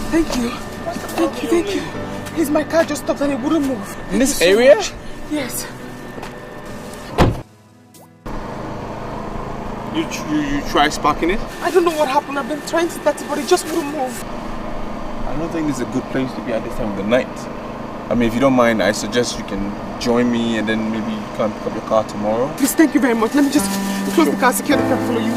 Thank you. Thank you. His my car just stopped and it wouldn't move. In this area? Yes. You try sparking it? I don't know what happened. I've been trying to start it, but it just wouldn't move. I don't think this is a good place to be at this time of the night. I mean, if you don't mind, I suggest you can join me and then maybe you can pick up your car tomorrow. Please, thank you very much. Let me just close the car, secure the car, follow you.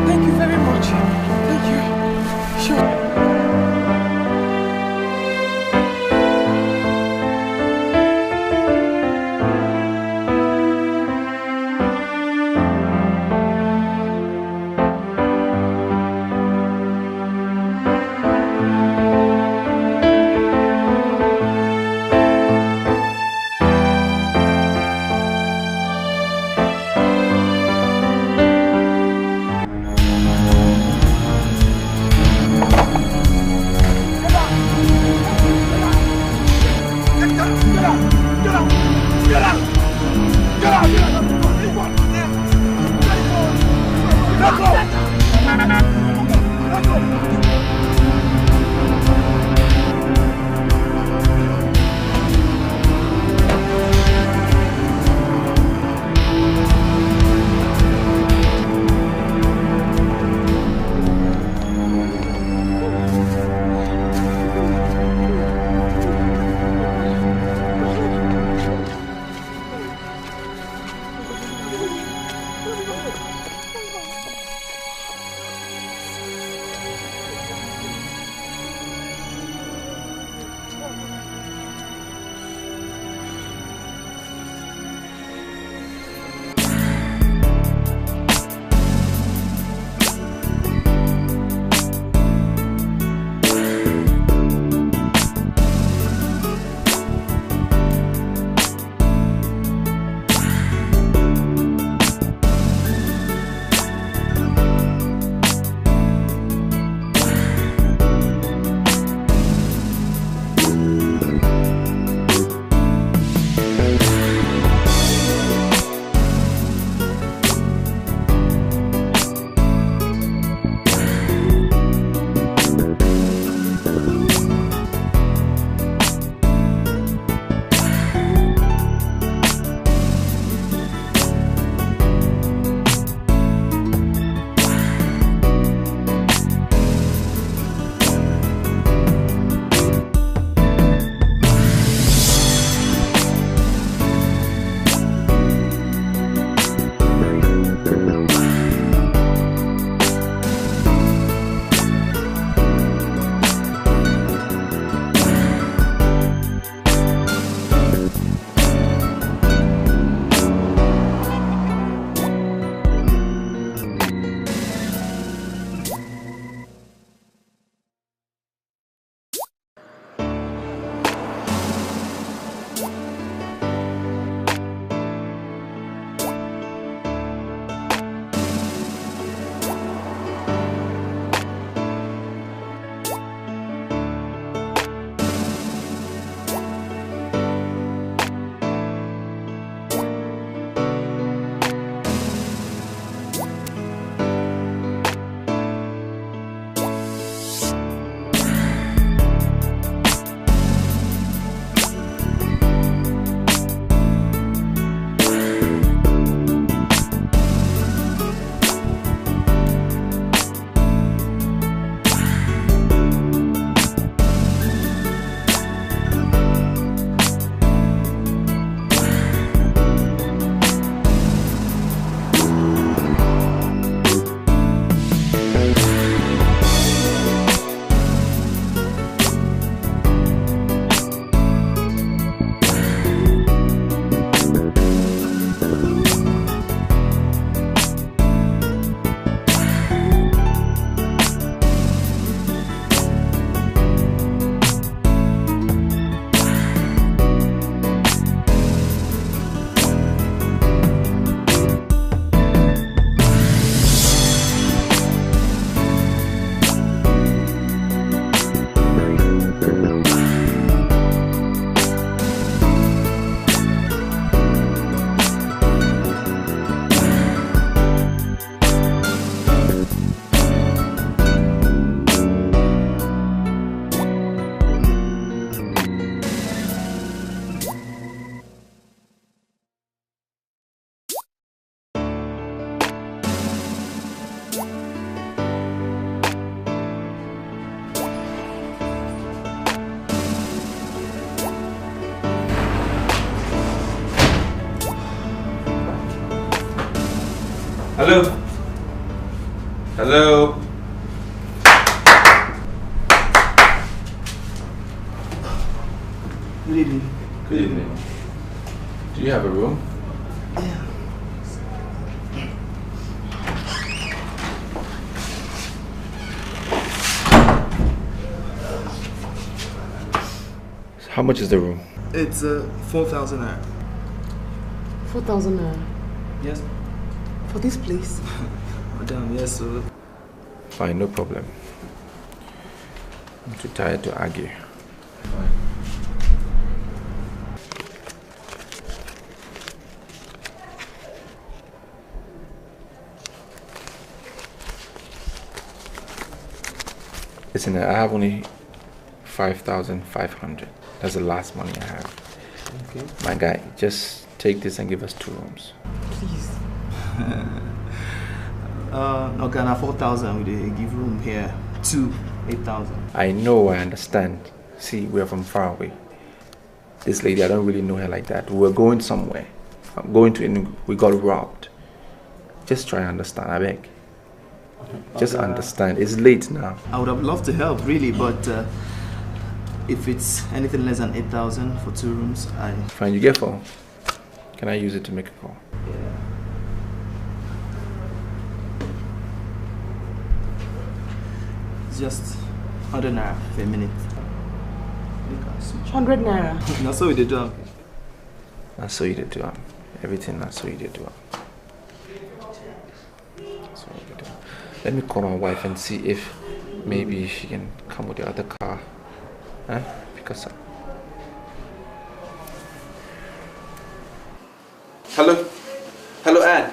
Thank you very much. Thank you. Sure. Hello? Hello? Good evening. Good evening. Do you have a room? Yeah. How much is the room? It's 4,000 naira. 4,000 naira. Yes. For this place? Madam, yes, sir. Fine, no problem. I'm too tired to argue. Fine. Listen, I have only 5,500. That's the last money I have. Okay. My guy, just take this and give us 2 rooms. Please. No, Ghana 4,000 with a give room here. 2, 8,000. I know, I understand. See, we're from far away. This lady, I don't really know her like that. We were going somewhere. I'm going to Enugu. We got robbed. Just try and understand, I beg. Just understand. It's late now. I would have loved to help, really, but if it's anything less than 8,000 for 2 rooms, I... Fine, you get phone. Can I use it to make a call? Yeah. It's just 100 naira for a minute. 100 naira. That's what we did do. That's so you did do. Everything that's so you did do. Let me call my wife and see if maybe she can come with the other car. Huh? Because... Hello? Hello, Anne?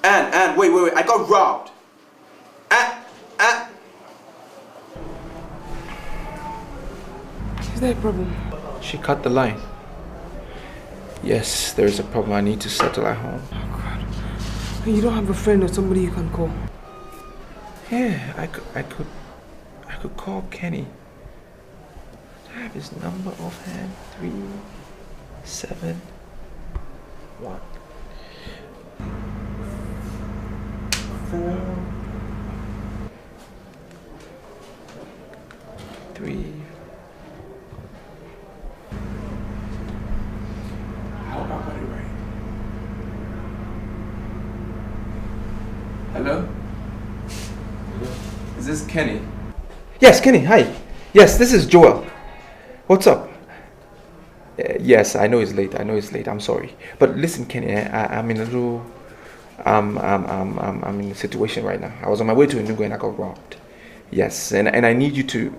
Anne, wait. I got robbed. Anne! Is there a problem? She cut the line. Yes, there is a problem I need to settle at home. Oh, God. You don't have a friend or somebody you can call? Yeah, I could call Kenny. I have his number offhand. 371 4 3. How about it right? Hello? Is this Kenny? Yes, Kenny, hi. Yes, this is Joel. What's up? Yes, I know it's late. I'm sorry. But listen, Kenny, I'm in a little... I'm in a situation right now. I was on my way to Enugu and I got robbed. Yes, and I need you to...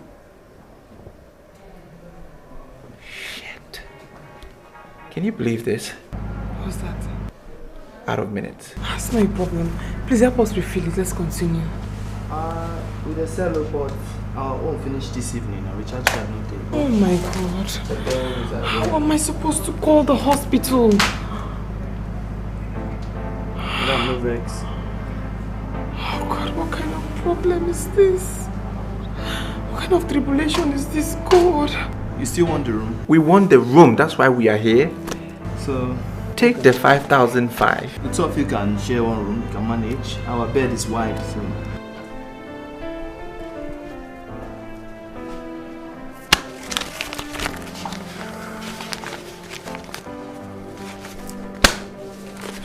Shit. Can you believe this? What's that? Out of minutes. That's not a problem. Please help us refill it. Let's continue. With the cello, but our own finish this evening. I'll recharge that no day. Oh my God. How am I supposed to call the hospital? No vex. Oh God, what kind of problem is this? What kind of tribulation is this, God? You still want the room? We want the room. That's why we are here. So... Take the 5,005. The 2 of you can share one room. You can manage. Our bed is wide, so...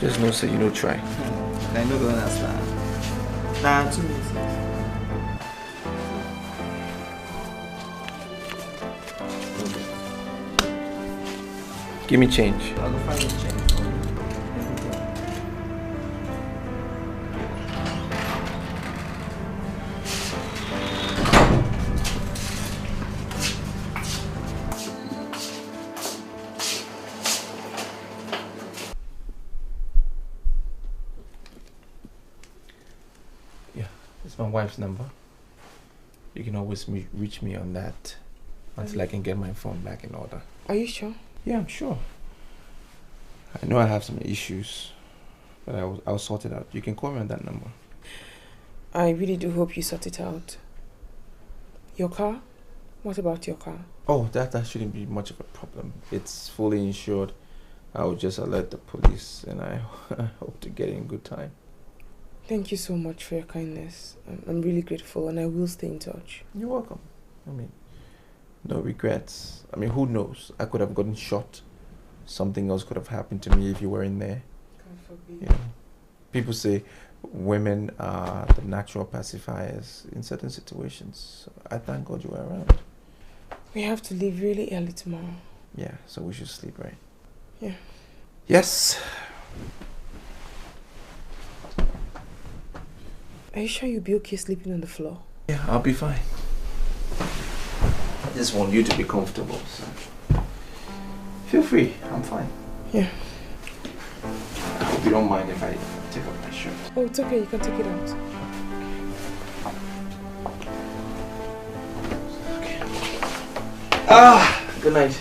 Just no say you no try. I know going to understand. Nah, 2 minutes. Give me change. I'll go find the change. My wife's number. You can always reach me on that until I can get my phone back in order. Are you sure? Yeah, I'm sure. I know I have some issues, but I'll sort it out. You can call me on that number. I really do hope you sort it out. Your car? What about your car? Oh, that shouldn't be much of a problem. It's fully insured. I will just alert the police and I hope to get in good time. Thank you so much for your kindness. I'm really grateful and I will stay in touch. You're welcome. I mean, no regrets. I mean, who knows? I could have gotten shot. Something else could have happened to me if you were in there. God forbid. You know, people say women are the natural pacifiers in certain situations. So I thank God you were around. We have to leave really early tomorrow. Yeah, so we should sleep, right? Yeah. Yes. Are you sure you'll be okay sleeping on the floor? Yeah, I'll be fine. I just want you to be comfortable, so feel free. I'm fine. Yeah. I hope you don't mind if I take off my shirt. Oh, it's okay. You can take it out. Okay. Good night.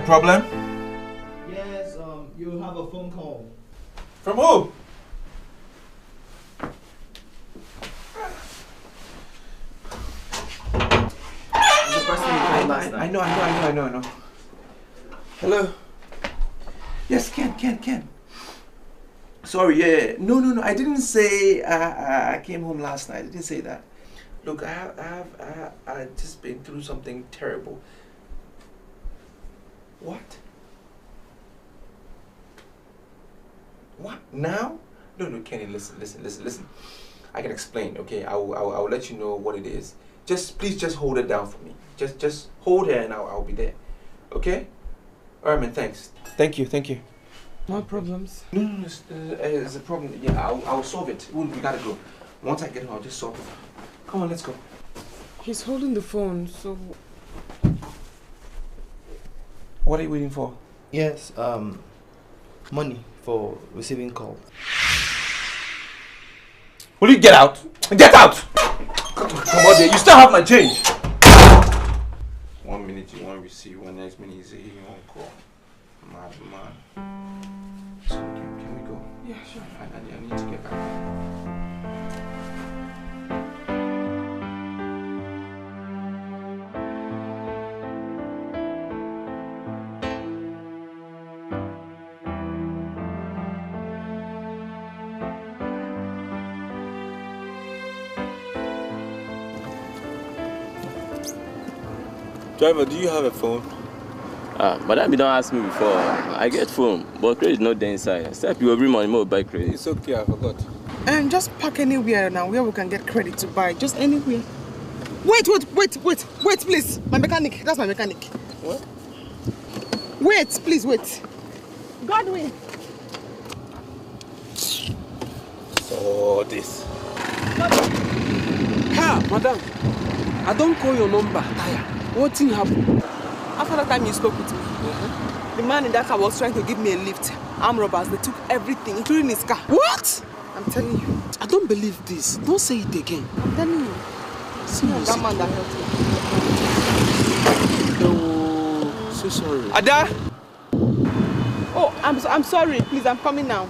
Problem? Yes, you have a phone call. From who? The person you called last night. I know. Hello? Yes, Ken. Sorry, yeah. No. I didn't say I came home last night. I didn't say that. Look, I just been through something terrible. What? What? Now? No, Kenny, listen. I can explain, okay? I'll let you know what it is. Please hold it down for me. Just hold her and I'll be there. Okay? Alright, man, thanks. Thank you. No problems. No, it's a problem. Yeah, I'll solve it. We gotta go. Once I get home, I'll just solve it. Come on, let's go. He's holding the phone, so... What are you waiting for? Yes, money for receiving call. Will you get out? Get out! Come on there, you still have my change. 1 minute you want to receive, next minute you say you won't call. Man. So can we go? Yeah, sure. I need to get back home. Driver, do you have a phone? Madam, you don't ask me before. I get phone, but credit not there inside. Except you every money more buy credit. It's okay, I forgot. And just park anywhere now where we can get credit to buy. Just anywhere. Wait, please. My mechanic. That's my mechanic. What? Wait, please, wait. Godwin. So this. Ha, madam. I don't call your number. What thing happened? After that time you spoke with me, the man in that car was trying to give me a lift. Armed robbers, they took everything, including his car. What? I'm telling you. I don't believe this. Don't say it again. I'm telling you. See that man that helped me. Oh, so sorry. Ada! Oh, I'm sorry. Please, I'm coming now.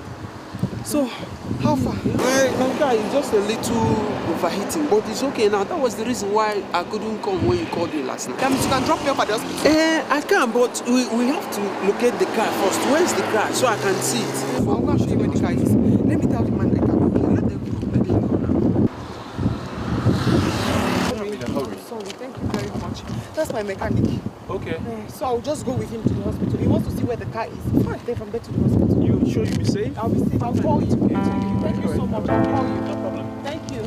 So, how far? My car is just a little overheating, but it's okay now. That was the reason why I couldn't come when you called me last night. That means you can drop me off at the hospital. I can, but we have to locate the car first. Where's the car so I can see it? I'm going to show you where the car is. Let me tell the man I can. Let them go now. Sorry, thank you very much. That's my mechanic. Okay. So I'll just go with him to the hospital. He wants to see where the car is. Fine, then from there to the hospital. You sure you'll be safe? I'll be safe. I'll call you. Thank you so much. I'll call you. No problem. Thank you.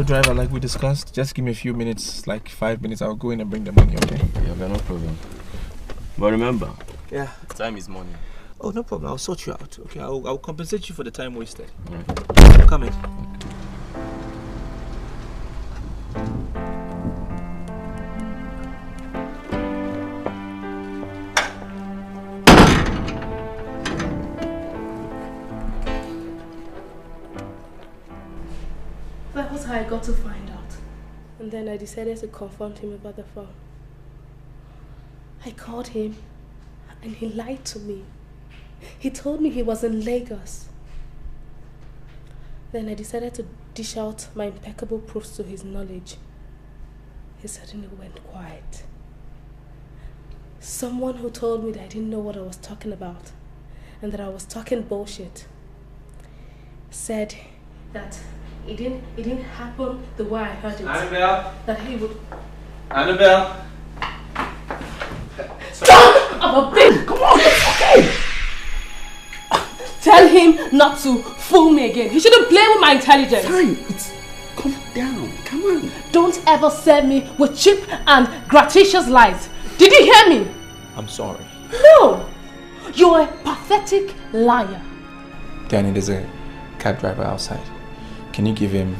driver like we discussed. Just give me a few minutes, like 5 minutes. I'll go in and bring the money, okay? Yeah, no problem. But remember, yeah, time is money. Oh, no problem. I'll sort you out. Okay, I'll compensate you for the time wasted. Yeah. Come in. That was how I got to find out. And then I decided to confront him about the phone. I called him and he lied to me. He told me he was in Lagos. Then I decided to dish out my impeccable proofs to his knowledge. He suddenly went quiet. Someone who told me that I didn't know what I was talking about and that I was talking bullshit said that it didn't happen the way I heard it. Annabelle? That he would... Annabelle? Son of a bitch! Come on, it's okay! Tell him not to fool me again. He shouldn't play with my intelligence. Fine, calm down. Come on. Don't ever serve me with cheap and gratuitous lies. Did you hear me? I'm sorry. No! You're a pathetic liar. Danny, there's a cab driver outside. Can you give him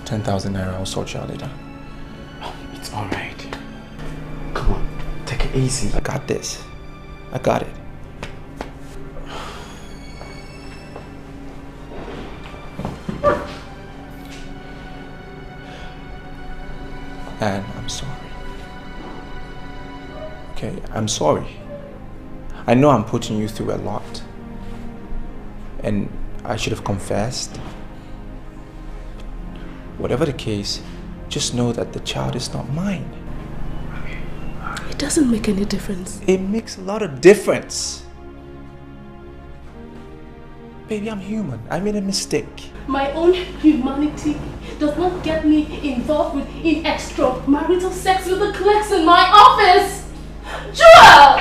10,000 naira? I'll sort you out later. It's alright. Come on, take it easy. I got this. I got it. And I'm sorry. Okay, I'm sorry. I know I'm putting you through a lot. And I should have confessed. Whatever the case, just know that the child is not mine. It doesn't make any difference. It makes a lot of difference. Baby, I'm human. I made a mistake. My own humanity does not get me involved with extramarital sex with the clerks in my office. Joel!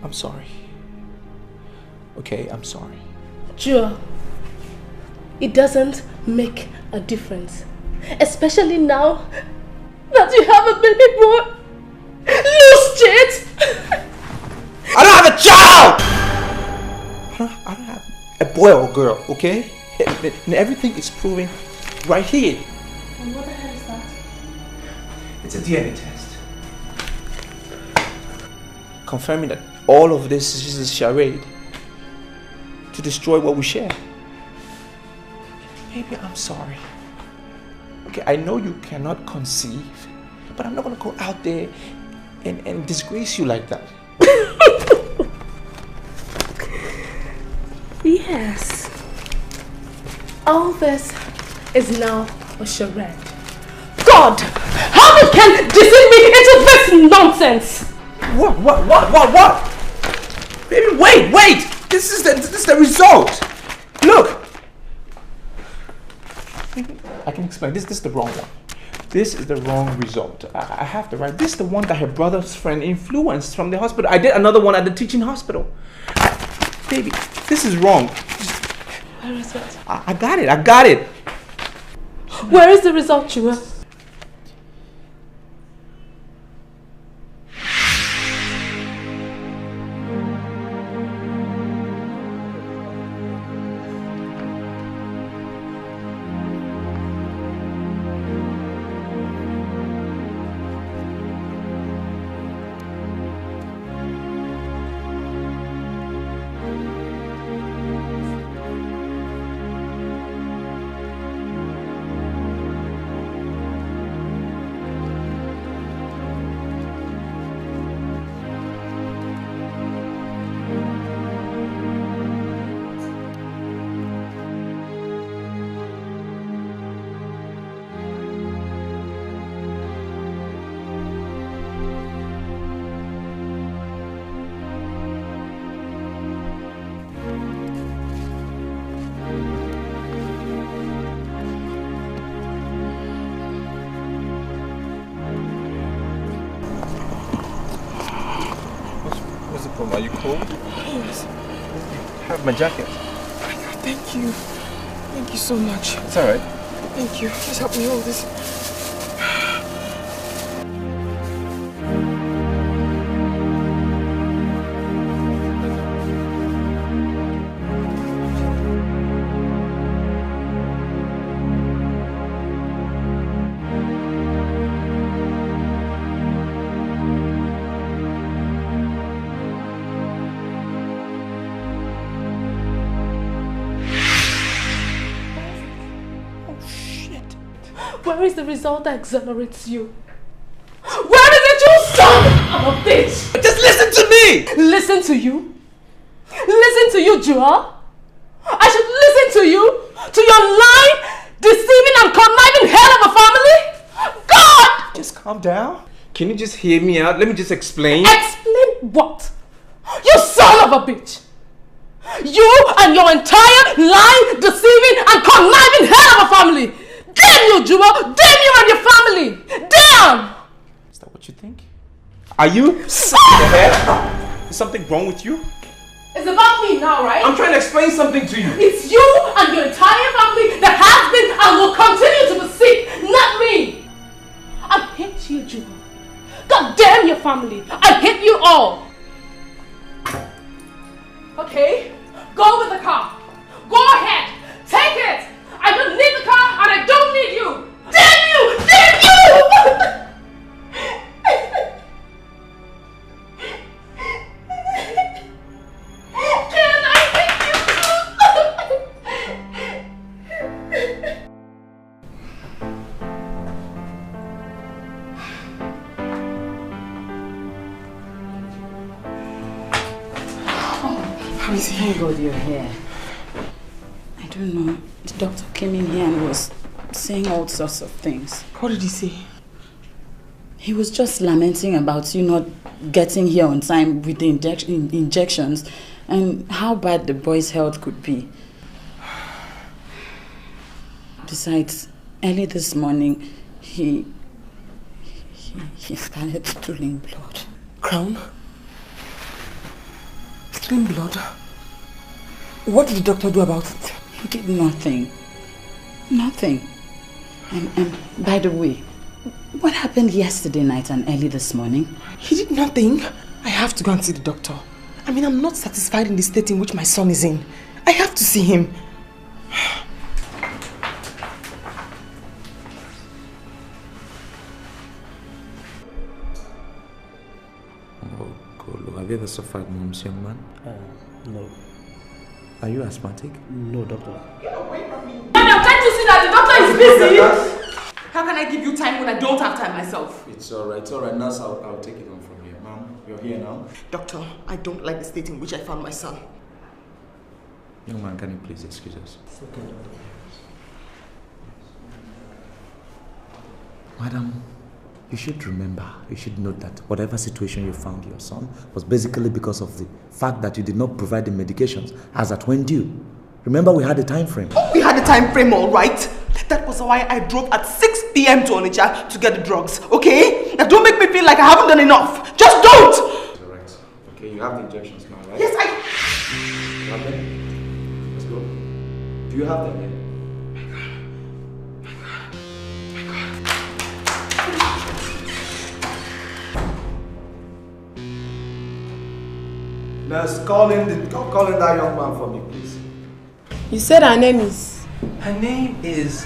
I'm sorry. Okay, I'm sorry. Joel, it doesn't make a difference. Especially now that you have a baby boy. Loose shit! I don't have a child! I don't have a boy or girl, okay? And everything is proven right here. And what the hell is that? It's a DNA test. Confirming that all of this is just a charade to destroy what we share. Baby, I'm sorry. Okay, I know you cannot conceive, but I'm not gonna go out there and disgrace you like that. Yes. All this is now a charade. God! How you can deceive me into this nonsense? What? Baby, wait! This is the result. Look. I can explain. This is the wrong one. This is the wrong result. I have the right. This is the one that her brother's friend influenced from the hospital. I did another one at the teaching hospital. Baby, this is wrong. Where is it? I got it. Where is the result, Chua? Are you cold? Yes. Have my jacket. Thank you. Thank you so much. It's alright. Thank you. Please help me hold this. Where is the result that exonerates you? Where is it, you son of a bitch? Just listen to me! Listen to you? Listen to you, Joel? I should listen to you? To your lying, deceiving and conniving hell of a family? God! Just calm down. Can you just hear me out? Let me just explain. Explain what? You son of a bitch! You and your entire lying, deceiving and conniving hell of a family! Damn you, Juma! Damn you and your family! Damn! Is that what you think? Are you sick in the head? Is something wrong with you? It's about me now, right? I'm trying to explain something to you. It's you and your entire family that has been and will continue to be sick, not me! I hate you, Juma. God damn your family! I hate you all! Okay? Go with the car. Go ahead. Take it. I don't need the car and I don't need you. Damn you! Damn you! Can I hate Thank God you're here. I don't know. The doctor came in here and was saying all sorts of things. What did he say? He was just lamenting about you not getting here on time with the injections and how bad the boy's health could be. Besides, early this morning, he started stooling blood. Crown? Stooling blood? What did the doctor do about it? He did nothing. Nothing. And by the way, what happened yesterday night and early this morning? He did nothing. I have to go and see the doctor. I mean, I'm not satisfied in the state in which my son is in. I have to see him. Oh, God. Have you ever suffered mumps, young man? No. Are you asthmatic? No, doctor. And I'm trying to see that the doctor is busy. How can I give you time when I don't have time myself? It's alright, nurse. I'll take it on from here. Ma'am, you're here now? Doctor, I don't like the state in which I found my son. Young man, can you please excuse us? It's okay, doctor. Madam, you should remember, you should note that whatever situation you found your son was basically because of the fact that you did not provide the medications as at when due. Remember, we had a time frame. We had a time frame, all right? That was why I drove at 6 p.m. to Onitsha to get the drugs, okay? Now don't make me feel like I haven't done enough. Just don't! It's alright. Okay, you have the injections now, right? Yes, You have them? Let's go. Do you have them here? Nurse, call in that young man for me, please. You said her name is? Her name is,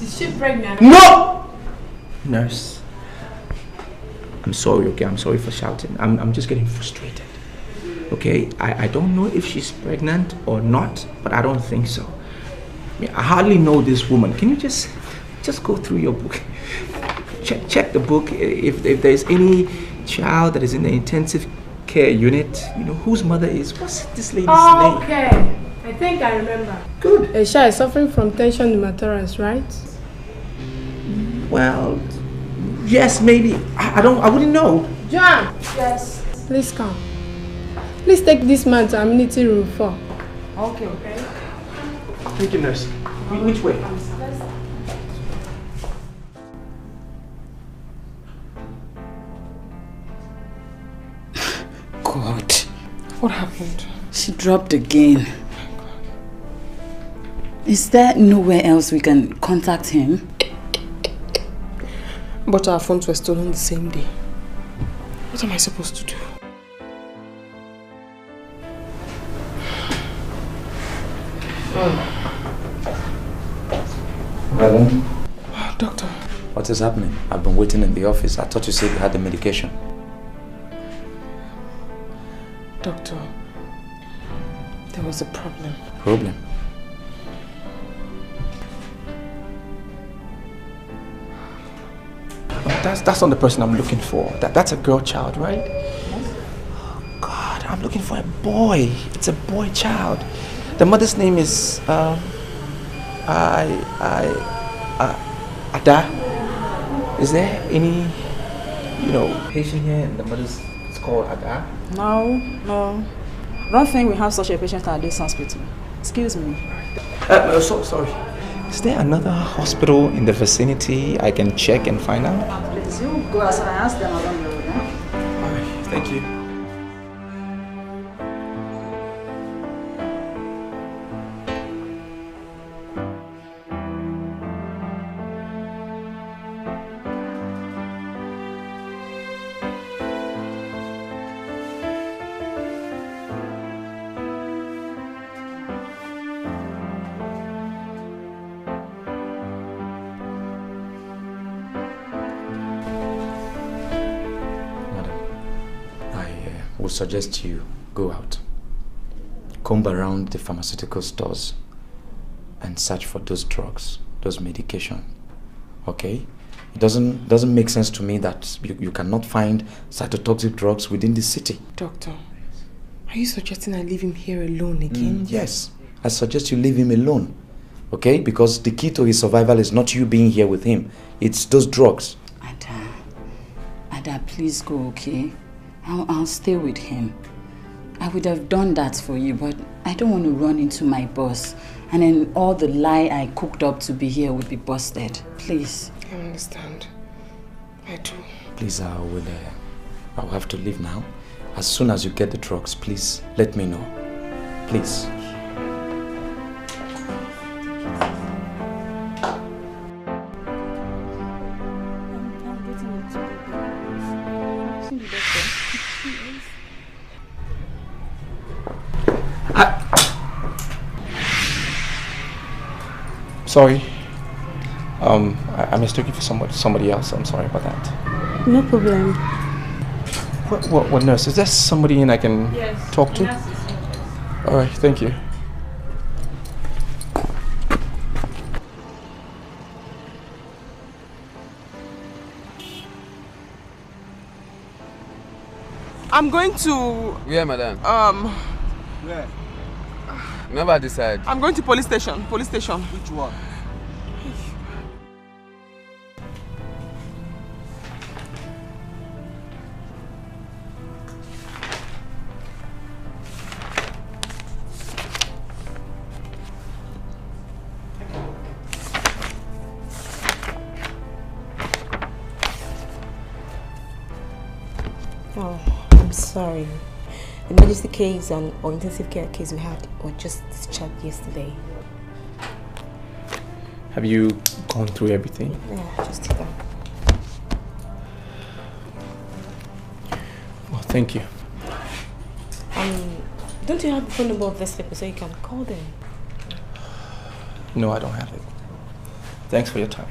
Is she pregnant? No! Nurse. I'm sorry, okay? I'm sorry for shouting. I'm just getting frustrated. Okay? I don't know if she's pregnant or not, but I don't think so. I mean, I hardly know this woman. Can you just go through your book? Check the book. If there's any child that is in the intensive care unit, you know, whose mother is, what's this lady's name? Okay. I think I remember. Good. A child is suffering from tension pneumothorax, right? Well, yes, maybe. I wouldn't know. John! Yes. Please come. Please take this man to amenity room 4. Okay. Thank you, nurse. Which way? God. What happened? She dropped again. Is there nowhere else we can contact him? But our phones were stolen the same day. What am I supposed to do? Madam? Doctor. What is happening? I've been waiting in the office. I thought you said you had the medication. Doctor, there was a problem. Problem? That's not the person I'm looking for. That's a girl child, right? Oh God, I'm looking for a boy. It's a boy child. The mother's name is Ada. Is there any, patient here and the mother's is called Ada? No. I don't think we have such a patient at this hospital. Excuse me. Sorry. Is there another hospital in the vicinity I can check and find out? Please, you go outside and ask them around the road. Alright, thank you. Would suggest you go out, comb around the pharmaceutical stores and search for those drugs, those medication. Okay? It doesn't make sense to me that you cannot find cytotoxic drugs within the city. Doctor, are you suggesting I leave him here alone again? Yes. I suggest you leave him alone. Okay? Because the key to his survival is not you being here with him. It's those drugs. Ada, please go, okay? I'll stay with him. I would have done that for you, but I don't want to run into my boss. And then all the lie I cooked up to be here would be busted. Please. I understand. I do. Please, I'll have to leave now. As soon as you get the drugs, please let me know. Please. Sorry. I mistook you for somebody else. I'm sorry about that. No problem. What nurse? Is there somebody in I can talk to? All right, thank you. I'm going to... Where, madam? Where? Never decide. I'm going to police station. Police station. Which one? Oh, I'm sorry. The emergency case or intensive care case we had were just discharged yesterday. Have you gone through everything? Yeah, just did that. Well, thank you. Don't you have the phone number of this people so you can call them? No, I don't have it. Thanks for your time.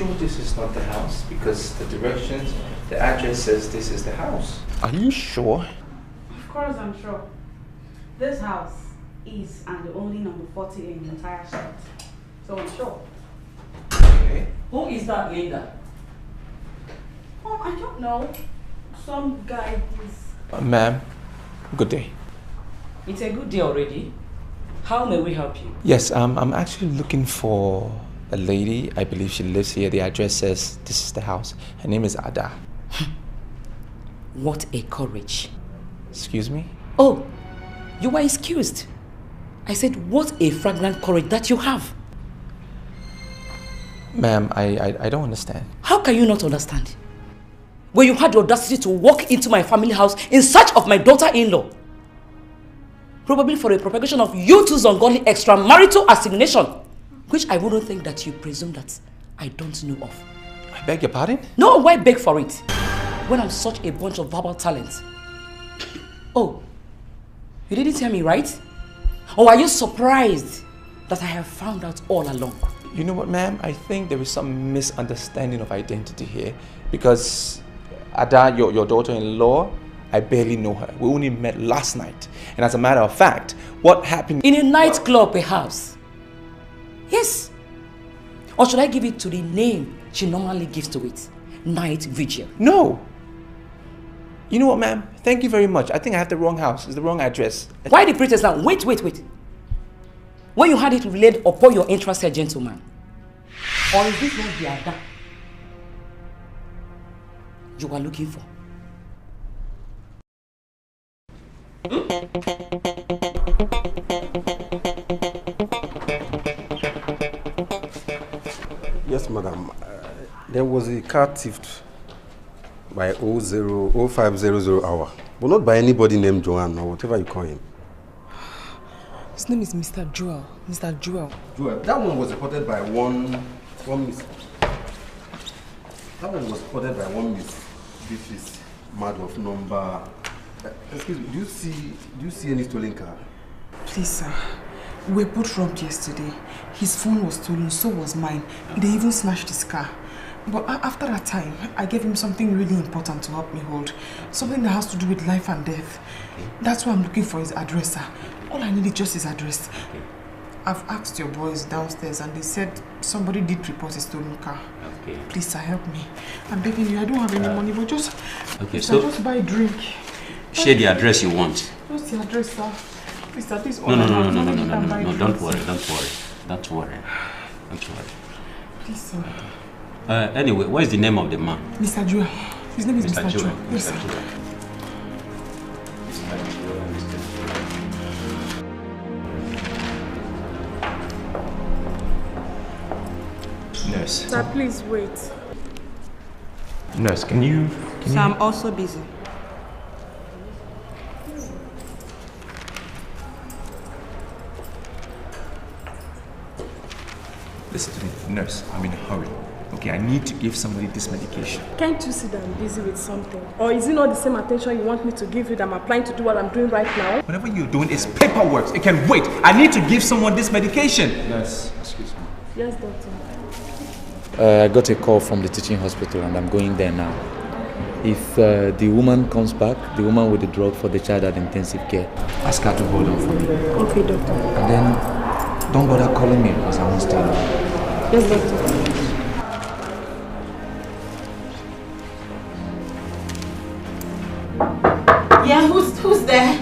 sure this is not the house? Because the directions, the address says this is the house. Are you sure? Of course I'm sure. This house is and the only number 40 in the entire street. So I'm sure. Okay. Who is that Linda? Oh, I don't know. Some guy who's... Ma'am, good day. It's a good day already. How may we help you? Yes, I'm actually looking for a lady. I believe she lives here. The address says this is the house. Her name is Ada. What a courage. Excuse me? Oh, you are excused. I said, what a fragrant courage that you have. Ma'am, I don't understand. How can you not understand? When you had the audacity to walk into my family house in search of my daughter-in-law. Probably for a propagation of you two's ungodly extramarital assignation, which I wouldn't think that you presume that I don't know of. I beg your pardon? No, why beg for it? When I'm such a bunch of verbal talents. Oh, you didn't hear me, right? Or are you surprised that I have found out all along? You know what, ma'am? I think there is some misunderstanding of identity here. Because Ada, your daughter-in-law, I barely know her. We only met last night. And as a matter of fact, what happened... In a nightclub, perhaps. Yes. Or should I give it to the name she normally gives to it? Night Vigil. No. You know what, ma'am? Thank you very much. I think I have the wrong house. It's the wrong address. Why the pretense now? Wait. When you had it relayed upon your interested gentleman. Or is this not the Ada you are looking for? Yes, madam. There was a car thieved by 0500 hour, but not by anybody named Joanne or whatever you call him. His name is Mr. Joel. Mr. Joel. Joel. That one was reported by one miss. That one was reported by one miss. This is mad of number. Excuse me. Do you see any stolen car? Please, sir. We were both robbed yesterday. His phone was stolen, so was mine. They even snatched his car. But after that time, I gave him something really important to help me hold. Something that has to do with life and death. That's why I'm looking for his address, sir. All I need is just his address. I've asked your boys downstairs and they said somebody did report a stolen car. Okay. Please, sir, help me. I'm begging you, I don't have any money, but just... Okay, so just buy a drink. Share the address you want. Just the address, sir. Please, sir, this is all No, don't worry. Don't worry. Please, sir. Anyway, what is the name of the man? Mr. Joel. His name is Mr. Joel. Yes, sir. Nurse. Sir, please wait. Nurse, can you... So I'm also busy. Listen to me, nurse. I'm in a hurry. Okay, I need to give somebody this medication. Can't you see that I'm busy with something? Or is it not the same attention you want me to give you that I'm applying to do what I'm doing right now? Whatever you're doing is paperwork. It can wait. I need to give someone this medication. Nurse, excuse me. Yes, doctor. I got a call from the teaching hospital and I'm going there now. If the woman comes back, the woman with the drug for the child at intensive care, ask her to hold on for me. Okay, doctor. And then don't bother calling me because I won't stay long. Yes, doctor. Yeah, who's there?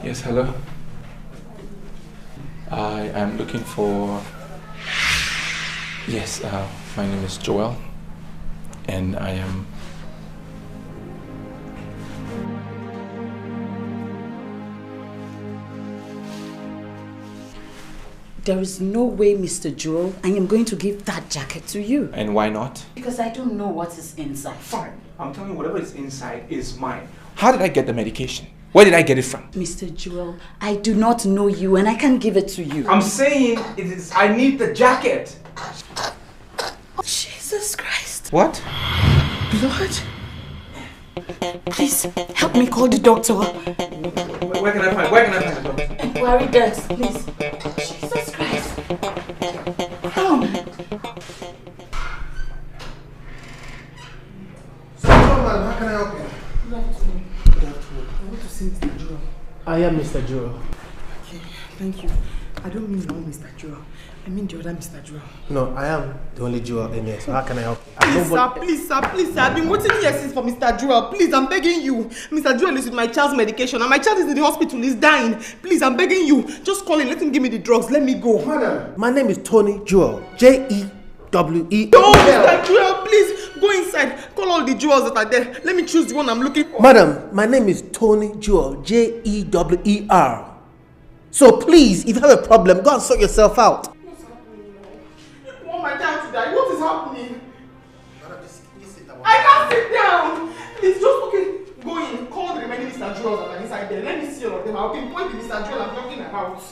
Yes, hello. I am looking for... Yes, my name is Joel. And I am... There is no way, Mr. Joel, I am going to give that jacket to you. And why not? Because I don't know what is inside. Fine. I'm telling you, whatever is inside is mine. How did I get the medication? Where did I get it from? Mr. Joel, I do not know you and I can't give it to you. I'm saying it is... I need the jacket. Jesus Christ. What? Blood? Please, help me call the doctor. Where can I find the doctor? Inquiry desk, please. Jesus Christ. Oh. So, how can I help you? Good afternoon. Good afternoon. I want to see Mr. Joel. I am Mr. Joel. Okay, thank you. I don't mean my own Mr. Joel. I mean the other Mr. Joel. No, I am the only Joel in here, so how can I help you? Please, sir. I've been waiting here since for Mr. Joel. Please, I'm begging you. Mr. Joel is with my child's medication and my child is in the hospital. He's dying. Please, I'm begging you. Just call him. Let him give me the drugs. Let me go. Madam, my name is Tony Joel. J-E-W-E. No, Mr. Joel, please. Go inside. Call all the jewels that are there. Let me choose the one I'm looking for. Madam, my name is Tony Joel. J-E-W-E-R. So please, if you have a problem, go and sort yourself out. What's happening now? You want my child to die? What is happening? I can't sit down. Please, just go in. Call the remaining Mr. Joels that are inside there. Let me see all of them. I'll pinpoint the Mr. Joel I'm talking about.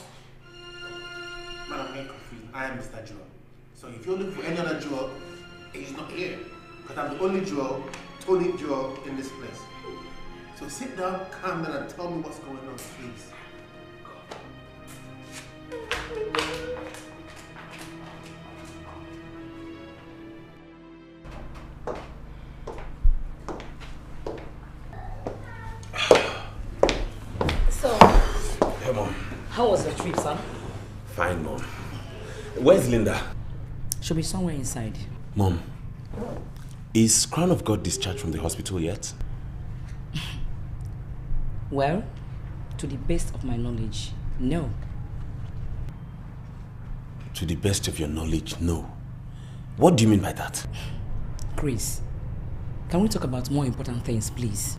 Madam, I'm confused. I am Mr. Joel. So if you're looking for any other Joel, he's not here. Because I'm the only Joel, Tony Joel, in this place. So sit down, calm down, and tell me what's going on, please. So, Hey, Mom. how was your trip, son? Fine, Mom. Where's Linda? She'll be somewhere inside. Mom, is Crown of God discharged from the hospital yet? Well, to the best of my knowledge, no. To the best of your knowledge, no. What do you mean by that? Chris, can we talk about more important things, please?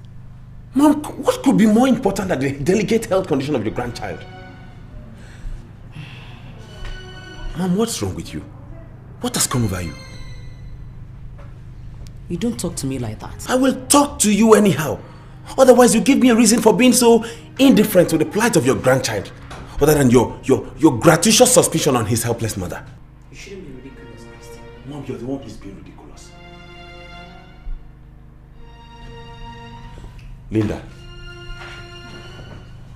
Mom, what could be more important than the delicate health condition of your grandchild? Mom, what's wrong with you? What has come over you? You don't talk to me like that. I will talk to you anyhow. Otherwise, you give me a reason for being so indifferent to the plight of your grandchild, other than your gratuitous suspicion on his helpless mother. You shouldn't be ridiculous, Christy. Mom, you're the one who's being ridiculous. Linda,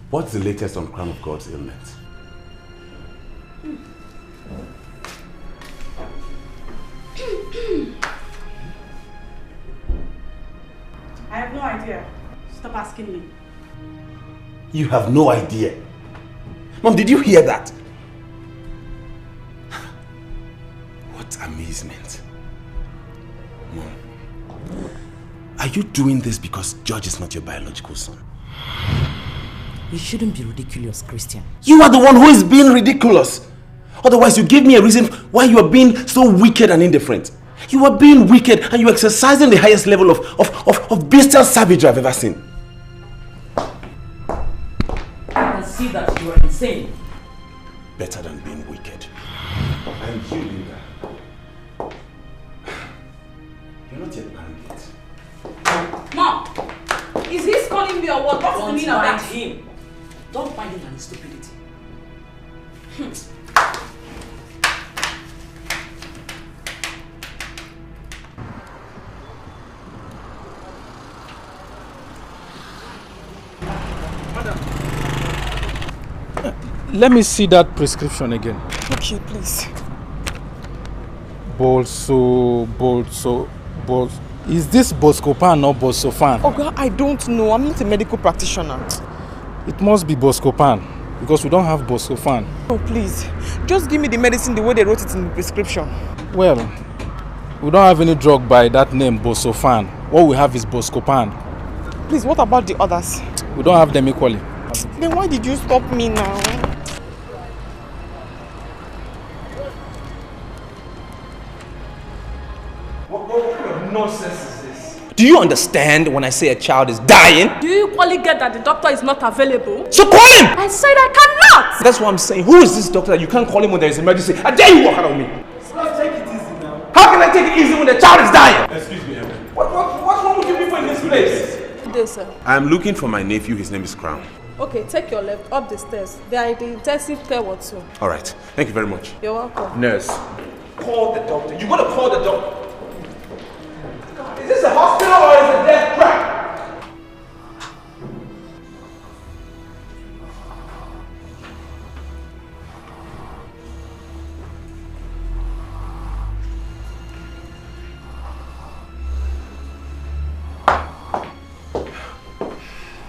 what's the latest on Crown of God's ailment? I have no idea. Stop asking me. You have no idea. Mom, did you hear that? What amazement. Mom, are you doing this because George is not your biological son? You shouldn't be ridiculous, Christian. You are the one who is being ridiculous. Otherwise, you give me a reason why you are being so wicked and indifferent. You are being wicked and you are exercising the highest level of bestial savagery I've ever seen. I can see that you are insane. Better than being wicked. And you, Linda. You're not yet married yet. Mom! Is he calling me or what? What's the meaning of that? Him. Don't mind him and his stupidity. Let me see that prescription again. Okay, please. Is this Boscopan or Bosofan? Oh God, I don't know. I'm not a medical practitioner. It must be Boscopan because we don't have Boscofan. Oh, please. Just give me the medicine the way they wrote it in the prescription. Well, we don't have any drug by that name, Bosofan. What we have is Boscopan. Please, what about the others? We don't have them equally. Then why did you stop me now? What kind of nonsense is this? Do you understand when I say a child is dying? Do you equally get that the doctor is not available? So call him! I said I cannot! That's what I'm saying. Who is this doctor that you can't call him when there is an emergency? I dare you walk out on me! Take it easy now. How can I take it easy when the child is dying? Excuse me, Evan. What's wrong with you people in this place? Good, sir. I'm looking for my nephew. His name is Crown. Okay, take your left up the stairs. They are in the intensive care ward soon. All right. Thank you very much. You're welcome. Nurse, call the doctor. You gotta call the doctor. Is this a hospital or is it a death trap?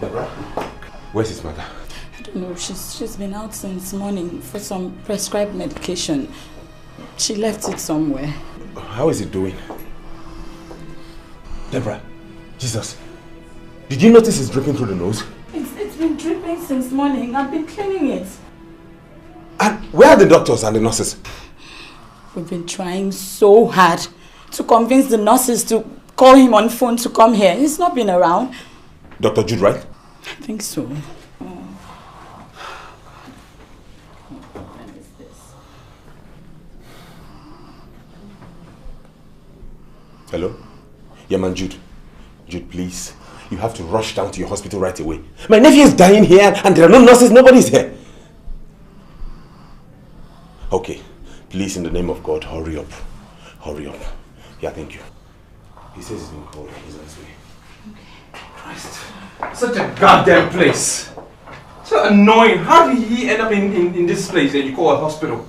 Deborah, where's his mother? I don't know. She's been out since morning for some prescribed medication. She left it somewhere. How is he doing? Deborah, Jesus, did you notice it's dripping through the nose? It's been dripping since morning. I've been cleaning it. And where are the doctors and the nurses? We've been trying so hard to convince the nurses to call him on phone to come here. He's not been around. Dr. Jude, right? I think so. Hello? Yeah, man, Jude. Jude, please. You have to rush down to your hospital right away. My nephew is dying here and there are no nurses, nobody's here. Okay. Please, in the name of God, hurry up. Hurry up. Yeah, thank you. He says he's been called. He's on his way. Christ. Such a goddamn place. So annoying. How did he end up in this place that you call a hospital?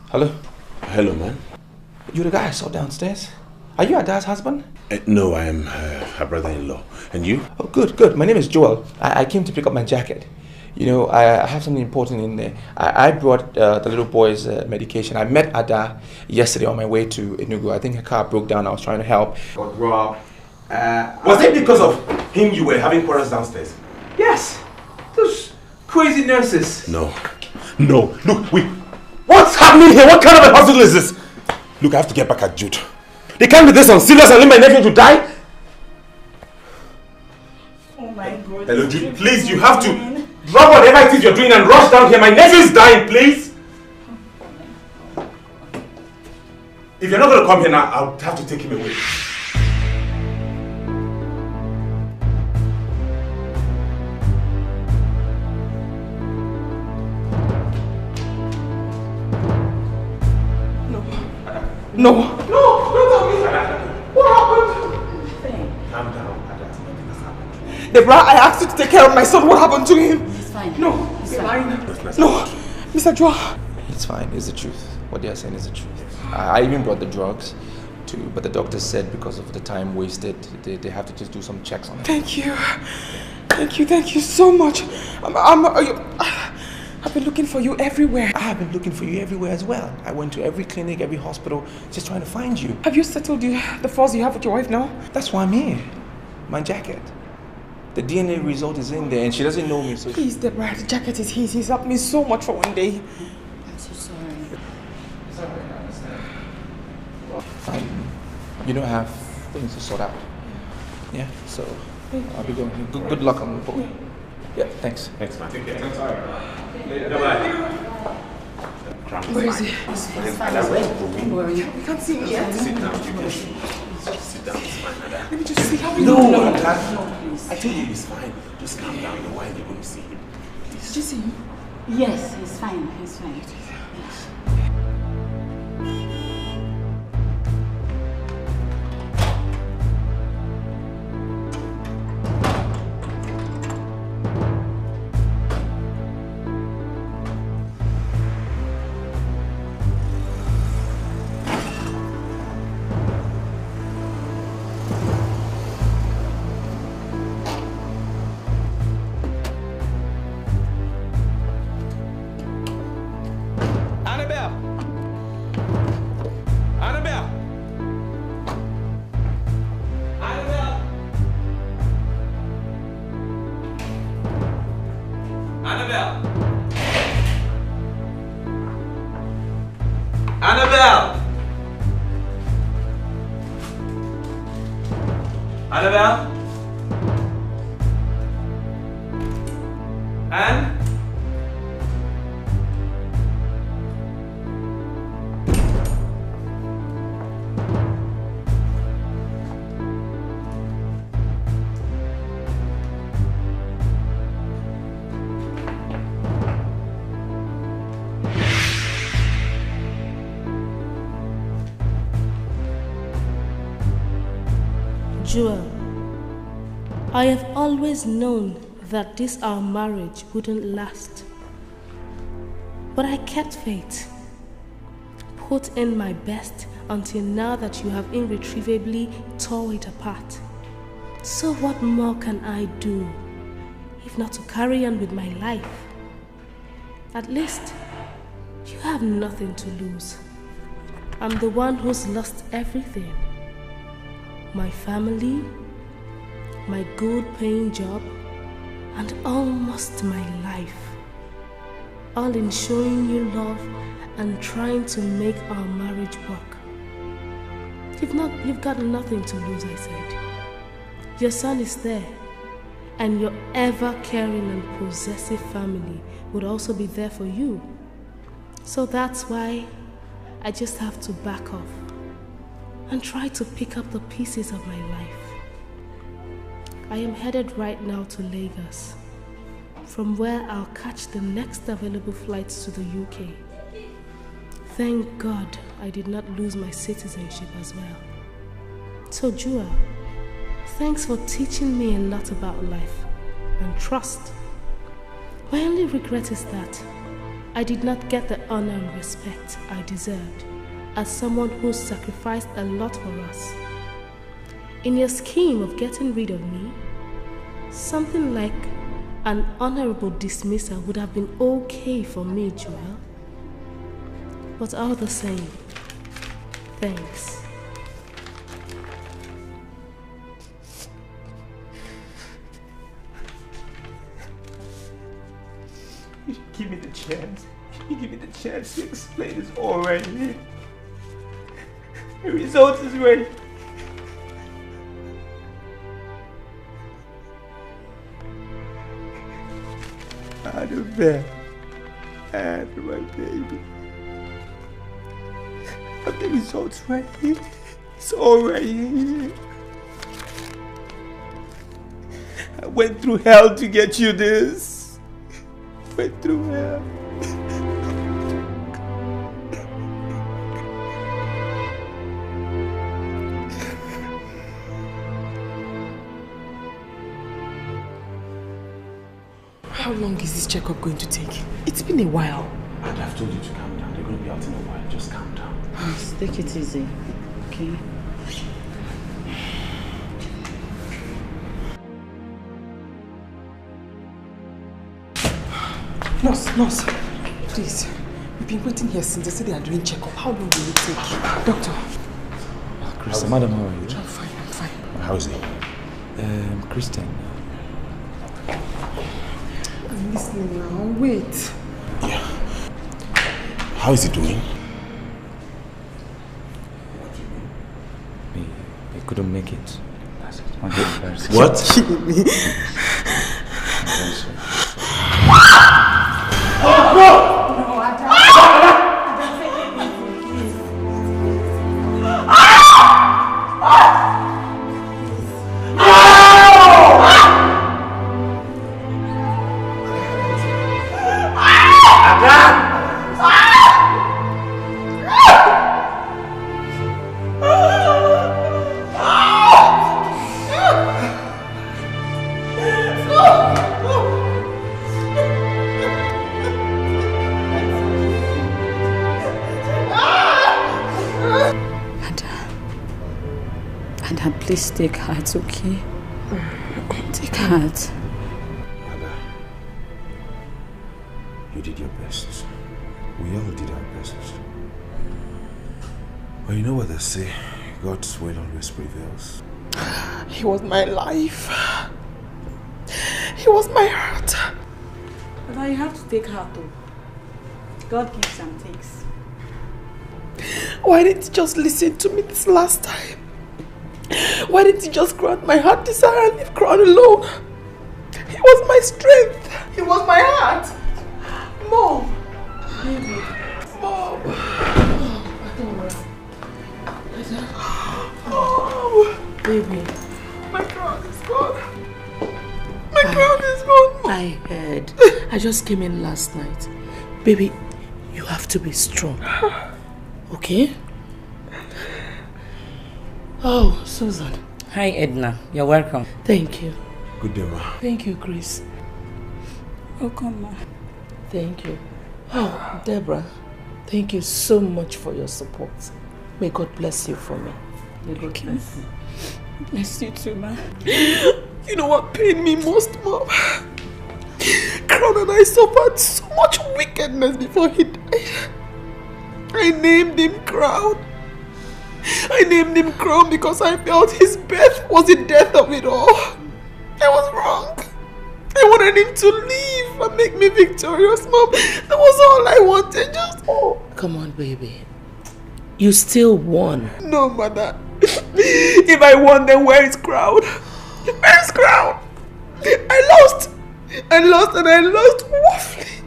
Hello? Hello, man. You're the guy I saw downstairs? Are you Ada's husband? No, I am her brother-in-law. And you? Oh, good, good. My name is Joel. I came to pick up my jacket. You know, I have something important in there. I brought the little boy's medication. I met Ada yesterday on my way to Enugu. I think her car broke down. I was trying to help. Got robbed. Was it because of him you were having quarrels downstairs? Yes. Those crazy nurses. No. No. Look, what's happening here? What kind of a hospital is this? Look, I have to get back at Jude. They can't be this on serious and leave my nephew to die. Oh my God. Hello, Jude. Please, you have to drop whatever it is you're doing and rush down here. My nephew is dying, please. If you're not going to come here now, I'll have to take him away. No, don't tell me. What happened? Calm down, Ada. Nothing has happened. Deborah, I asked you to take care of my son. What happened to him? It's fine. No, it's fine. No, Mr. Joel. It's fine. It's the truth. What they are saying is the truth. I even brought the drugs too, but the doctor said because of the time wasted, they have to just do some checks on it. Thank you. Thank you so much. I've been looking for you everywhere. I've been looking for you everywhere as well. I went to every clinic, every hospital, just trying to find you. Have you settled the falls you have with your wife now? That's why I'm here. My jacket. The DNA result is in there and she doesn't know me, so... Please, Deborah, the jacket is his. He's helped me so much for one day. I'm so sorry. It's all right, I understand. You don't have things to sort out. Yeah, so I'll be going. Good luck on the boat. Yeah, thanks. Thanks, man. Take care. Where is he? It's fine. Don't worry. You can't see me yet. Sit down. You can sit down. It's fine, Ada. Let me just see how he No, looks. Ada. Please. I told you he's fine. Just calm down. Why are you going to see him? Please. Did you see him? Yes, he's fine. He's fine. Yes. Joel, I have always known that this our marriage wouldn't last. But I kept faith, put in my best until now that you have irretrievably tore it apart. So what more can I do if not to carry on with my life? At least you have nothing to lose. I'm the one who's lost everything. My family, my good paying job, and almost my life. All in showing you love and trying to make our marriage work. You've got nothing to lose, I said. Your son is there, and your ever-caring and possessive family would also be there for you. So that's why I just have to back off and try to pick up the pieces of my life. I am headed right now to Lagos, from where I'll catch the next available flights to the UK. Thank God I did not lose my citizenship as well. So Jua, thanks for teaching me a lot about life and trust. My only regret is that I did not get the honor and respect I deserved as someone who sacrificed a lot for us. In your scheme of getting rid of me, something like an honorable dismissal would have been okay for me, Joel. But all the same, thanks. You should give me the chance. You give me the chance to explain this all right here. The result is ready. Out of bed. And my baby. But the result's right here. It's all right here. I went through hell to get you this. Went through hell. How long is this checkup going to take? It's been a while. And I've told you to calm down. They're going to be out in a while. Just calm down. Please, take it easy, okay? Nurse, please. We've been waiting here since they said they are doing checkup. How long will it take? Doctor. Christian, madam, how are you? I'm fine. How is he? Christian. I'm listening now. Wait. Yeah. How is he doing? He couldn't make it. That's it. What? You're kidding me. Oh, no! Please take heart, okay? Take heart. Ada, you did your best. We all did our best. But you know what they say? God's will always prevails. He was my life. He was my heart. But now you have to take heart though. God gives and takes. Why didn't you just listen to me this last time? Why didn't you just grant my heart desire and leave Crown alone? He was my strength. He was my heart. Mom. Baby. Mom. Oh, baby. My crown is gone. My crown is gone. I heard. I just came in last night. Baby, you have to be strong. Okay? Oh, Susan. Hi, Edna. You're welcome. Thank you. Good day, ma. Thank you, Grace. Welcome, ma. Thank you. Oh, Deborah, thank you so much for your support. May God bless you for me. May God bless you. Bless you too, ma. You know what pained me most, Mom? Crown and I suffered so much wickedness before he died. I named him Crown. I named him Crown because I felt his birth was the death of it all. I was wrong. I wanted him to live and make me victorious, Mom. That was all I wanted, just... Oh. Come on, baby. You still won. No, Mother. If I won, then where is Crown? Where is Crown? I lost and I lost woefully.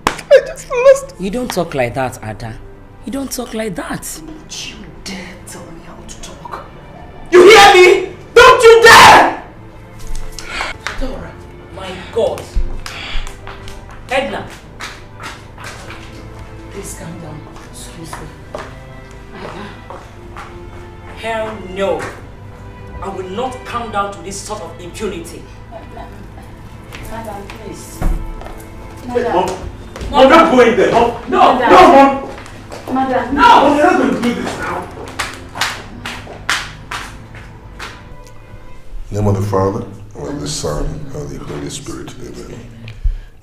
I just lost. You don't talk like that, Ada. You don't talk like that. Don't you dare tell me how to talk. You hear me? Don't you dare! Dora, my God. Edna. Please calm down. Excuse me. Hell no. I will not calm down to this sort of impunity. Madam, please. Wait, Mom. Mom, not going there. Mom. No, Madam. no, Mom. Madam. No, Mom, you're not going to do this now. In the name of the Father, and of the Son, and of the Holy Spirit. Amen.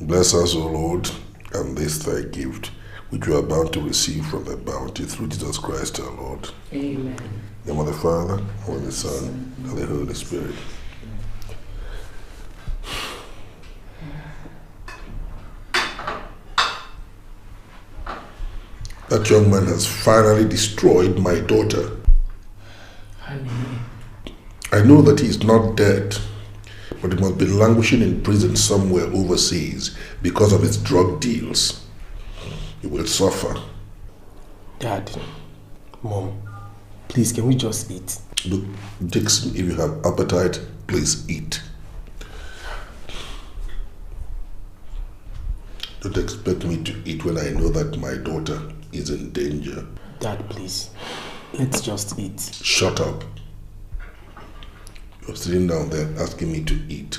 Bless us, O Lord, and this thy gift, which we are bound to receive from thy bounty through Jesus Christ our Lord. Amen. In the name of the Father, and of the Son, and of the Holy Spirit. That young man has finally destroyed my daughter. I know that he is not dead, but he must be languishing in prison somewhere overseas because of his drug deals. He will suffer. Dad, Mom, please, can we just eat? Look, Dixon, if you have appetite, please eat. Don't expect me to eat when I know that my daughter is in danger. Dad, please, let's just eat. Shut up. You're sitting down there asking me to eat.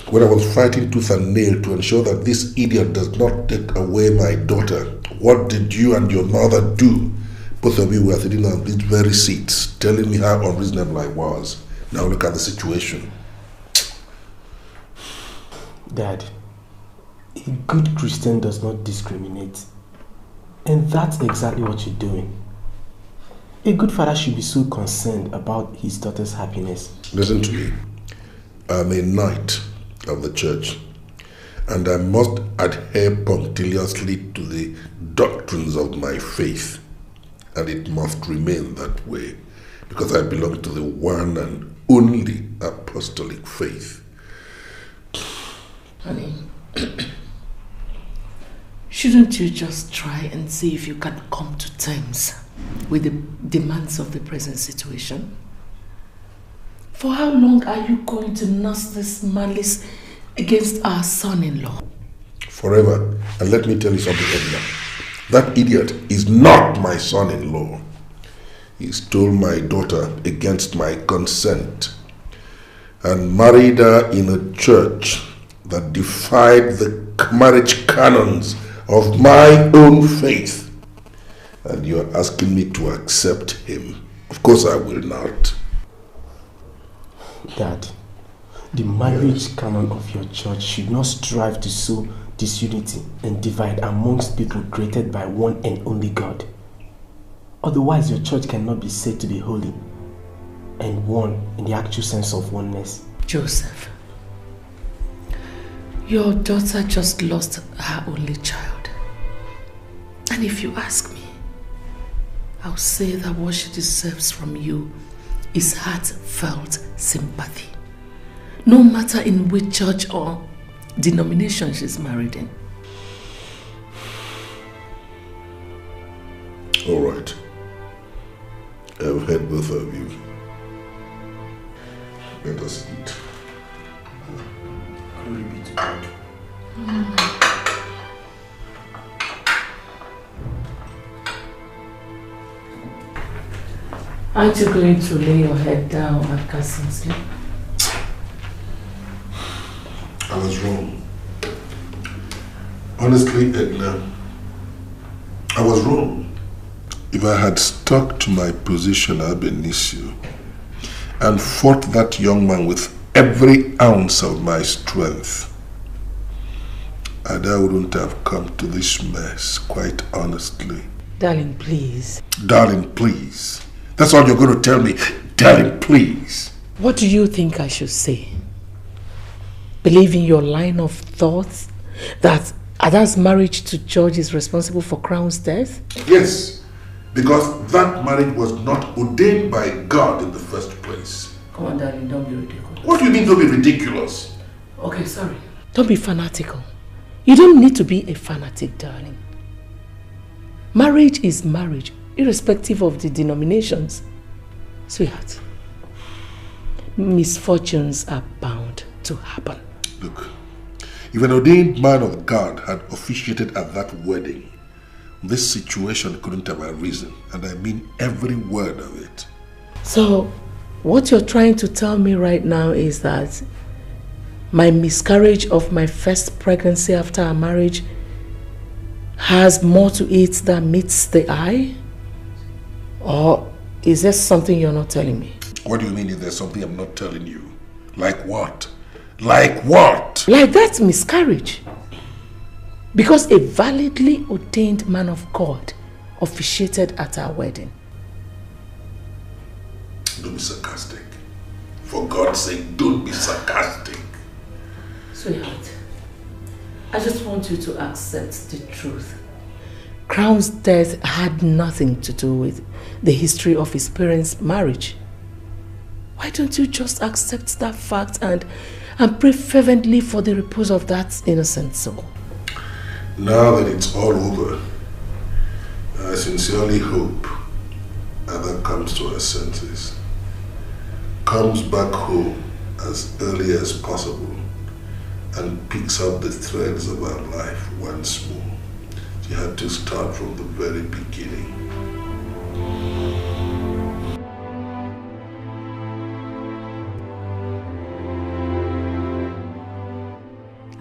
When I was fighting tooth and nail to ensure that this idiot does not take away my daughter, what did you and your mother do? Both of you were sitting on these very seats, telling me how unreasonable I was. Now look at the situation. Dad, a good Christian does not discriminate. And that's exactly what you're doing. A good father should be so concerned about his daughter's happiness. Listen to me. I'm a knight of the church, and I must adhere punctiliously to the doctrines of my faith. And it must remain that way, because I belong to the one and only apostolic faith. Honey, shouldn't you just try and see if you can come to terms with the demands of the present situation? For how long are you going to nurse this malice against our son-in-law? Forever. And let me tell you something, Edna. That idiot is not my son-in-law. He stole my daughter against my consent and married her in a church that defied the marriage canons of my own faith. And you're asking me to accept him. Of course I will not. Dad, the marriage canon of your church should not strive to sow disunity and divide amongst people created by one and only God. Otherwise, your church cannot be said to be holy and one in the actual sense of oneness. Joseph, your daughter just lost her only child. And if you ask me, I'll say that what she deserves from you is heartfelt sympathy, no matter in which church or denomination she's married in. All right. I've heard both of you. Let us eat. Glory be to God. Aren't you going to lay your head down and get some sleep? I was wrong. Honestly, Edna, I was wrong. If I had stuck to my position ab initio and fought that young man with every ounce of my strength, Ada wouldn't have come to this mess, quite honestly. Darling, please. Darling, please. That's all you're going to tell me. Darling, please. What do you think I should say? Believe in your line of thoughts that Ada's marriage to George is responsible for Crown's death? Yes, because that marriage was not ordained by God in the first place. Come on, darling, don't be ridiculous. What do you mean don't be ridiculous? Okay, sorry. Don't be fanatical. You don't need to be a fanatic, darling. Marriage is marriage, irrespective of the denominations. Sweetheart, misfortunes are bound to happen. Look, if an ordained man of God had officiated at that wedding, this situation couldn't have arisen, and I mean every word of it. So, what you're trying to tell me right now is that my miscarriage of my first pregnancy after our marriage has more to it than meets the eye? Or is there something you're not telling me? What do you mean if there's something I'm not telling you? Like what? Like what? Like that miscarriage. Because a validly ordained man of God officiated at our wedding. Don't be sarcastic. For God's sake, don't be sarcastic. Sweetheart, I just want you to accept the truth. Crown's death had nothing to do with the history of his parents' marriage. Why don't you just accept that fact and pray fervently for the repose of that innocent soul? Now that it's all over, I sincerely hope Ada comes to her senses, comes back home as early as possible, and picks up the threads of her life once more. She had to start from the very beginning.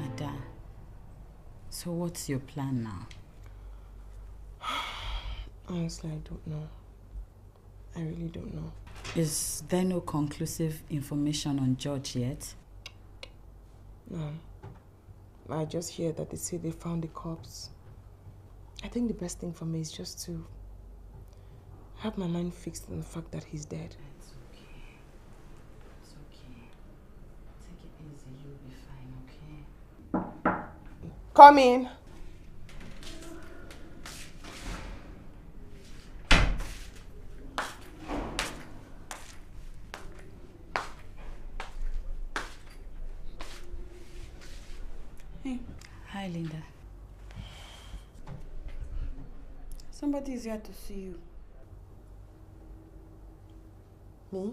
Ada, so what's your plan now? Honestly, I don't know. I really don't know. Is there no conclusive information on George yet? No. I just hear that they say they found the corpse. I think the best thing for me is just to have my mind fixed on the fact that he's dead. It's okay. It's okay. Take it easy. You'll be fine, okay? Come in. Hi, Linda. Somebody is here to see you. Me?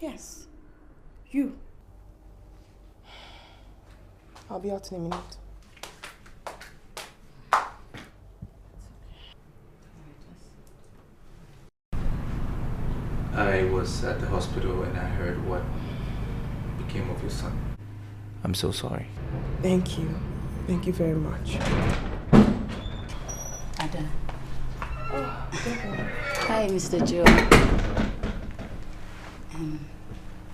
Yes. You. I'll be out in a minute. I was at the hospital and I heard what became of your son. I'm so sorry. Thank you. Thank you very much. Ada. Oh, hi, Mr. Joe.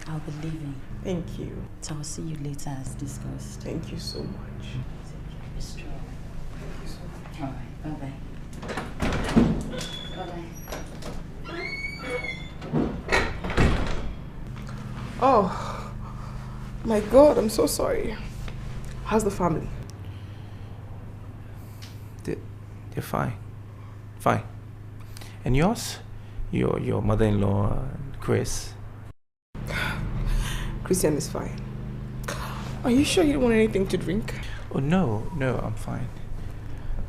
I'll be leaving. Thank you. So I'll see you later as discussed. Thank you so much. Be strong. Thank you so much. All right. Bye-bye. Bye-bye. Oh, my God, I'm so sorry. How's the family? They're fine. Fine. And yours? Your mother-in-law, Chris? Christian is fine. Are you sure you don't want anything to drink? Oh, no, I'm fine.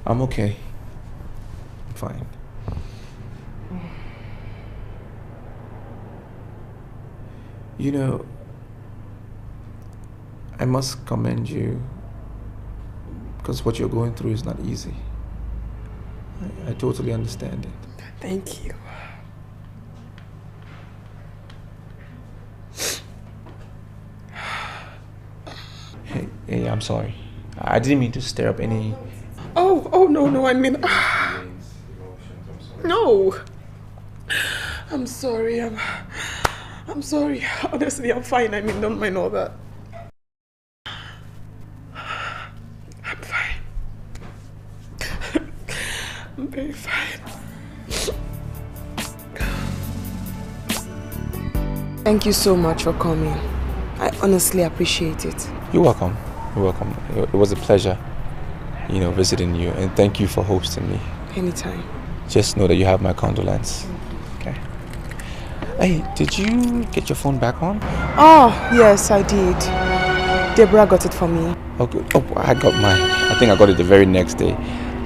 I'm okay. I'm fine. You know, I must commend you because what you're going through is not easy. I totally understand it. Thank you. Hey, I'm sorry. I didn't mean to stir up any... Oh, no, I mean... No. I'm sorry. I'm sorry. Honestly, I'm fine. I mean, don't mind all that. I'm fine. I'm very fine. Thank you so much for coming. I honestly appreciate it. You're welcome. You're welcome. It was a pleasure, visiting you, and thank you for hosting me. Anytime. Just know that you have my condolence. Okay. Hey, did you get your phone back on? Oh, yes, I did. Deborah got it for me. Okay. Oh, I got mine. I think I got it the very next day.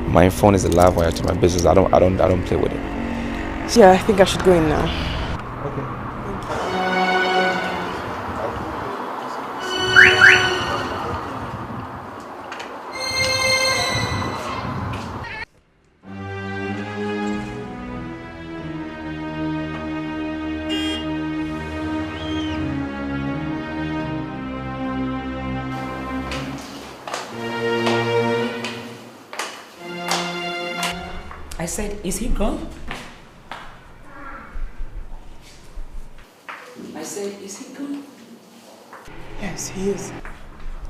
My phone is a live wire to my business. I don't play with it. Yeah, I think I should go in now. Okay. I said, is he gone? I said, is he gone? Yes, he is.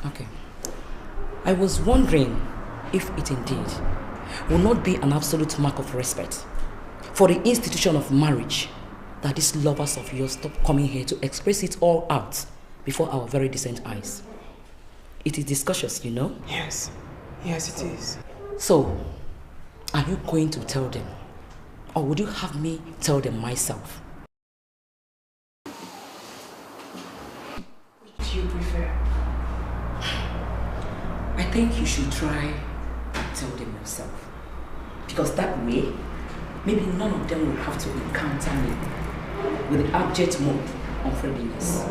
Okay. I was wondering if it indeed will not be an absolute mark of respect for the institution of marriage that these lovers of yours stop coming here to express it all out before our very decent eyes. It is discourteous, you know? Yes. Yes, it is. So, are you going to tell them? Or would you have me tell them myself? What do you prefer? I think you should try and tell them yourself. Because that way, maybe none of them will have to encounter me with the abject mood of friendliness.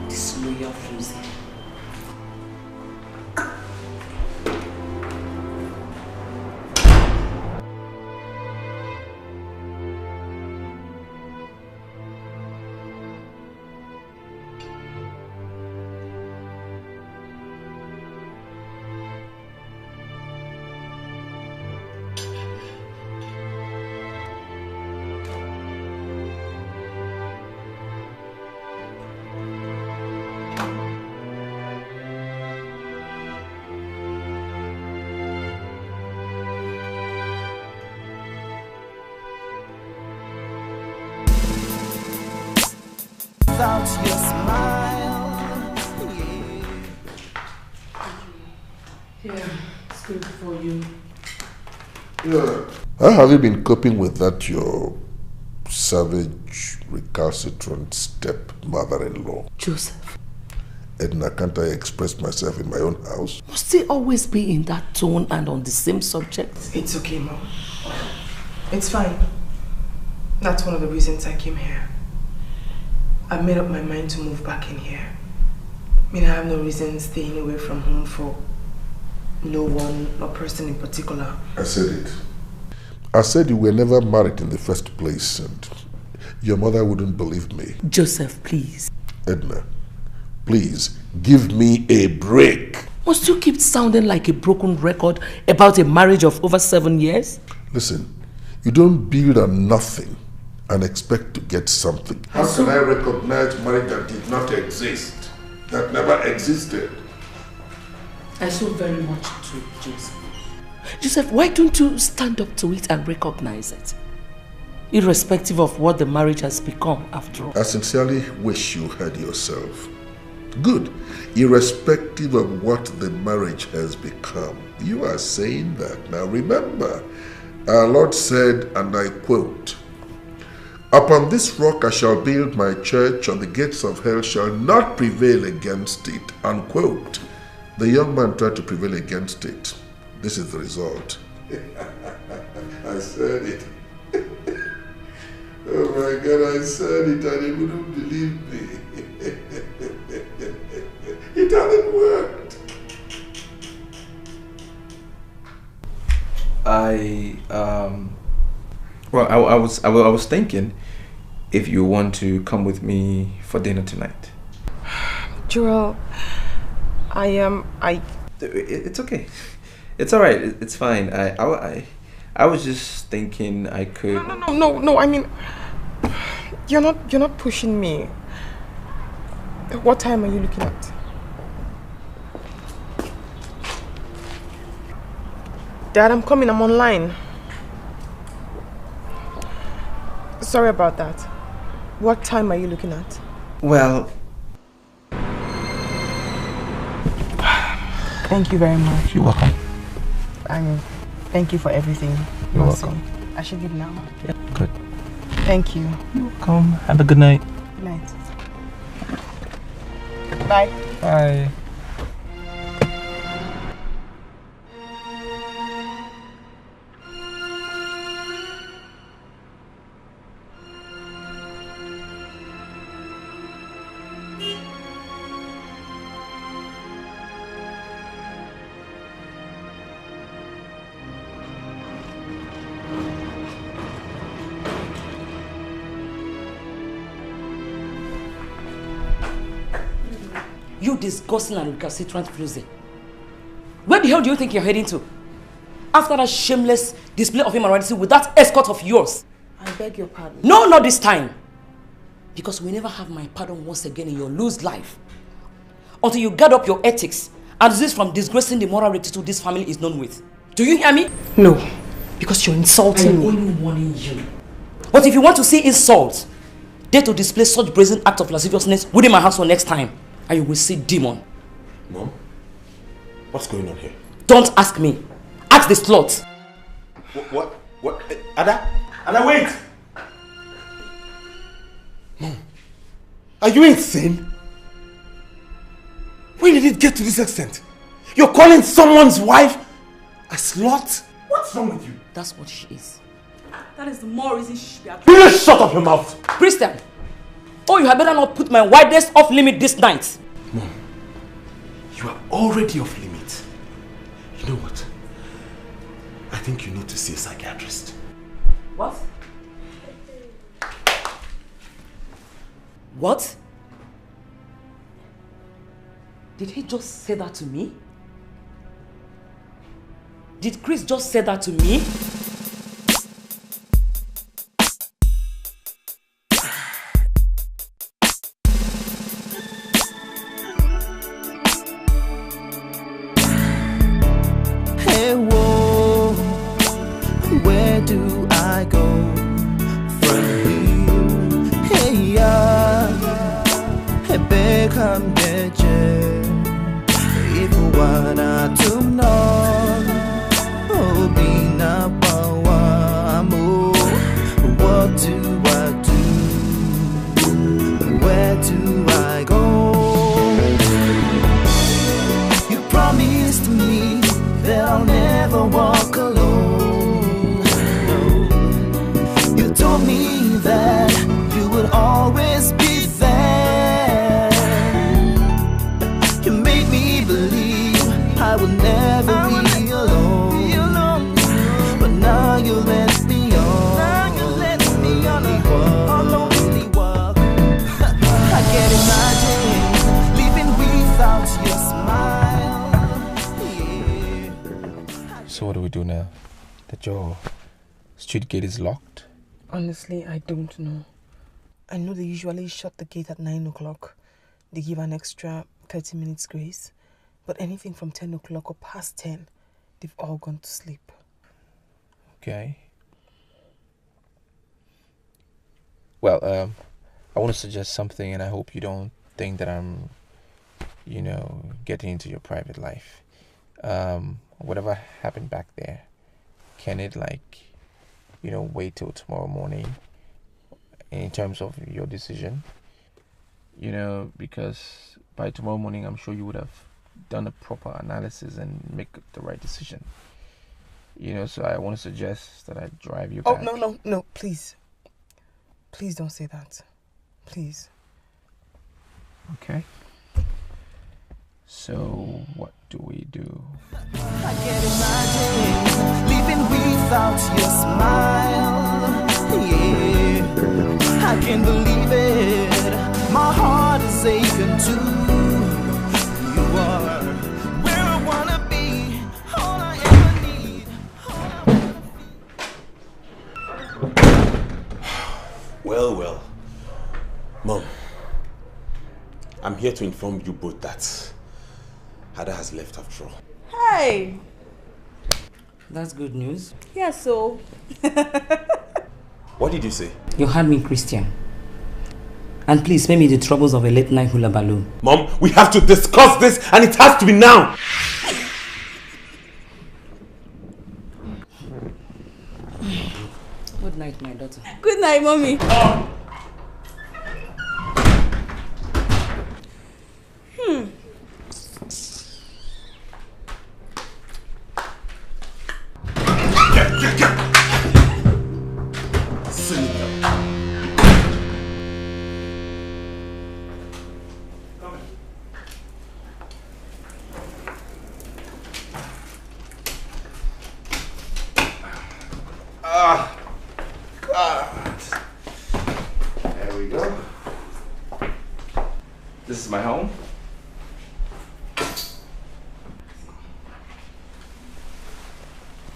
Disloyal frenzy. Without your smile, yeah, it's good for you. Yeah. How have you been coping with that, your savage, recalcitrant stepmother-in-law? Joseph. Edna, can't I express myself in my own house? Must it always be in that tone and on the same subject? It's okay, Mom. It's fine. That's one of the reasons I came here. I've made up my mind to move back in here. I mean, I have no reason staying away from home for no one or person in particular. I said it. I said you were never married in the first place and your mother wouldn't believe me. Joseph, please. Edna, please give me a break. Must you keep sounding like a broken record about a marriage of over 7 years? Listen, you don't build on nothing and expect to get something. How can I recognize marriage that did not exist, that never existed? I so very much do, Joseph. Joseph, why don't you stand up to it and recognize it? Irrespective of what the marriage has become, after all. I sincerely wish you heard yourself. Good. Irrespective of what the marriage has become. You are saying that. Now remember, our Lord said, and I quote, "Upon this rock I shall build my church, and the gates of hell shall not prevail against it." Unquote. The young man tried to prevail against it. This is the result. I said it. Oh my God, I said it and he wouldn't believe me. It hasn't worked. I was thinking if you want to come with me for dinner tonight. Joel, It's okay. It's all right. It's fine. I was just thinking I could. No. I mean, you're not pushing me. What time are you looking at? Dad, I'm coming. I'm online. Sorry about that. What time are you looking at? Well. Thank you very much. You're welcome. Thank you for everything. You're welcome. I should leave now. Yeah, good. Thank you. You're welcome. Have a good night. Good night. Bye. Bye. You disgusting and recalcitrant floozy. Where the hell do you think you're heading to? After that shameless display of immorality with that escort of yours. I beg your pardon. No, not this time. Because we never have my pardon once again in your loose life. Until you guard up your ethics and desist from disgracing the moral rectitude this family is known with. Do you hear me? No. Because you're insulting me. I'm only warning you. But if you want to see insult, dare to display such brazen act of lasciviousness within my household next time. And you will see demon. Mom? What's going on here? Don't ask me. Ask the slut. What? Ada, wait! Mom, are you insane? When did it get to this extent? You're calling someone's wife a slut? What's wrong with you? That's what she is. That is the more reason she should be Will you shut up your mouth? Christian! Oh, you had better not put my wildness off limit this night. Mom, you are already off limit. You know what? I think you need to see a psychiatrist. What? What? Did he just say that to me? Did Chris just say that to me? Gate is locked? Honestly, I don't know. I know they usually shut the gate at 9 o'clock. They give an extra 30 minutes grace. But anything from 10 o'clock or past 10, they've all gone to sleep. Okay. Well, I want to suggest something, and I hope you don't think that I'm, getting into your private life. Whatever happened back there, can it, wait till tomorrow morning in terms of your decision? Because by tomorrow morning, I'm sure you would have done a proper analysis and make the right decision. So I want to suggest that I drive you back. Oh, no, please. Please don't say that. Please. Okay. So what do we do? I can't imagine living without your smile. Yeah, I can't believe it. My heart is aching too. You are where I wanna be. All I am. Well, well. Mom, I'm here to inform you both that Ada has left after all. Hey! That's good news. Yeah, so... What did you say? You heard me, Christian. And please spare me the troubles of a late night hula balloon. Mom, we have to discuss this and it has to be now! Good night, my daughter. Good night, mommy. This is my home.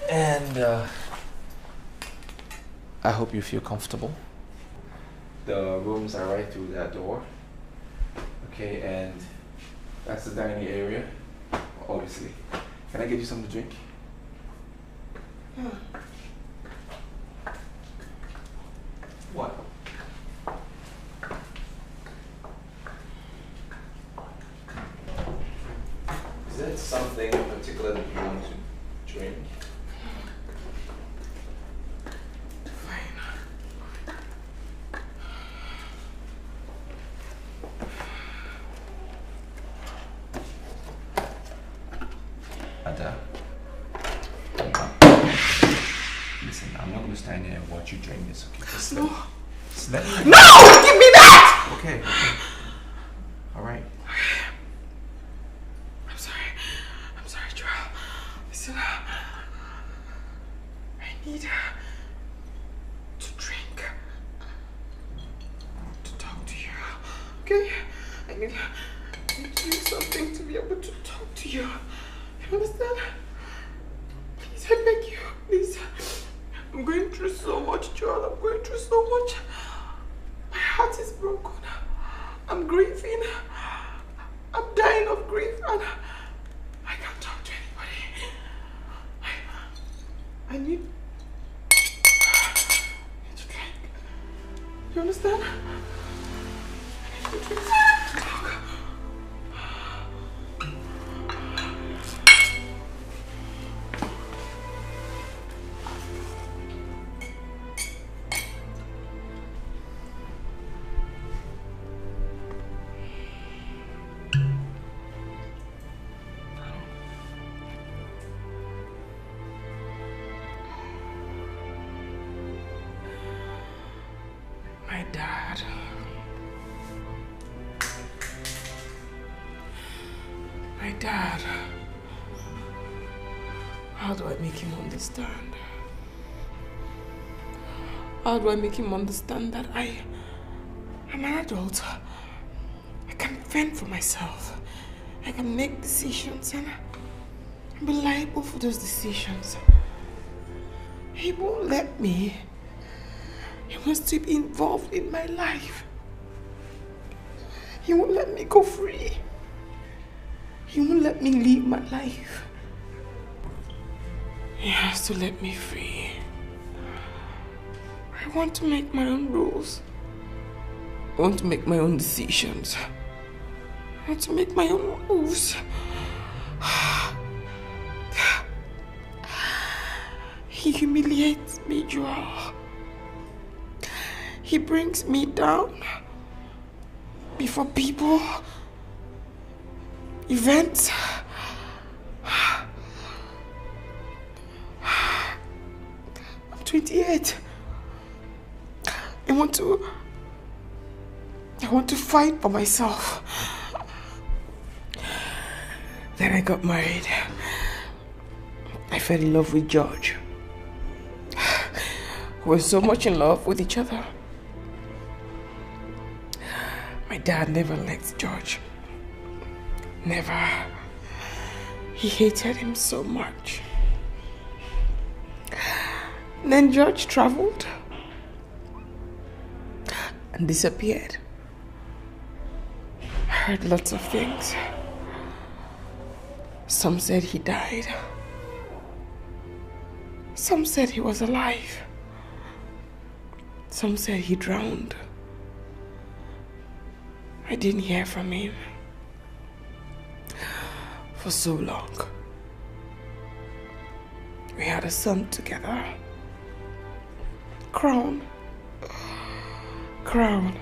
And I hope you feel comfortable. The rooms are right through that door. Okay, and that's the dining area, obviously. Can I get you something to drink? What? Is there something in particular that you want to drink? Ada. Listen, I'm not going to stand here and watch you drink this, okay? Just let me No! Give me that! Okay. Alright. I'm sorry, Joel. Listen, I need to drink to talk to you. Okay? I need to drink something to be able to talk to you. You understand? Please, I beg you. Please. I'm going through so much, Joel. I'm going through so much. My heart is broken. I'm grieving. I'm dying of grief and I can't talk to anybody. I need to drink. You understand? I need to drink to talk. My dad. My dad. How do I make him understand? How do I make him understand that I'm an adult? I can fend for myself. I can make decisions and be liable for those decisions. He won't let me. He wants to be involved in my life. He won't let me go free. He won't let me live my life. He has to let me free. I want to make my own rules. I want to make my own decisions. I want to make my own moves. He humiliates me, Joel. He brings me down before people, events. I'm 28. I want to fight for myself. Then I got married. I fell in love with George. We were so much in love with each other. My dad never liked George. Never. He hated him so much. Then George traveled. and disappeared. I heard lots of things. Some said he died. Some said he was alive. Some said he drowned. I didn't hear from him for so long. We had a son together. Crown. Crown.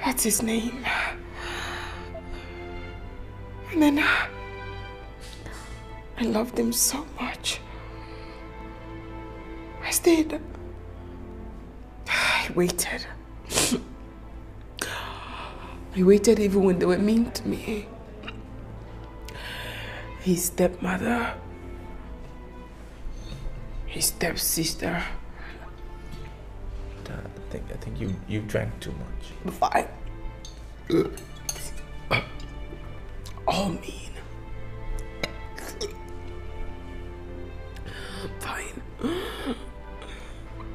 That's his name. And then I loved him so much. I stayed. I waited. I waited even when they were mean to me. His stepmother, his stepsister. Dad, I think you drank too much. Fine. All mean. Fine.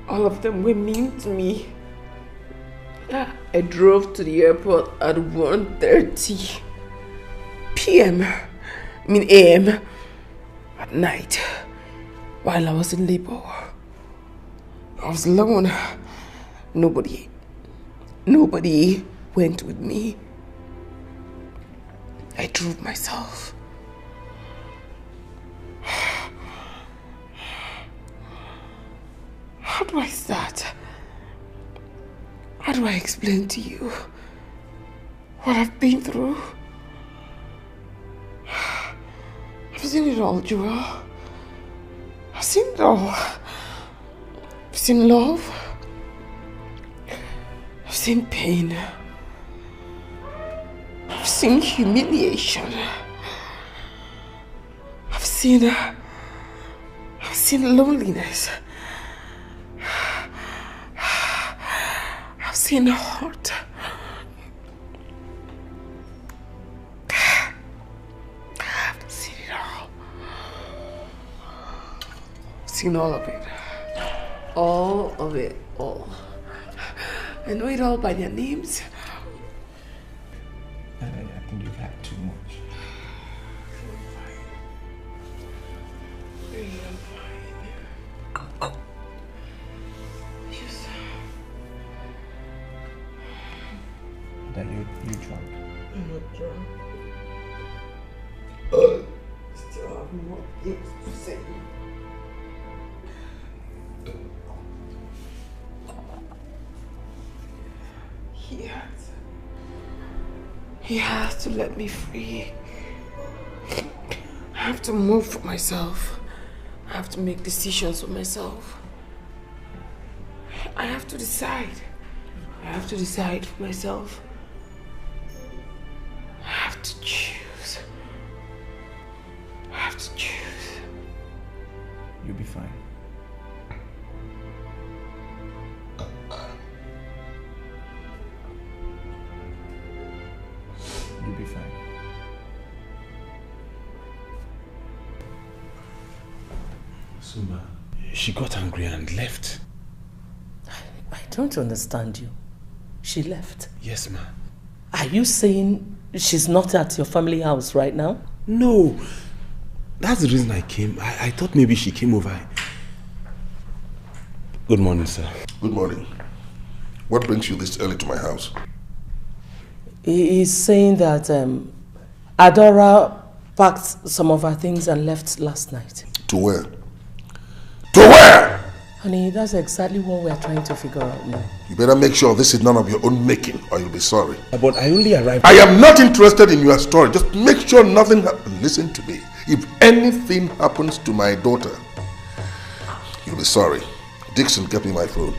All of them were mean to me. I drove to the airport at 1:30 p.m. AM at night while I was in labor. I was alone. Nobody went with me. I drove myself. How do I start? How do I explain to you what I've been through? I've seen it all, Joel. I've seen it all. I've seen love. I've seen pain. I've seen humiliation. I've seen loneliness. I've seen hurt. I've seen it all. I've seen all of it. All of it, all. I know it all by their names. I think you've had too much. That you drunk. I'm not drunk. Still have more things to say. He has to let me free. I have to move for myself. I have to make decisions for myself. I have to decide. I have to decide for myself. I have to choose. I have to choose. You'll be fine. You'll be fine. Suma, she got angry and left. I don't understand you. She left? Yes, ma. Are you saying she's not at your family house right now? No. That's the reason I came. I thought maybe she came over. Good morning, sir. Good morning. What brings you this early to my house? He's saying that Adora packed some of her things and left last night. To where? To where? Honey, that's exactly what we're trying to figure out now. You better make sure this is none of your own making or you'll be sorry. But I only arrived... I am not interested in your story. Just make sure nothing happens. Listen to me. If anything happens to my daughter, you'll be sorry. Dixon kept me my phone.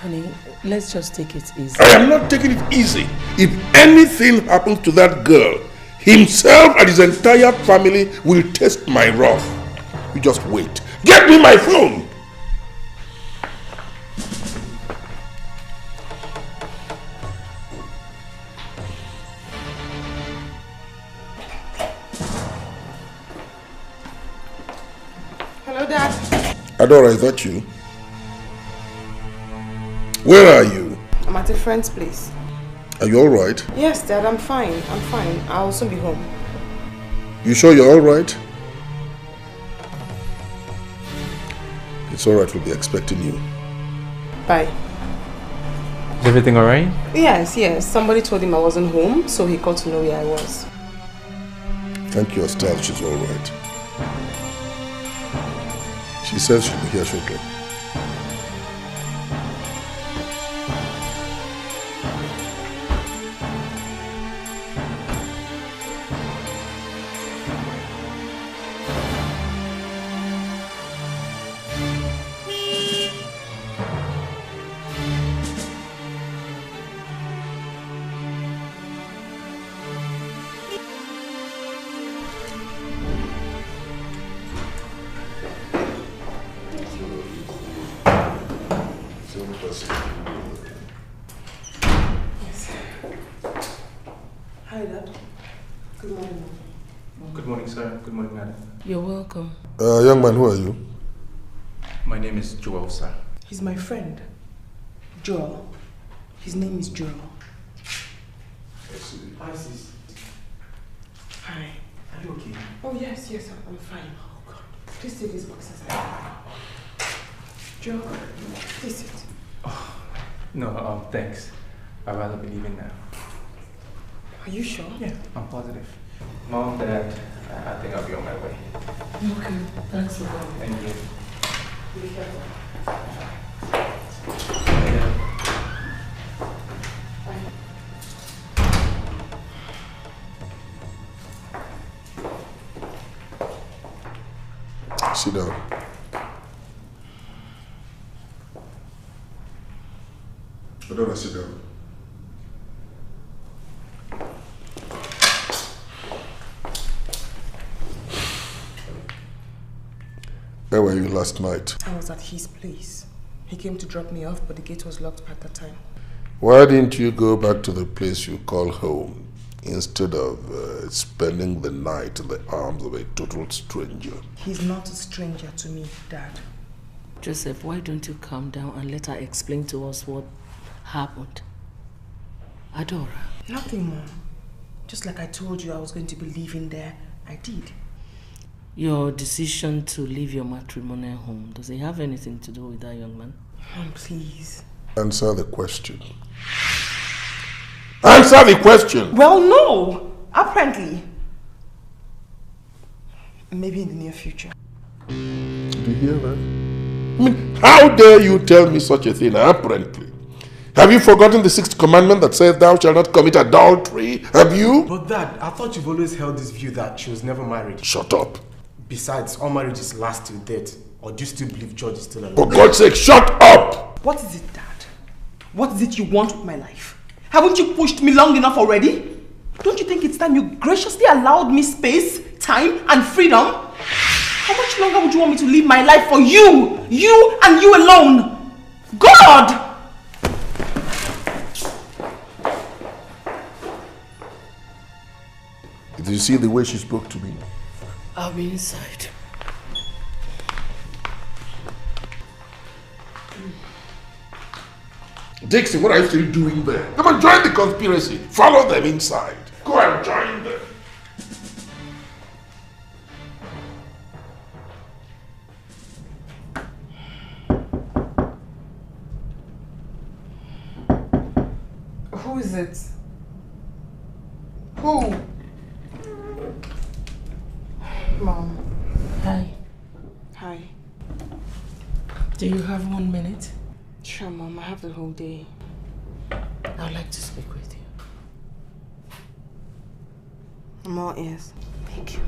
Honey, let's just take it easy. I am not taking it easy. If anything happens to that girl, himself and his entire family will taste my wrath. You just wait. Get me my phone! Hello, Dad. Adora, is that you? Where are you? I'm at a friend's place. Are you alright? Yes, Dad, I'm fine. I'm fine. I'll soon be home. You sure you're alright? It's alright, we'll be expecting you. Bye. Is everything alright? Yes. Somebody told him I wasn't home, so he got to know where I was. Thank your style, she's alright. She says she'll be here shortly. Hi, Dad. Good morning. Good morning, sir. Good morning, madam. You're welcome. Young man, who are you? My name is Joel, sir. He's my friend. Joel. His name is Joel. Hi, sis. Hi. Are you okay? Oh, yes, I'm fine. Oh, God. Please take this box inside. Joel, please sit. No, thanks. I'd rather be leaving now. Are you sure? Yeah, I'm positive. Mom, Dad, I think I'll be on my way. Okay, thanks for coming. Thank you. Be careful. Sit down. Adora, sit down. Where were you last night? I was at his place. He came to drop me off, but the gate was locked at that time. Why didn't you go back to the place you call home instead of spending the night in the arms of a total stranger? He's not a stranger to me, Dad. Joseph, why don't you calm down and let her explain to us what happened? Adora. Nothing, Mom. Just like I told you I was going to be living there, I did. Your decision to leave your matrimonial home, does it have anything to do with that young man? Mom, please. Answer the question. Answer the question! Well, no! Apparently. Maybe in the near future. Do you hear that? I mean, how dare you tell me such a thing, apparently? Have you forgotten the 6th commandment that says thou shalt not commit adultery? Have you? But Dad, I thought you've always held this view that she was never married. Shut up. Besides, all marriages last till death. Or do you still believe George is still alive? For God's sake, shut up! What is it, Dad? What is it you want with my life? Haven't you pushed me long enough already? Don't you think it's time you graciously allowed me space, time, and freedom? How much longer would you want me to live my life for you? You and you alone? God! Did you see the way she spoke to me? I'll be inside. Dixie, what are you still doing there? Come on, join the conspiracy. Follow them inside. Go and join them. Who is it? Who? Mom. Hi. Hi. Do you have 1 minute? Sure, Mom. I have the whole day. I'd like to speak with you. I'm all ears. Thank you.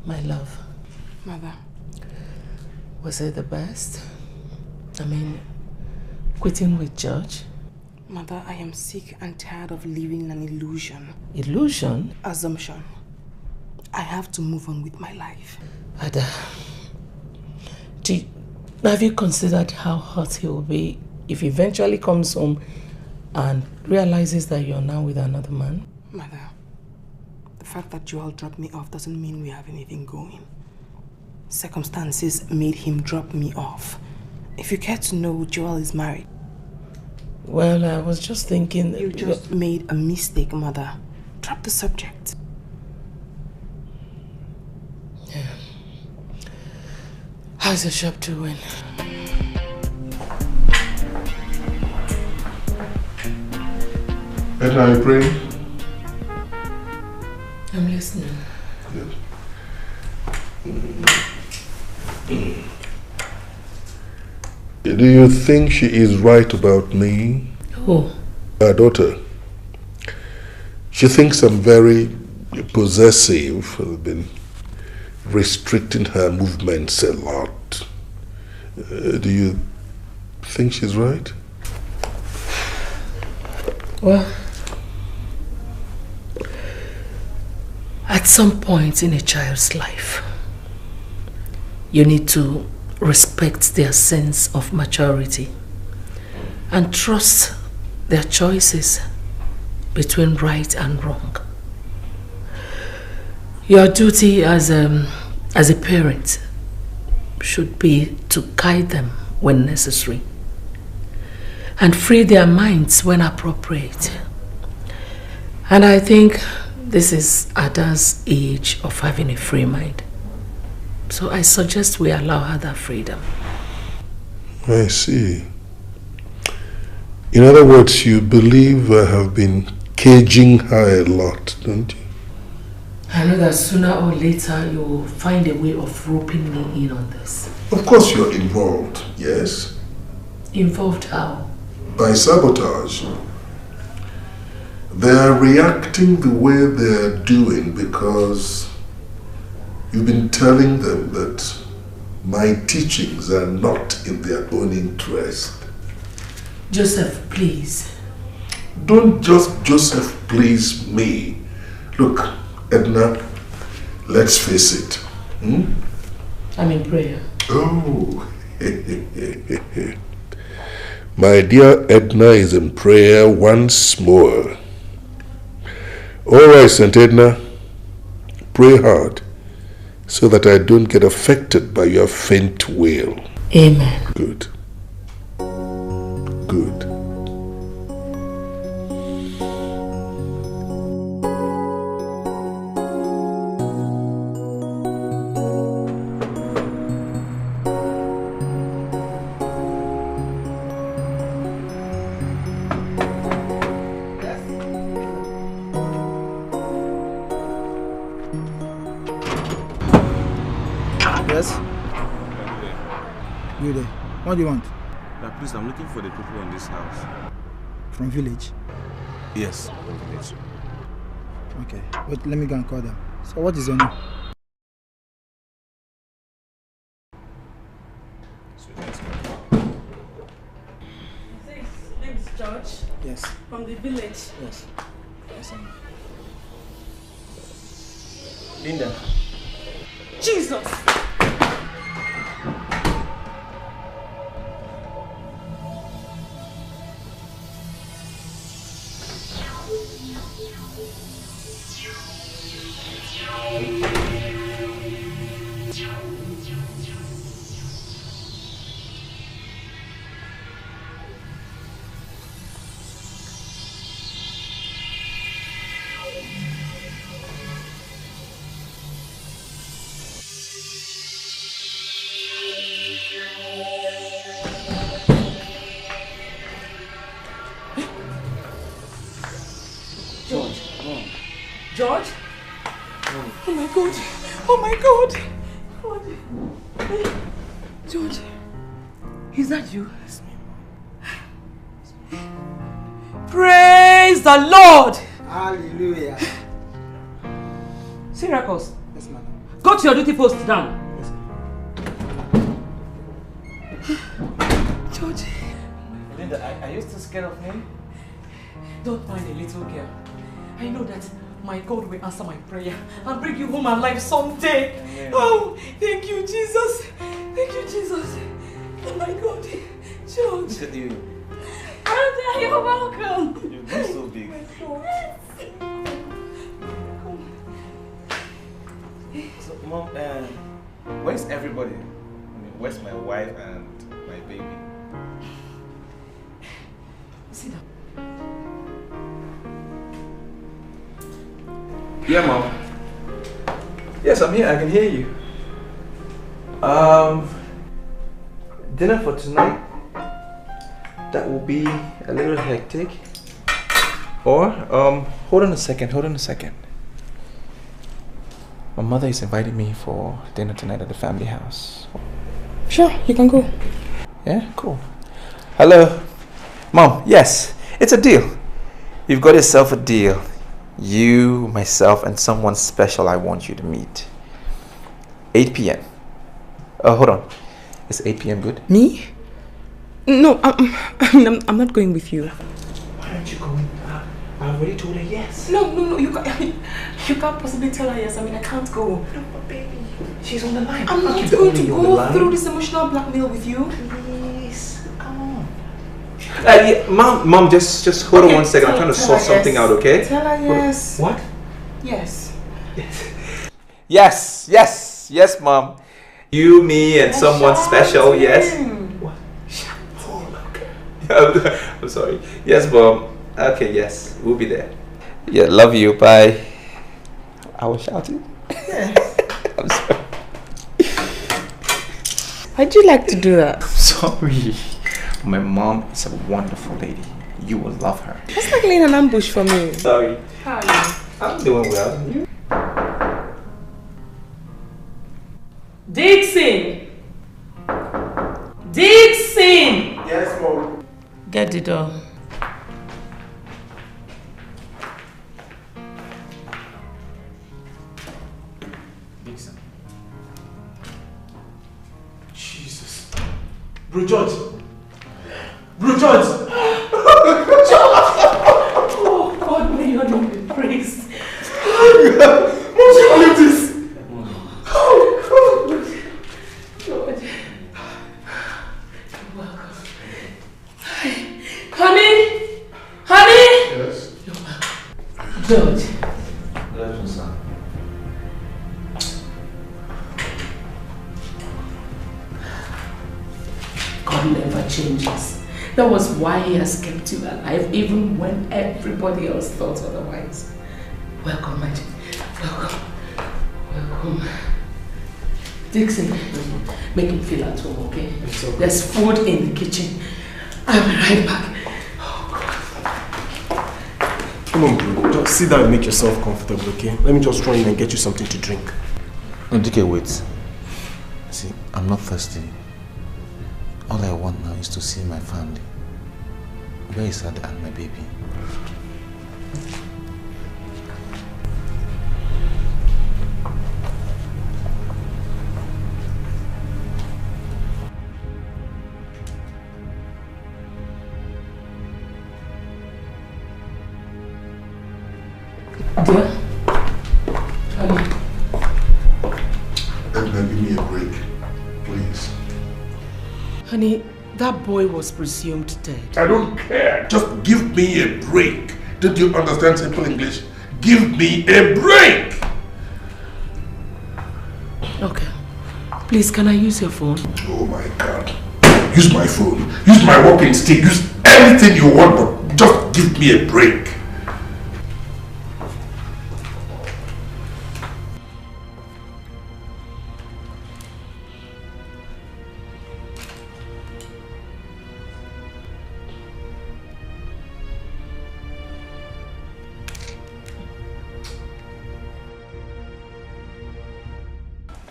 My love. Mother. Was it the best? I mean, quitting with George? Mother, I am sick and tired of living an illusion. Illusion? Assumption. I have to move on with my life. Ada, have you considered how hurt he will be if he eventually comes home and realizes that you're now with another man? Mother, the fact that Joel dropped me off doesn't mean we have anything going. Circumstances made him drop me off. If you care to know, Joel is married. Well, I was just thinking... You just made a mistake, Mother. Drop the subject. Yeah. How's the shop doing? And are you praying? I'm listening. Good. Do you think she is right about me? Who? Her daughter. She thinks I'm very possessive. I've been restricting her movements a lot. Do you think she's right? Well, at some point in a child's life, you need to respect their sense of maturity and trust their choices between right and wrong. Your duty as a parent should be to guide them when necessary and free their minds when appropriate. And I think this is Ada's age of having a free mind. So I suggest we allow her that freedom. I see. In other words, you believe I have been caging her a lot, don't you? I know that sooner or later you will find a way of roping me in on this. Of course you're involved, yes. Involved how? By sabotage. They are reacting the way they are doing because you've been telling them that my teachings are not in their own interest. Joseph, please. Don't just Joseph please me. Look, Edna, let's face it. I'm in prayer. Oh. My dear Edna is in prayer once more. All right, St. Edna, pray hard so that I don't get affected by your faint wail. Amen. Good. Good. What do you want? Please, I'm looking for the people in this house. From village? Yes, from village. Okay, wait, let me go and call them. So what is your name? His name is George. Yes. From the village. Yes. Yes, I'm... Linda. Jesus! George? Oh my God! Oh my God! George, is that you? Praise the Lord! Hallelujah! Syracuse. Yes, madam. Go to your duty post now. Yes. George. Linda, are you still scared of me? Don't mind a little girl. I know that my God will answer my prayer and bring you home alive someday. Amen. Oh, thank you, Jesus. Thank you, Jesus. Oh my God. George. Look at you. Brother, you're welcome. You've been so big. Come. Mom, where's everybody? I mean, where's my wife and my baby? Sit down. Yeah, Mom. Yes, I'm here. I can hear you. Dinner for tonight. That will be a little hectic. Or, hold on a second. My mother is inviting me for dinner tonight at the family house. Sure, you can go. Yeah, cool. Hello. Mom, yes, it's a deal. You've got yourself a deal. You, myself, and someone special I want you to meet. 8 p.m. Hold on. Is 8 p.m. good? Me? No, I'm not going with you. Why aren't you going? I already told her yes. No, you can't possibly tell her yes. I mean, I can't go. No, but baby, she's on the line. I'm not going to go through this emotional blackmail with you. Please, come on. Yeah, Mom, just hold on one second. I'm trying to sort something out, okay? Tell her yes. What? Yes. Yes, Mom. You, me, and someone special, yes. What? Okay. I'm sorry. Yes, Mom. Okay, yes, we'll be there. Yeah, love you. Bye. I was shouting. Yes. I'm sorry. Why'd you like to do that? I'm sorry. My mom is a wonderful lady. You will love her. That's like laying an ambush for me. Sorry. How are you? I'm doing well. You? Dixon! Yes, Mom. Get the door. Dixon. Jesus. Bro George! Oh God, may your name be praised. What's all of this? George. You're welcome. Honey? Yes? You're welcome. George. Love you, son. God never changes. That was why he has kept you alive, even when everybody else thought otherwise. Welcome, my dear. Welcome. Dixon, make him feel at home, okay? Okay. There's food in the kitchen. I'll be right back. Come on, bro. Just sit down and make yourself comfortable, okay? Let me just run in and get you something to drink. No, DK, wait. See, I'm not thirsty. All I want now is to see my family. Where is Ada and my baby? Dear? Honey. Edna, give me a break, please. Honey, that boy was presumed dead. I don't care. Just give me a break. Did you understand simple English? Give me a break! Okay. Please, can I use your phone? Oh my God. Use my phone. Use my walking stick. Use anything you want, but just give me a break.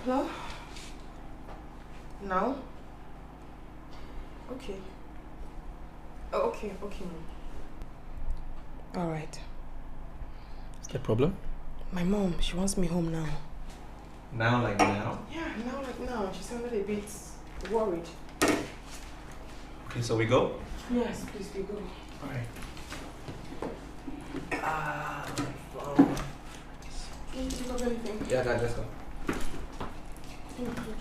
Hello? Now? Okay. Oh, okay, Mom. Alright. Is there a problem? My mom, she wants me home now. Now, like now? Yeah, now like now. She sounded a bit worried. Okay, so we go? Yes, please, we go. Alright. Can you think of anything? Yeah, Dad, let's go. Thank you.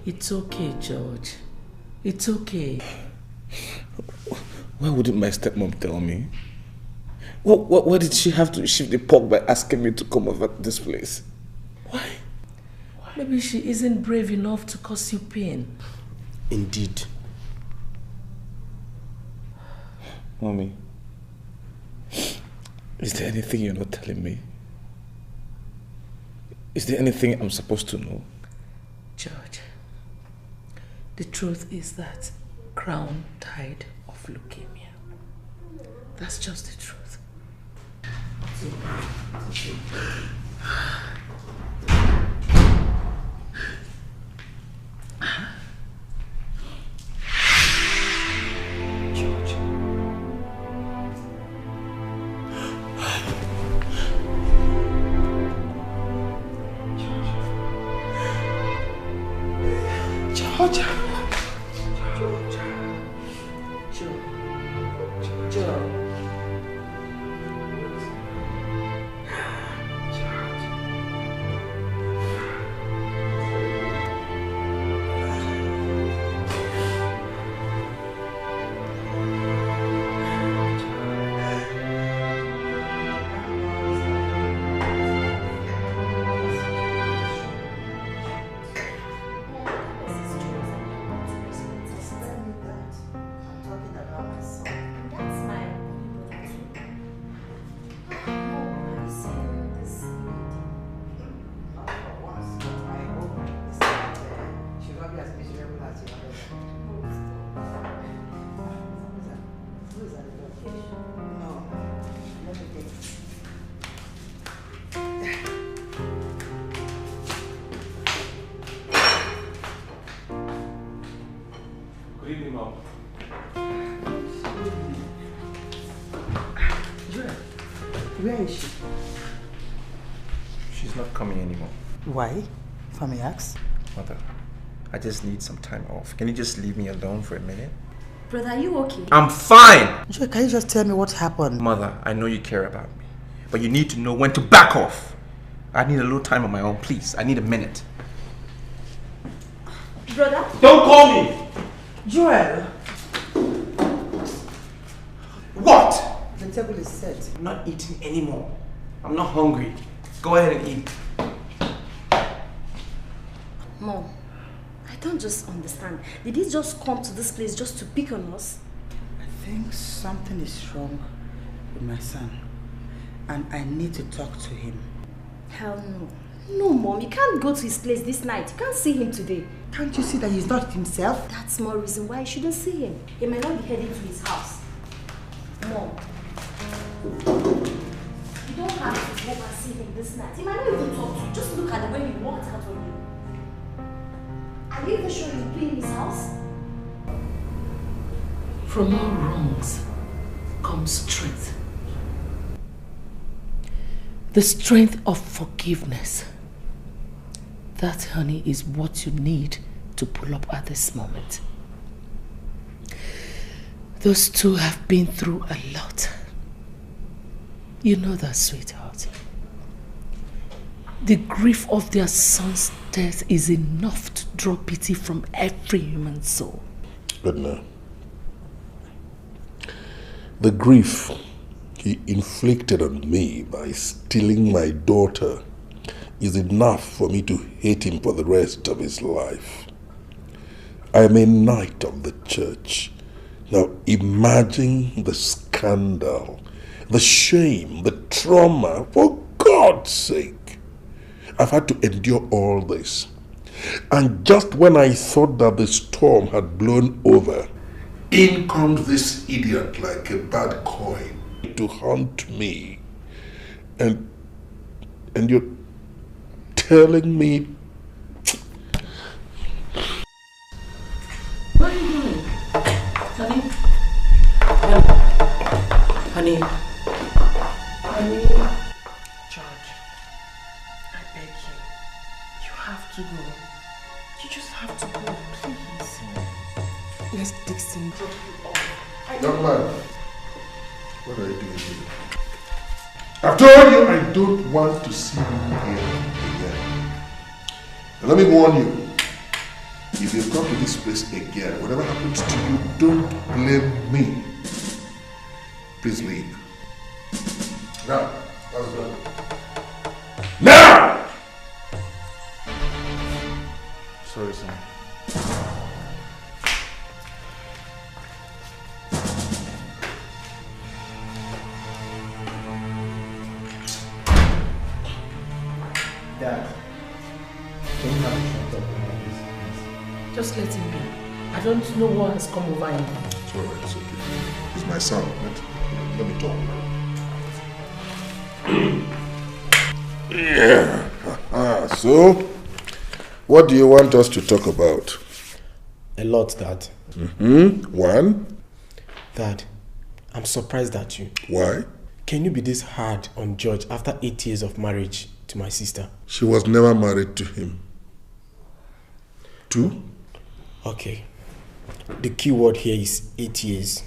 It's okay, George. It's okay. Why wouldn't my stepmom tell me? Why did she have to shift the pork by asking me to come over to this place? Why? Maybe she isn't brave enough to cause you pain. Indeed. Mommy, is there anything you're not telling me? Is there anything I'm supposed to know? George, the truth is that Crown died of leukemia. That's just the truth. Where is she? She's not coming anymore. Why? If I may ask? Mother, I just need some time off. Can you just leave me alone for a minute? Brother, are you okay? I'm fine! Joy, can you just tell me what happened? Mother, I know you care about me, but you need to know when to back off. I need a little time on my own, please. I need a minute. Brother? Don't call me! Joel! What? The table is set. I'm not eating anymore. I'm not hungry. Go ahead and eat. Mom, I don't just understand. Did he just come to this place just to pick on us? I think something is wrong with my son. And I need to talk to him. Hell no. No, Mom, you can't go to his place this night. You can't see him today. Can't you see that he's not himself? That's more reason why you shouldn't see him. He might not be heading to his house. Mom, you don't have to go and see him this night. He might not even talk to you. Just look at the way he walked out on you. Are you even sure he'll be in his house? From all wrongs comes strength. The strength of forgiveness. That, honey, is what you need to pull up at this moment. Those two have been through a lot. You know that, sweetheart. The grief of their son's death is enough to draw pity from every human soul. But no. The grief he inflicted on me by stealing my daughter is enough for me to hate him for the rest of his life. I am a knight of the church. Now imagine the scandal, the shame, the trauma, for God's sake. I've had to endure all this. And just when I thought that the storm had blown over, in comes this idiot like a bad coin to haunt me. And you're telling me... What are you doing? Honey? Honey? Honey? George, I beg you. You have to go. You just have to go, please. Let's Dixon drop you off. Young man, what are you doing here? I've told you I don't want to see you here again. And let me warn you, If you come to this place again, whatever happens to you, don't blame me. Please leave. Now, let's go. Now! Sorry, son. Dad, can you have a shot of me? Just let him be. I don't know what has come over him. It's alright, it's okay. He's my son. Let me talk. Yeah. So, what do you want us to talk about? A lot, Dad. One? Dad, I'm surprised at you. Why? Can you be this hard on George after 8 years of marriage to my sister? She was never married to him. 2? Okay. The key word here is 8 years.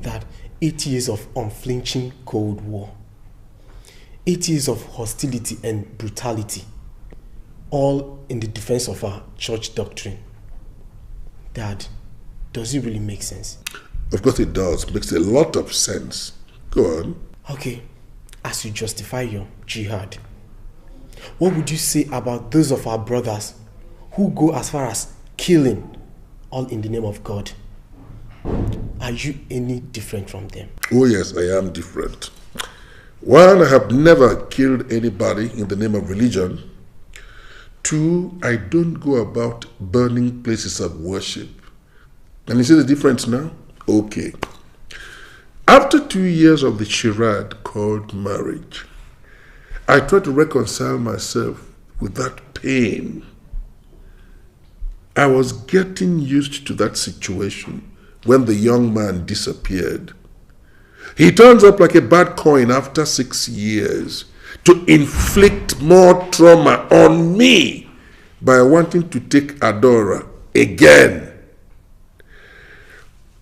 That 8 years of unflinching Cold War. 8 years of hostility and brutality. All in the defense of our church doctrine. Dad, does it really make sense? Of course it does. Makes a lot of sense. Go on. Okay. As you justify your jihad, what would you say about those of our brothers who go as far as killing, all in the name of God? Are you any different from them? Oh yes, I am different. One, I have never killed anybody in the name of religion. 2, I don't go about burning places of worship. Can you see the difference now? Okay. After 2 years of the charade called marriage, I tried to reconcile myself with that pain. I was getting used to that situation when the young man disappeared. He turns up like a bad coin after 6 years to inflict more trauma on me by wanting to take Adora again.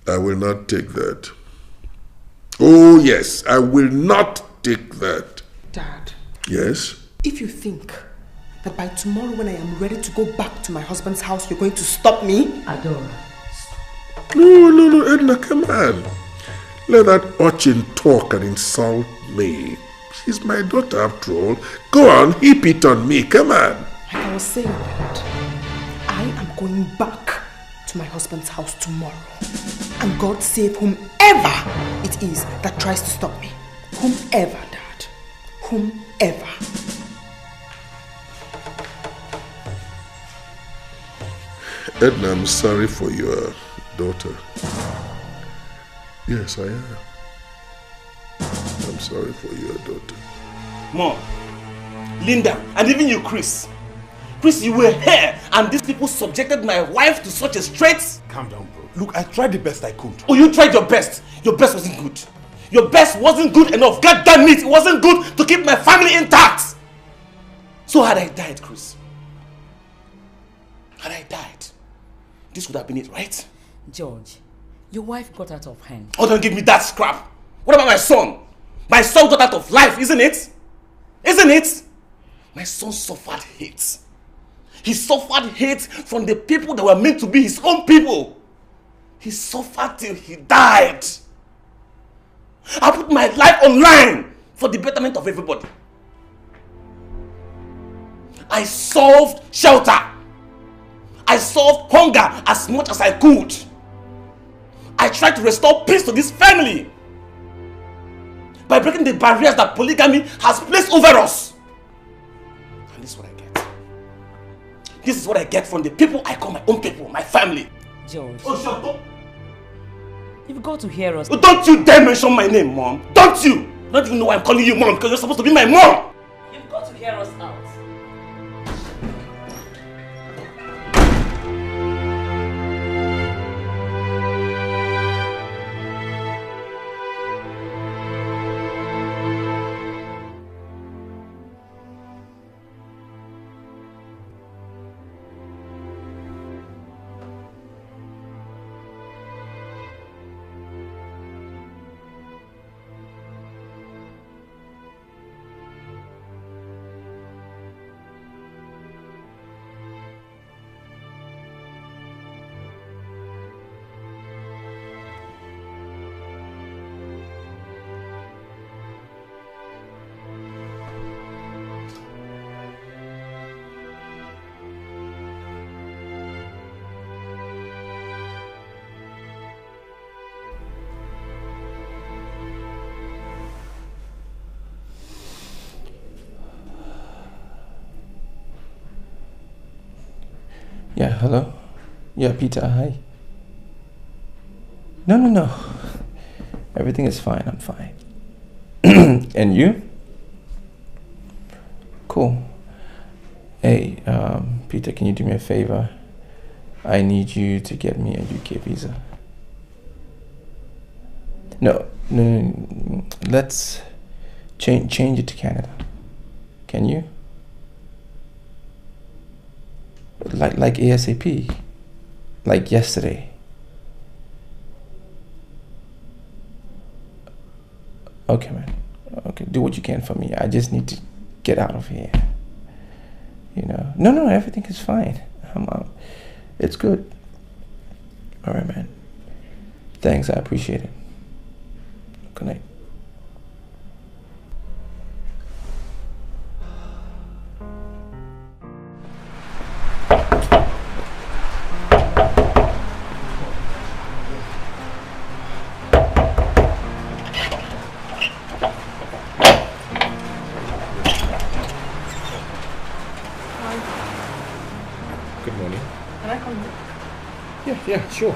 I will not take that. Oh yes, I will not take that. Dad. Yes? If you think that by tomorrow when I am ready to go back to my husband's house, you're going to stop me? Adora. No, Edna, come on. Let that urchin talk and insult me. She's my daughter after all. Go on, heap it on me, come on. Like I was saying, Dad, I am going back to my husband's house tomorrow. And God save whomever it is that tries to stop me. Whomever, Dad. Whomever. Edna, I'm sorry for your daughter. Yes, I am. I'm sorry for your daughter. Mom, Linda, and even you, Chris. Chris, you were here, and these people subjected my wife to such a strait. Calm down, bro. Look, I tried the best I could. Oh, you tried your best. Your best wasn't good. Your best wasn't good enough. God damn it, it wasn't good to keep my family intact. So had I died, Chris, had I died, this would have been it, right? George, your wife got out of hand. Oh, don't give me that scrap. What about my son? My son got out of life, isn't it? Isn't it? My son suffered hate. He suffered hate from the people that were meant to be his own people. He suffered till he died. I put my life online for the betterment of everybody. I solved shelter. I solved hunger as much as I could. I tried to restore peace to this family by breaking the barriers that polygamy has placed over us. And this is what I get. This is what I get from the people I call my own people, my family. George. Oh, shut up. You've got to hear us. Oh, don't you dare mention my name, Mom. Don't you? Don't even know why I'm calling you Mom, because you're supposed to be my mom. You've got to hear us out. Yeah, hello? Yeah, Peter, hi. No. Everything is fine, I'm fine. And you? Cool. Hey, Peter, can you do me a favor? I need you to get me a UK visa. No. Let's change it to Canada. Can you? Like ASAP. Like yesterday. Okay, man. Okay, do what you can for me. I just need to get out of here. You know? No, everything is fine. It's good. All right, man. Thanks, I appreciate it. Good night. Good morning. Can I come in? Yeah, sure.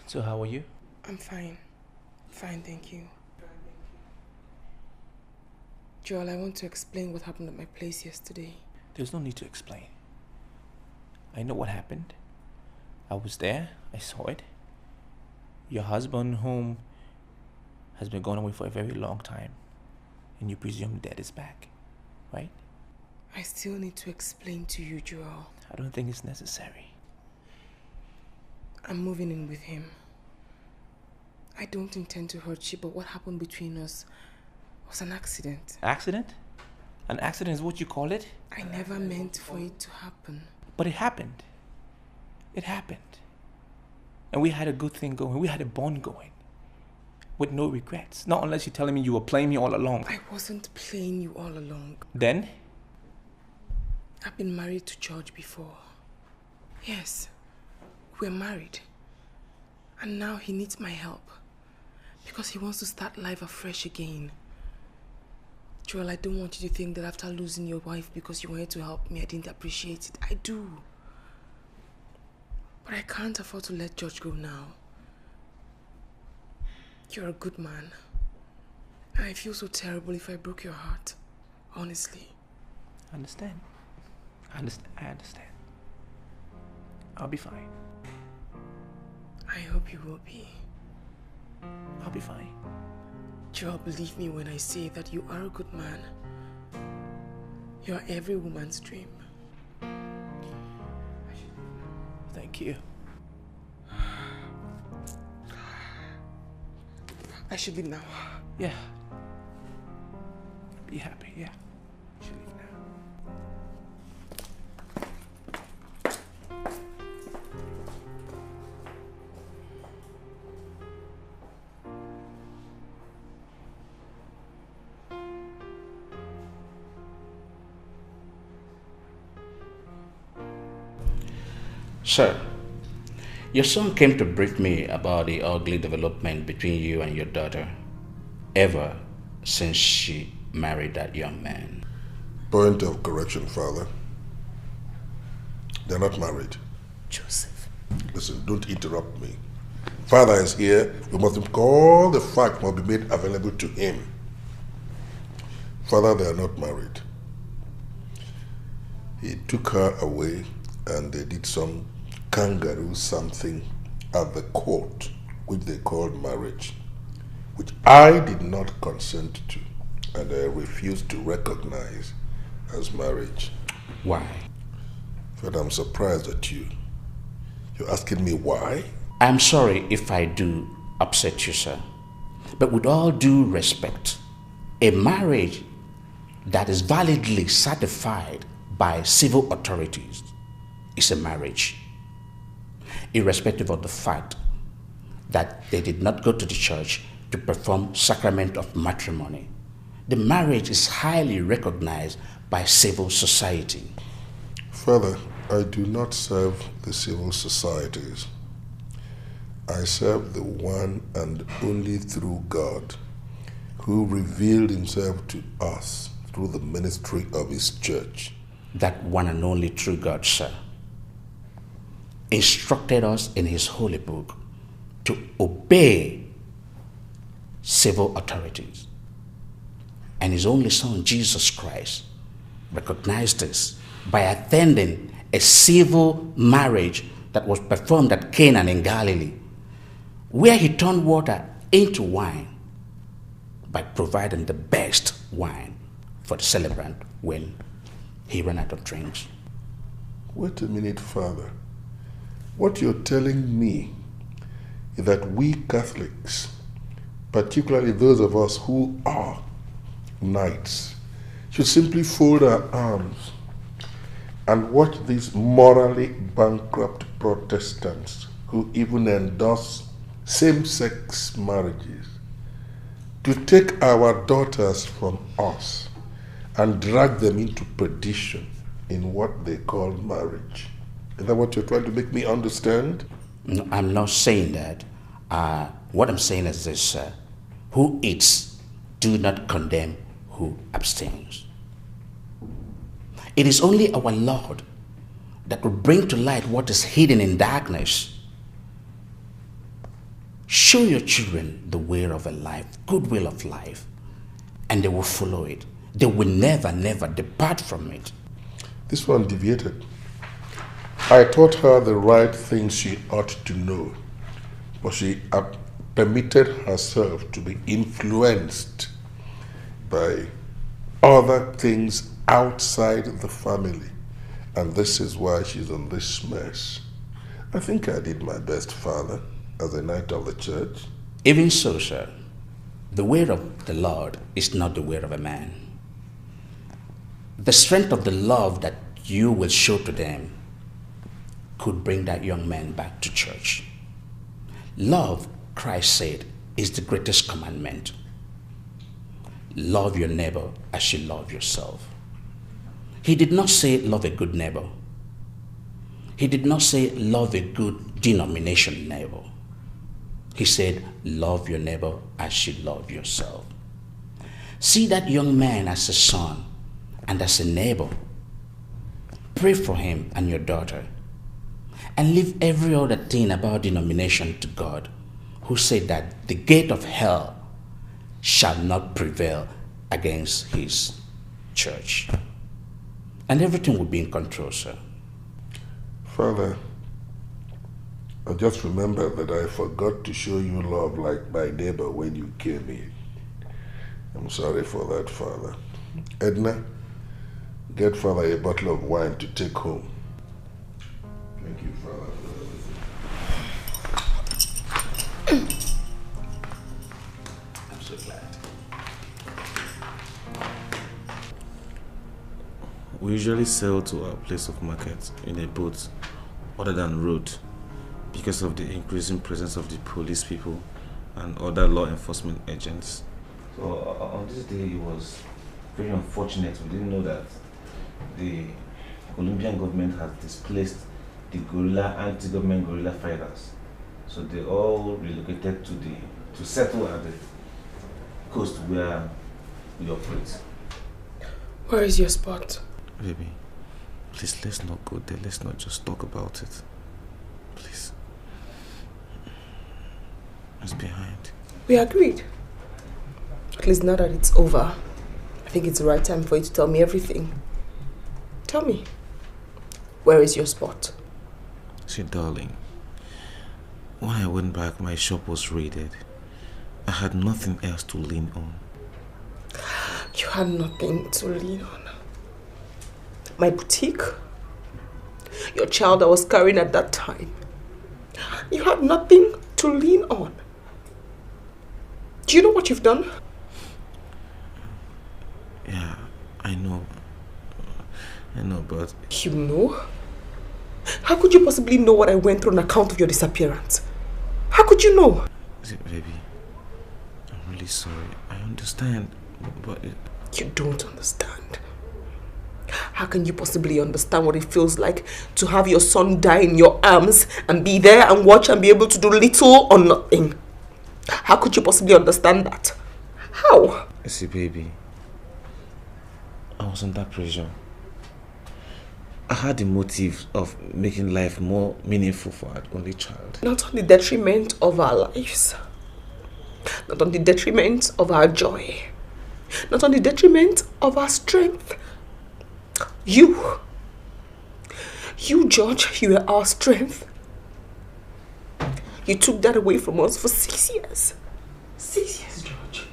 So how are you? I'm fine. Fine, thank you. Joel, I want to explain what happened at my place yesterday. There's no need to explain. I know what happened. I was there. I saw it. Your husband, whom has been gone away for a very long time, and you presume Dad is back, right? I still need to explain to you, Joel. I don't think it's necessary. I'm moving in with him. I don't intend to hurt you, but what happened between us was an accident. Accident? An accident is what you call it? I never meant for it to happen. But it happened. It happened. And we had a good thing going. We had a bond going. With no regrets. Not unless you're telling me you were playing me all along. I wasn't playing you all along. Then? I've been married to George before. Yes, we're married. And now he needs my help. Because he wants to start life afresh again. Joel, I don't want you to think that after losing your wife because you wanted to help me, I didn't appreciate it. I do. But I can't afford to let George go now. You're a good man. And I feel so terrible if I broke your heart. Honestly. I understand. I understand. I'll be fine. I hope you will be. I'll be fine. Joel, believe me when I say that you are a good man. You are every woman's dream. Thank you. I should leave now. Yeah. Be happy, yeah. Should leave now. Sir, your son came to brief me about the ugly development between you and your daughter ever since she married that young man. Point of correction, Father. They're not married. Joseph. Listen, don't interrupt me. Father is here. We must all the facts must be made available to him. Father, they are not married. He took her away and they did some kangaroo something at the court, which they called marriage, which I did not consent to and I refused to recognize as marriage. Why? But I'm surprised at you. You're asking me why? I'm sorry if I do upset you, sir. But with all due respect, a marriage that is validly certified by civil authorities is a marriage, irrespective of the fact that they did not go to the church to perform sacrament of matrimony. The marriage is highly recognized by civil society. Father, I do not serve the civil societies. I serve the one and only true God, who revealed himself to us through the ministry of his church. That one and only true God, sir, instructed us in his holy book to obey civil authorities. And his only son, Jesus Christ, recognized this by attending a civil marriage that was performed at Cana in Galilee, where he turned water into wine by providing the best wine for the celebrant when he ran out of drinks. Wait a minute, Father. What you're telling me is that we Catholics, particularly those of us who are knights, should simply fold our arms and watch these morally bankrupt Protestants who even endorse same-sex marriages to take our daughters from us and drag them into perdition in what they call marriage. Is that what you're trying to make me understand? No, I'm not saying that. What I'm saying is this, who eats, do not condemn who abstains. It is only our Lord that will bring to light what is hidden in darkness. Show your children the way of a life, good will of life, and they will follow it. They will never, never depart from it. This one deviated. I taught her the right things she ought to know, but she permitted herself to be influenced by other things outside the family. And this is why she's in this mess. I think I did my best, Father, as a knight of the church. Even so, sir, the way of the Lord is not the way of a man. The strength of the love that you will show to them could bring that young man back to church. Love, Christ said, is the greatest commandment. Love your neighbor as you love yourself. He did not say love a good neighbor. He did not say love a good denomination neighbor. He said love your neighbor as you love yourself. See that young man as a son and as a neighbor. Pray for him and your daughter. And leave every other thing about denomination to God, who said that the gate of hell shall not prevail against his church. And everything will be in control, sir. Father, I just remember that I forgot to show you love like my neighbor when you came in. I'm sorry for that, Father. Edna, get Father a bottle of wine to take home. Thank you, Father, for everything. I'm so glad. We usually sail to our place of market in a boat other than road because of the increasing presence of the police people and other law enforcement agents. So on this day it was very unfortunate. We didn't know that the Colombian government has displaced the anti-government guerrilla fighters. So they all relocated to settle at the coast where we operate. Where is your spot? Baby, please, let's not go there. Let's not just talk about it. Please. It's behind. We agreed. At least now that it's over, I think it's the right time for you to tell me everything. Tell me, where is your spot? See, darling, when I went back, my shop was raided. I had nothing else to lean on. You had nothing to lean on. My boutique? Your child I was carrying at that time. You had nothing to lean on. Do you know what you've done? Yeah, I know. I know, but... You know? How could you possibly know what I went through on account of your disappearance? How could you know? See, baby, I'm really sorry. I understand, but... You don't understand. How can you possibly understand what it feels like to have your son die in your arms and be there and watch and be able to do little or nothing? How could you possibly understand that? How? See, baby, I was under pressure. I had the motive of making life more meaningful for our only child. Not on the detriment of our lives. Not on the detriment of our joy. Not on the detriment of our strength. You, George, you were our strength. You took that away from us for 6 years. 6 years, George.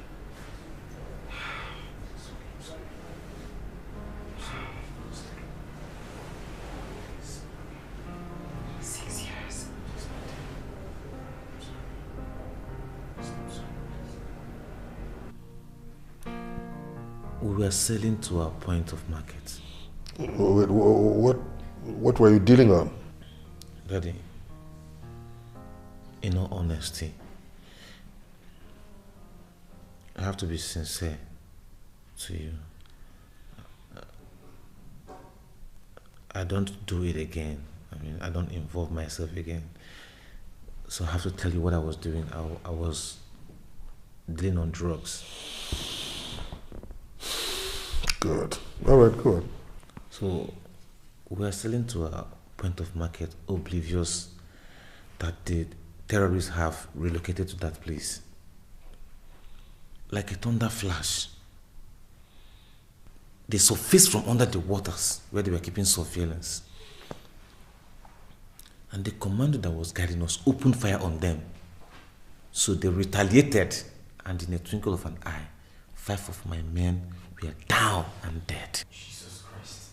We were selling to our point of market. Wait, what were you dealing on? Daddy, in all honesty, I have to be sincere to you. I don't do it again. I mean, I don't involve myself again. So I have to tell you what I was doing. I was dealing on drugs. Good. All right, go on. So we are selling to a point of market, oblivious that the terrorists have relocated to that place. Like a thunder flash, they surfaced from under the waters where they were keeping surveillance. And the commando that was guiding us opened fire on them. So they retaliated, and in a twinkle of an eye, 5 of my men were down and dead. Jesus Christ.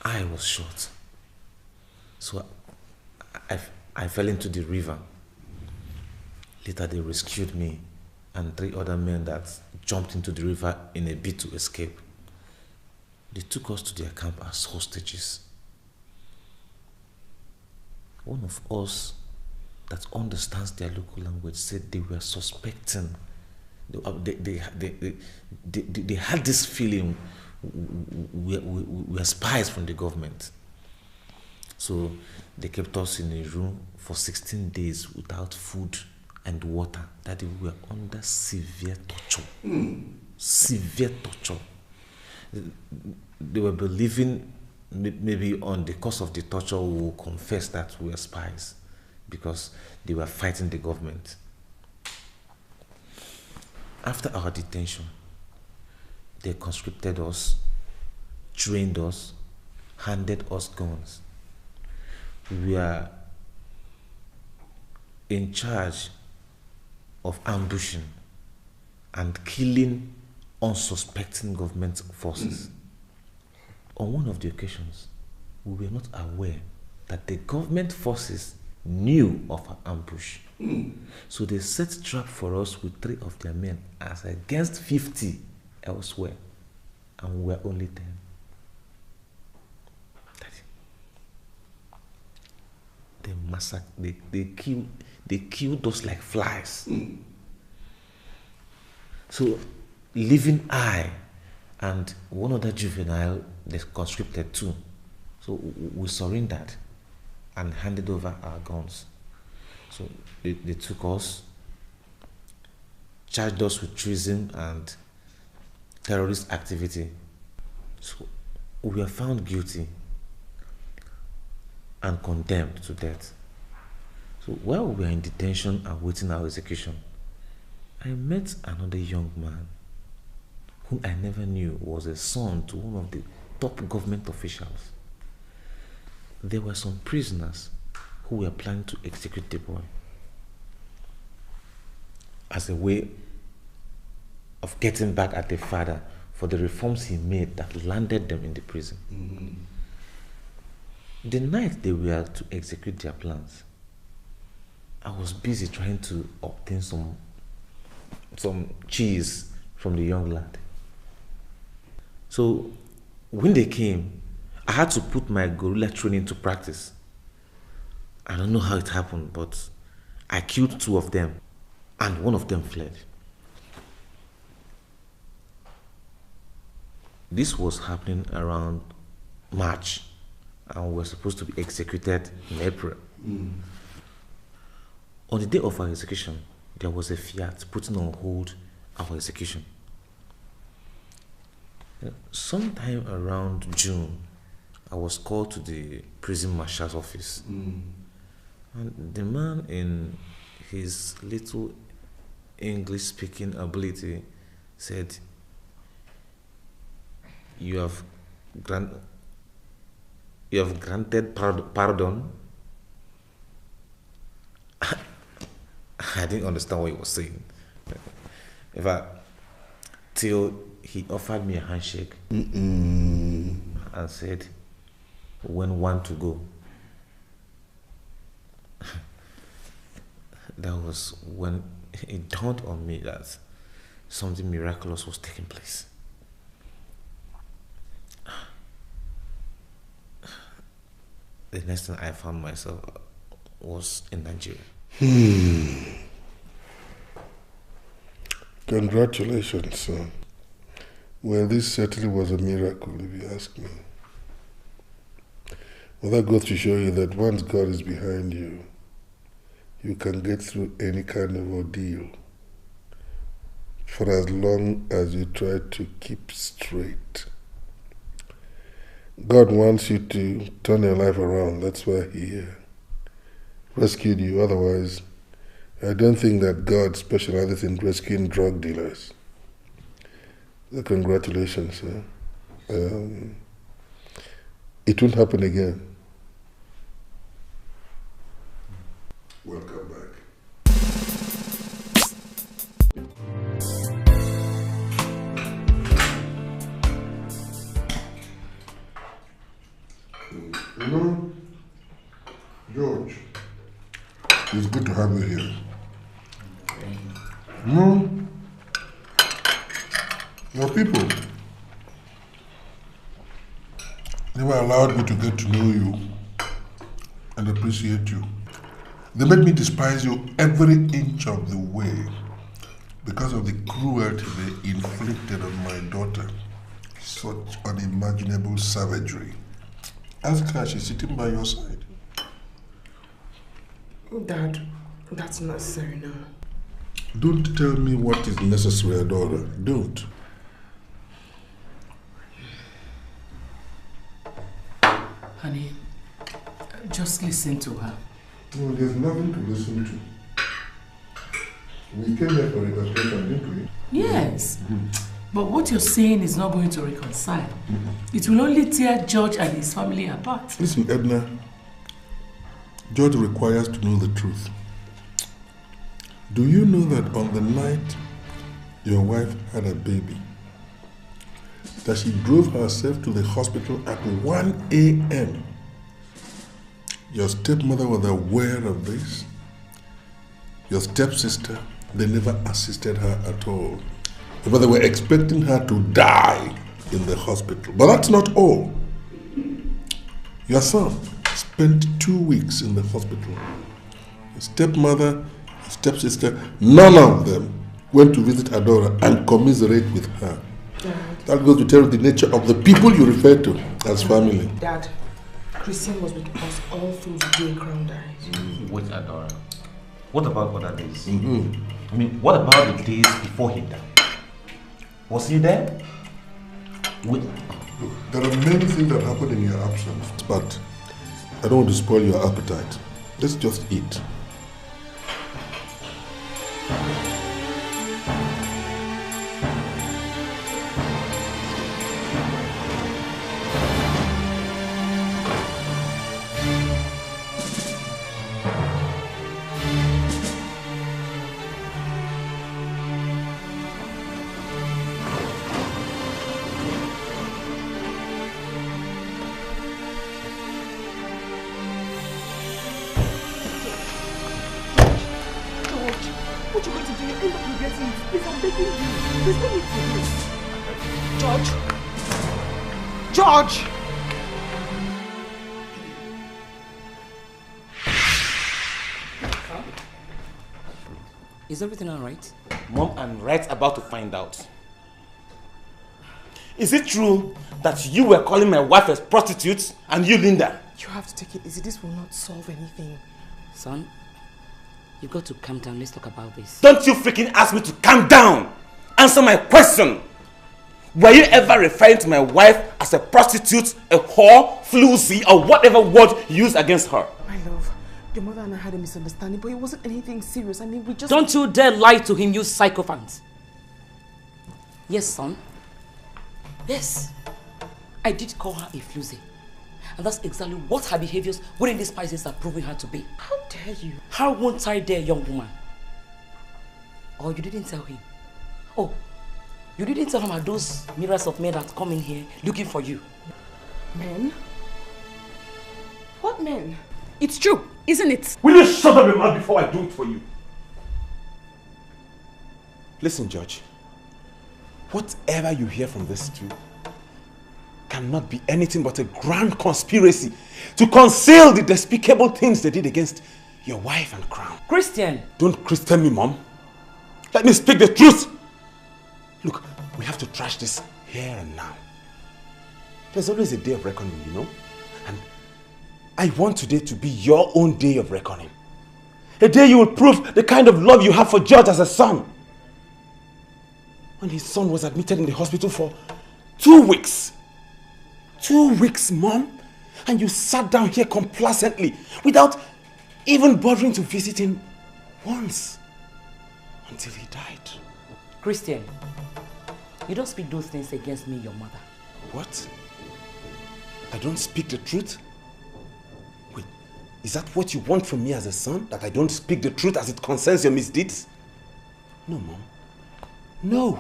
I was shot. So I fell into the river. Later they rescued me and 3 other men that jumped into the river in a bid to escape. They took us to their camp as hostages. One of us that understands their local language said they were suspecting. They had this feeling we were spies from the government. So they kept us in a room for 16 days without food and water. That we were under severe torture. Severe torture. They were believing maybe on the course of the torture we will confess that we were spies because they were fighting the government. After our detention, they conscripted us, trained us, handed us guns. We are in charge of ambushing and killing unsuspecting government forces. On one of the occasions, we were not aware that the government forces knew of our ambush. So they set trap for us with 3 of their men as against 50 elsewhere, and we were only 10. They massacred, they killed us like flies. So leaving I and one other juvenile, they conscripted too. So we surrendered and handed over our guns. So they took us, charged us with treason and terrorist activity. So we were found guilty and condemned to death. So while we were in detention awaiting our execution, I met another young man whom I never knew was a son to one of the top government officials. There were some prisoners who were planning to execute the boy as a way of getting back at the father for the reforms he made that landed them in the prison. The night they were to execute their plans, I was busy trying to obtain some cheese from the young lad. So when they came, I had to put my guerrilla training into practice. I don't know how it happened, but I killed 2 of them, and one of them fled. This was happening around March, and we were supposed to be executed in April. On the day of our execution, there was a fiat putting on hold our execution. Sometime around June, I was called to the prison marshal's office. And the man, in his little English-speaking ability, said, you have granted pardon. I didn't understand what he was saying. In fact, till he offered me a handshake and said, when one to go. That was when it dawned on me that something miraculous was taking place. The next thing I found myself was in Nigeria. Congratulations, son. Well, this certainly was a miracle, if you ask me. Well, that goes to show you that once God is behind you, you can get through any kind of ordeal for as long as you try to keep straight. God wants you to turn your life around. That's why He rescued you. Otherwise, I don't think that God specializes in rescuing drug dealers. So congratulations. It won't happen again. Welcome back. You know, George, it's good to have you here. No, your people never allowed me to get to know you and appreciate you. They made me despise you every inch of the way because of the cruelty they inflicted on my daughter. Such unimaginable savagery. Ask her, she's sitting by your side. Dad, that's necessary now. Don't tell me what is necessary, Adora. Don't. Honey, just listen to her. No, there's nothing to listen to. We came here for reconciliation, didn't we? Yes. But what you're saying is not going to reconcile. It will only tear George and his family apart. Listen, Edna. George requires to know the truth. Do you know that on the night your wife had a baby, that she drove herself to the hospital at 1 a.m.? Your stepmother was aware of this. Your stepsister, they never assisted her at all. But they were expecting her to die in the hospital. But that's not all. Your son spent 2 weeks in the hospital. Your stepmother, your stepsister, none of them went to visit Adora and commiserate with her. Dad. That goes to tell you the nature of the people you refer to as family. Dad, Christian was with us all through the day Crown died. Wait, Adora. What about other days? I mean, what about the days before he died? Was he there? Look, there are many things that happened in your absence, but I don't want to spoil your appetite. Let's just eat. George! Is everything alright? Mom, I'm right about to find out. Is it true that you were calling my wife a prostitute and you, Linda? You have to take it easy. This will not solve anything. Son, you've got to calm down. Let's talk about this. Don't you freaking ask me to calm down! Answer my question! Were you ever referring to my wife as a prostitute, a whore, floozy, or whatever word you used against her? My love, your mother and I had a misunderstanding, but it wasn't anything serious. I mean, we just... Don't you dare lie to him, you sycophant. Yes, son. Yes. I did call her a floozy. And that's exactly what her behaviors within these spices are proving her to be. How dare you? How won't I dare, young woman? Or you didn't tell him? Oh, you didn't tell him about those mirrors of men that come in here looking for you? Men? What men? It's true, isn't it? Will you shut up your mouth before I do it for you? Listen, George. Whatever you hear from these two cannot be anything but a grand conspiracy to conceal the despicable things they did against your wife and Crown. Christian! Don't Christian me, Mom. Let me speak the truth. Look, we have to trash this here and now. There's always a day of reckoning, you know? And I want today to be your own day of reckoning. A day you will prove the kind of love you have for George as a son. When his son was admitted in the hospital for 2 weeks. 2 weeks, Mom. And you sat down here complacently without even bothering to visit him once. Until he died. Christian, you don't speak those things against me, your mother. What? I don't speak the truth? Wait, is that what you want from me as a son? That I don't speak the truth as it concerns your misdeeds? No, Mom. No.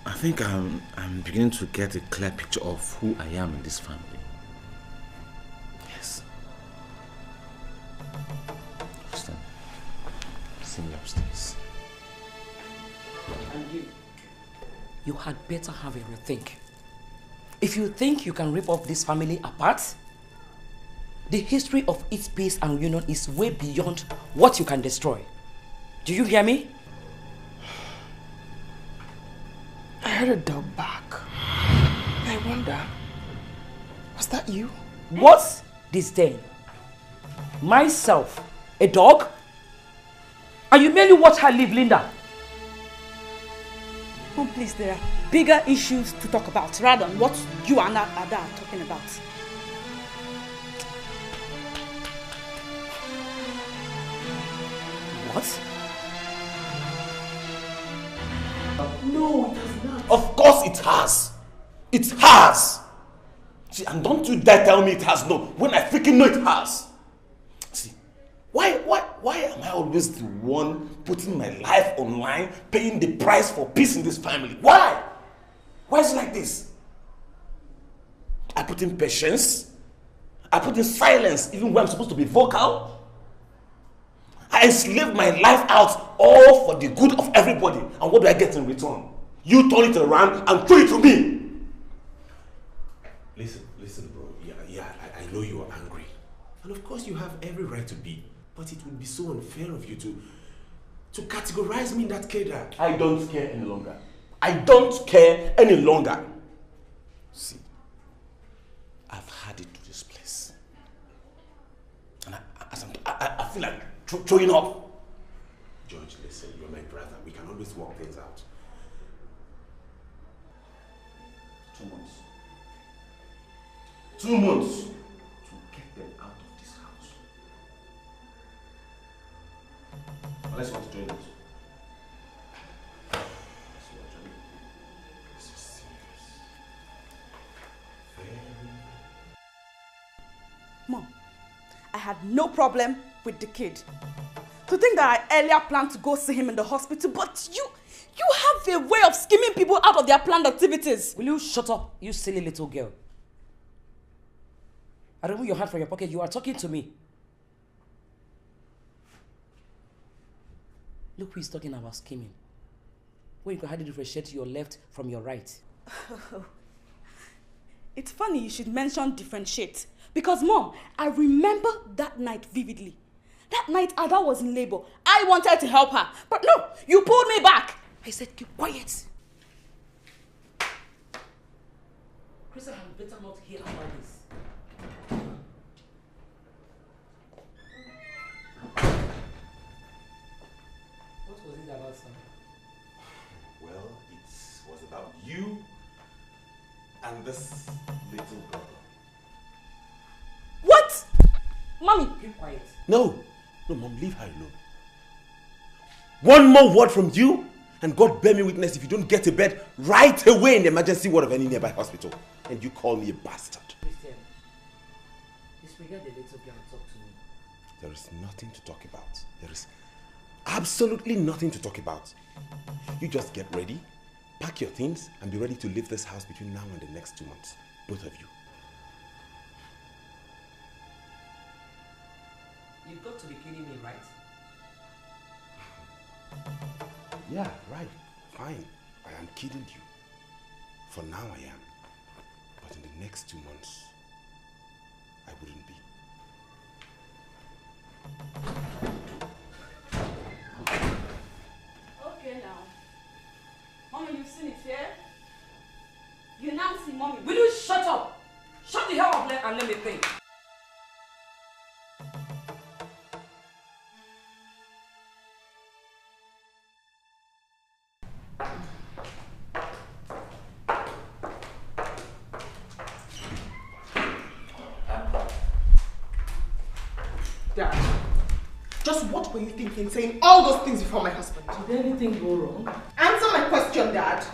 I think I'm beginning to get a clear picture of who I am in this family. Yes. Kristen, see me upstairs. And you had better have a rethink. If you think you can rip off this family apart, the history of its peace and union is way beyond what you can destroy. Do you hear me? I heard a dog bark. I wonder, was that you? What? Disdain. Myself, a dog? And you merely watch her leave, Linda? Oh, please, there are bigger issues to talk about rather than what you and Ada are talking about. What? No, it has not. Of course it has. It has. See, and don't you dare tell me it has no, when I freaking know it has. See, why am I always the one putting my life online, paying the price for peace in this family? Why? Why is it like this? I put in patience. I put in silence even when I'm supposed to be vocal. I enslaved my life out all for the good of everybody. And what do I get in return? You turn it around and throw it to me. Listen, bro. Yeah, I know you are angry. And of course you have every right to be. But it would be so unfair of you to categorize me in that cadre. I don't care any longer. I don't care any longer. See, I've had it to this place. And I feel like throwing up. George, listen, you're my brother. We can always work things out. 2 months. 2 months to get them out of this house. Unless you want to join us. This is serious. Mom, I had no problem with the kid. To think that I earlier planned to go see him in the hospital, but you have a way of skimming people out of their planned activities. Will you shut up, you silly little girl? I remove your hand from your pocket. You are talking to me. Look who is talking about scheming. when you can hardly differentiate your left from your right. It's funny you should mention differentiate. Because, Mom, I remember that night vividly. That night Ada was in labor. I wanted to help her. But no, you pulled me back. I said, keep quiet. Chris, I had better not hear about this. What was it about, son? Well, it was about you and this little girl. What? Mommy! Keep quiet. No, Mom, leave her alone. One more word from you, and God bear me witness if you don't get to bed right away in the emergency ward of any nearby hospital, and you call me a bastard. Christian, disregard the little girl and talk to me. There is nothing to talk about. There is absolutely nothing to talk about. You just get ready, pack your things, and be ready to leave this house between now and the next 2 months. Both of you. You've got to be kidding me, right? Yeah, right. Fine. I am kidding you. For now I am. But in the next 2 months, I wouldn't be. Okay now. Mommy, you've seen it, yeah? You now see Mommy. Will you shut up? Shut the hell up and let me think. Dad, just what were you thinking saying all those things before my husband? Did anything go wrong? Answer my question, Dad.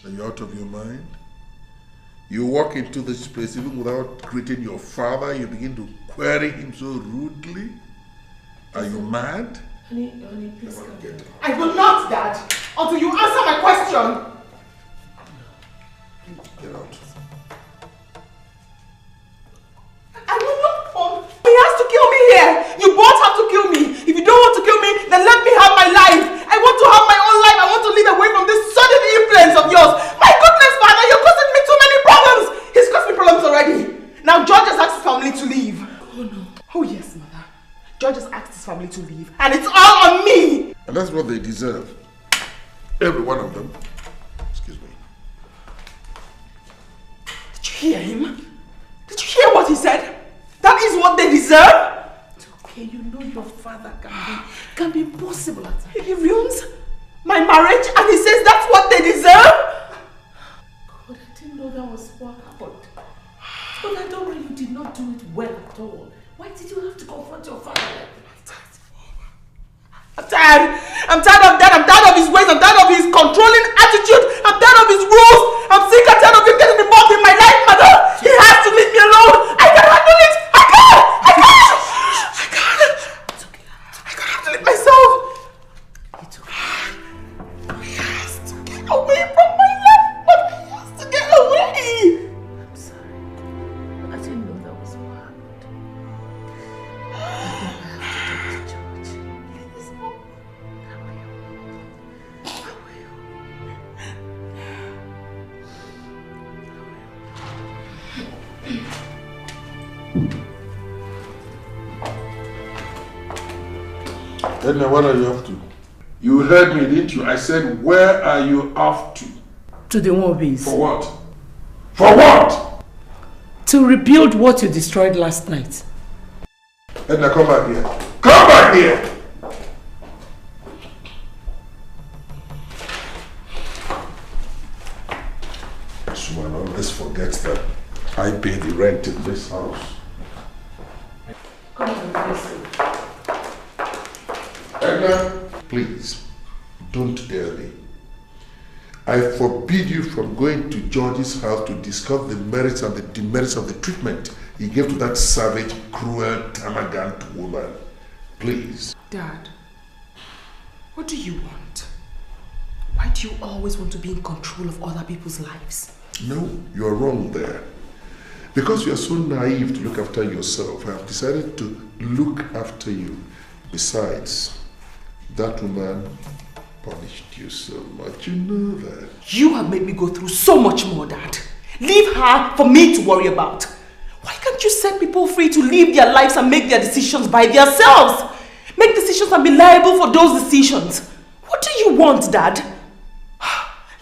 Are you out of your mind? You walk into this place even without greeting your father, you begin to query him so rudely. Are you mad? Honey, please come. I will not, Dad, until you answer my question. Get out. I will not come. He has to kill me here. You both have to kill me. If you don't want to kill me, then let me have my life. I want to have my own life. I want to live away from this sudden influence of yours. My goodness, Father, you're causing me too many problems. He's caused me problems already. Now George has asked his family to leave. Oh no. Oh yes, Mother. George has asked his family to leave. And it's all on me. And that's what they deserve. Every one of them. Excuse me. Did you hear him? Did you hear what he said? That is what they deserve? It's okay, you know your father can be possible at times. He ruins my marriage and he says that's what they deserve? God, I didn't know that was what happened. But I don't know you did not do it well at all. Why did you have to confront your father like that? I'm tired. I'm tired of that. I'm tired of his ways. I'm tired of his controlling attitude. I'm tired of his rules. I'm sick and tired of him getting involved in my life, Mother. He has to leave me alone. I can handle it. I can't. It's okay. I can handle it myself. It's okay. He has to get away from my life. But he has to get away. I'm sorry. I didn't know that was what happened. I think I have to talk to George. Please. Edna, what are you off to? You heard me, didn't you? I said, where are you off to? To the movies. For what? For what? To rebuild what you destroyed last night. Edna, come back here. Come back here! This woman always forgets that I pay the rent in this house. Come on, please. Edna, please, don't dare me. I forbid you from going to George's house to discuss the merits and the demerits of the treatment he gave to that savage, cruel, termagant woman. Please. Dad, what do you want? Why do you always want to be in control of other people's lives? No, you're wrong there. Because you're so naive to look after yourself, I have decided to look after you. Besides, that woman punished you so much, you know that. You have made me go through so much more, Dad. Leave her for me to worry about. Why can't you set people free to live their lives and make their decisions by themselves? Make decisions and be liable for those decisions. What do you want, Dad?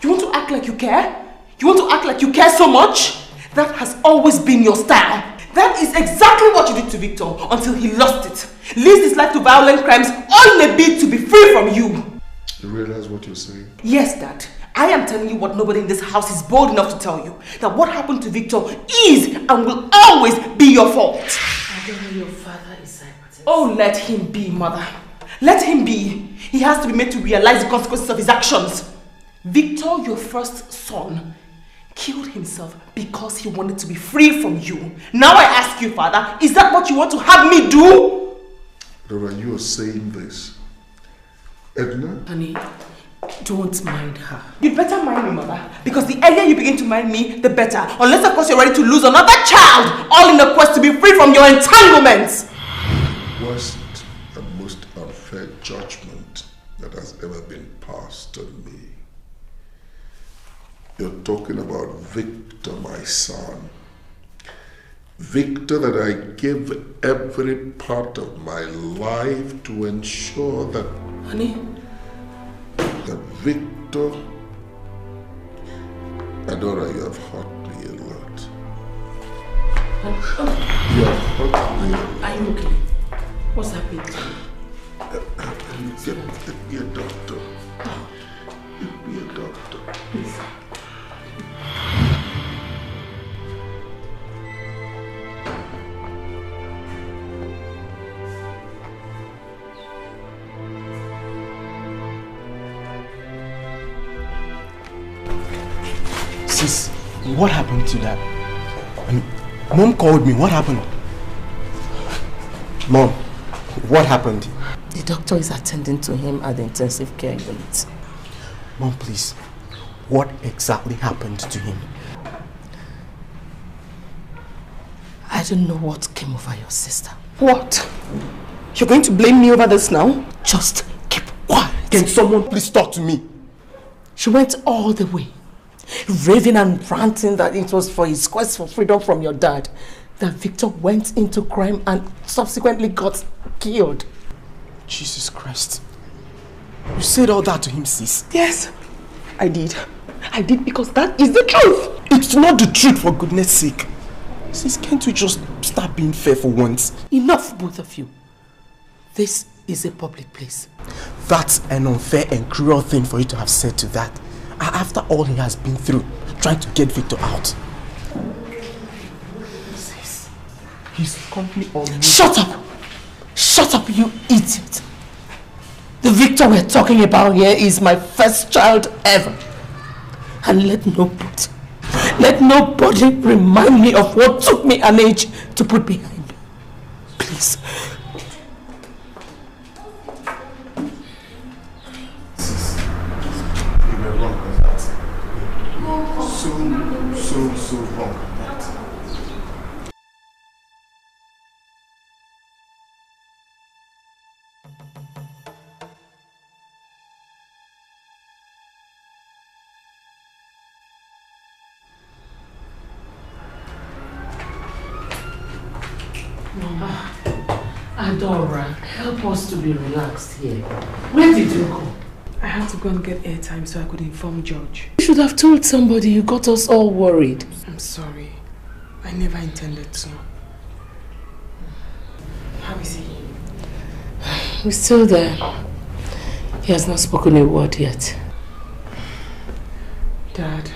You want to act like you care? You want to act like you care so much? That has always been your style. That is exactly what you did to Victor until he lost it. Leads his life to violent crimes, all in a bid to be free from you. You realize what you're saying? Yes, Dad. I am telling you what nobody in this house is bold enough to tell you. That what happened to Victor is and will always be your fault. I don't know your father is psychotic. Oh, let him be, Mother. Let him be. He has to be made to realize the consequences of his actions. Victor, your first son, killed himself because he wanted to be free from you. Now I ask you, Father, is that what you want to have me do? Dora, you are saying this. Edna? Honey, don't mind her. You'd better mind me, Mother. Because the earlier you begin to mind me, the better. Unless, of course, you're ready to lose another child, all in the quest to be free from your entanglements. Worst and most unfair judgment that has ever been passed on me. You're talking about Victor, my son. Victor that I gave every part of my life to ensure that... Honey? That Victor... Adora, you have hurt me a lot. You have hurt me a lot. Are you okay? What's happening to you? Get me a doctor. Get me a doctor. Please. Sis, what happened to that? I mean, Mom called me. What happened? Mom, what happened? The doctor is attending to him at the intensive care unit. Mom, please. What exactly happened to him? I don't know what came over your sister. What? You're going to blame me over this now? Just keep quiet. Can someone please talk to me? She went all the way, raving and ranting that it was for his quest for freedom from your dad, that Victor went into crime and subsequently got killed. Jesus Christ. You said all that to him, sis? Yes, I did. I did because that is the truth. It's not the truth, for goodness sake. Sis, can't we just start being fair for once? Enough, both of you. This is a public place. That's an unfair and cruel thing for you to have said to that. After all he has been through, trying to get Victor out. Sis, his company on me. Shut up! Shut up, you idiot! The Victor we're talking about here is my first child ever. And let nobody remind me of what took me an age to put behind me. Please. You were wrong with that. So wrong with that. Adora, help us to be relaxed here. Where did you go? I had to go and get airtime so I could inform George. You should have told somebody. You got us all worried. I'm sorry. I never intended to. How is he? He's still there. He has not spoken a word yet. Dad,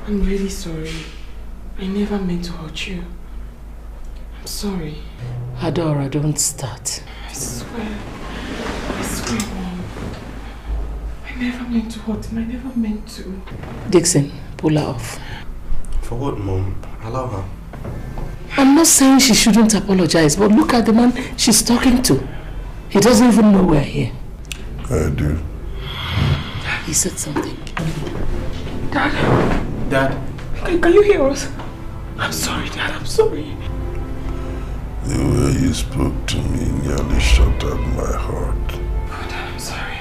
I'm really sorry. I never meant to hurt you. I'm sorry. Adora, don't start. I swear, Mom. I never meant to hurt him. I never meant to. Dixon, pull her off. For what, Mom? Allow her. I'm not saying she shouldn't apologize, but look at the man she's talking to. He doesn't even know we're here. I do. He said something. Dad, can you hear us? I'm sorry, Dad. I'm sorry. The way you spoke to me nearly shattered my heart. Oh, Dad, I'm sorry.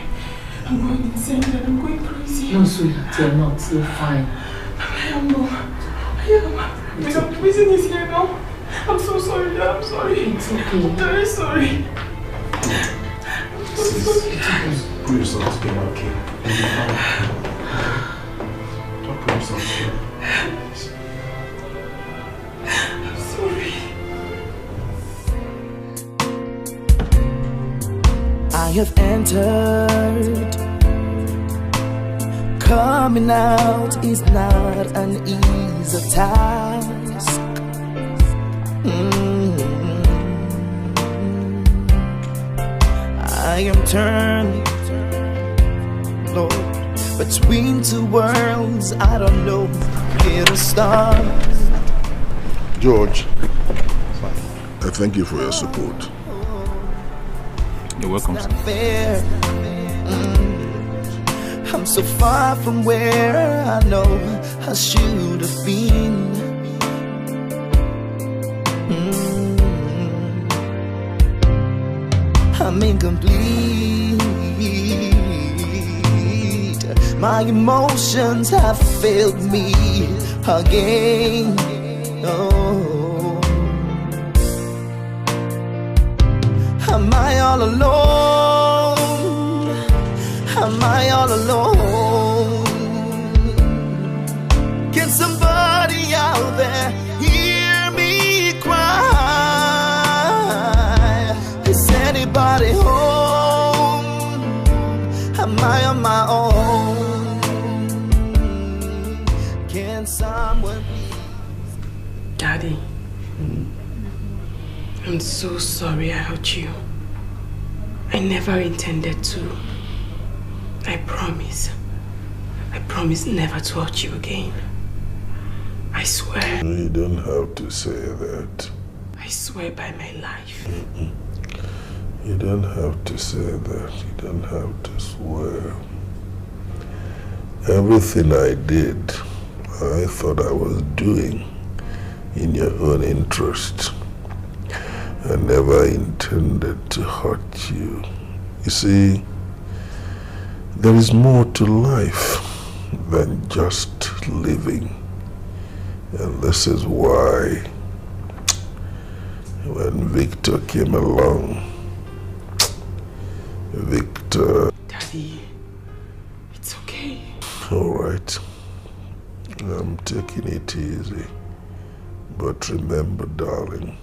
I'm going insane and I'm going crazy. No, sweetheart, you're not. You're fine. I am, no. I am. The reason is here now. I'm so sorry, Dad. I'm sorry. It's okay. I'm very sorry. I'm so sorry. Put yourself together, okay? And you're fine. Don't put yourself together. I'm sorry. I have entered. Coming out is not an easy task. I am turned, Lord, between two worlds. I don't know where to start. George, I thank you for your support. You're welcome, sir. I'm so far from where I know I should have been. I'm incomplete. My emotions have failed me again. Oh, am I all alone? Am I all alone? Can somebody out there hear me cry? Is anybody home? Am I on my own? Can someone please? Daddy, I'm so sorry I hurt you. I never intended to. I promise never to hurt you again. I swear. You don't have to say that. I swear by my life. You don't have to say that. You don't have to swear. Everything I did, I thought I was doing in your own interest. I never intended to hurt you. You see, there is more to life than just living. And this is why when Victor came along, Victor... Daddy, it's okay. All right. I'm taking it easy. But remember, darling,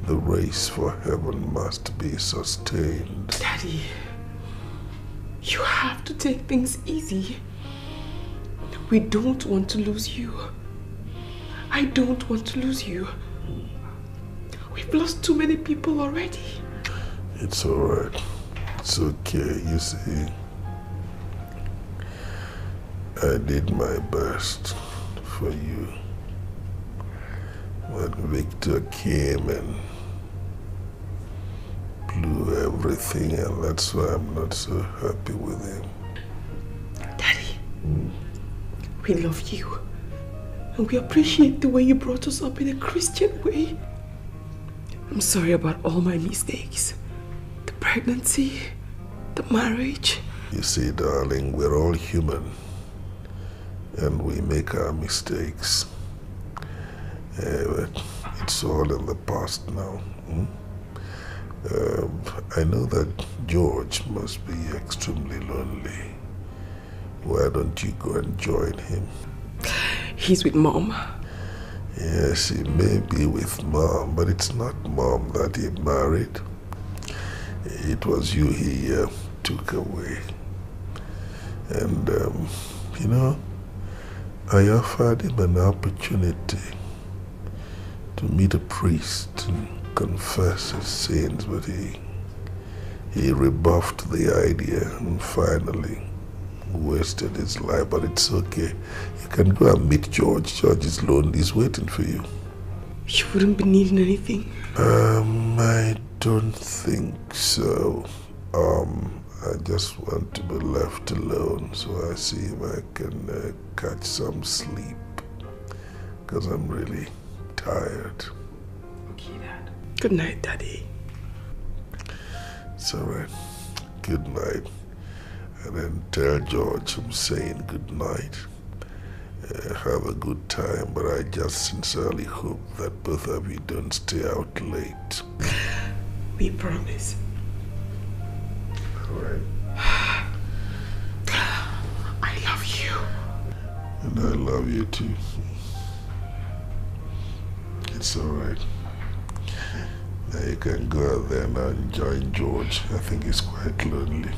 the race for heaven must be sustained. Daddy, you have to take things easy. We don't want to lose you. I don't want to lose you. We've lost too many people already. It's all right. It's okay, you see. I did my best for you. When Victor came and blew everything, and that's why I'm not so happy with him. Daddy, we love you. And we appreciate the way you brought us up in a Christian way. I'm sorry about all my mistakes. The pregnancy, the marriage. You see, darling, we're all human. And we make our mistakes. But it's all in the past now. I know that George must be extremely lonely. Why don't you go and join him? He's with Mom. Yes, he may be with Mom, but it's not Mom that he married. It was you he took away. And, you know, I offered him an opportunity to meet a priest and confess his sins, but he rebuffed the idea and finally wasted his life. But it's okay. You can go and meet George. George is lonely. He's waiting for you. You wouldn't be needing anything? I don't think so. I just want to be left alone so I see if I can catch some sleep. Because I'm really tired. Okay, Dad. Good night, Daddy. It's alright. Good night. and then tell George I'm saying good night. Have a good time, but I just sincerely hope that both of you don't stay out late. We promise. Alright. I love you. And I love you too. It's alright. Now you can go out there now and join George. I think he's quite lonely.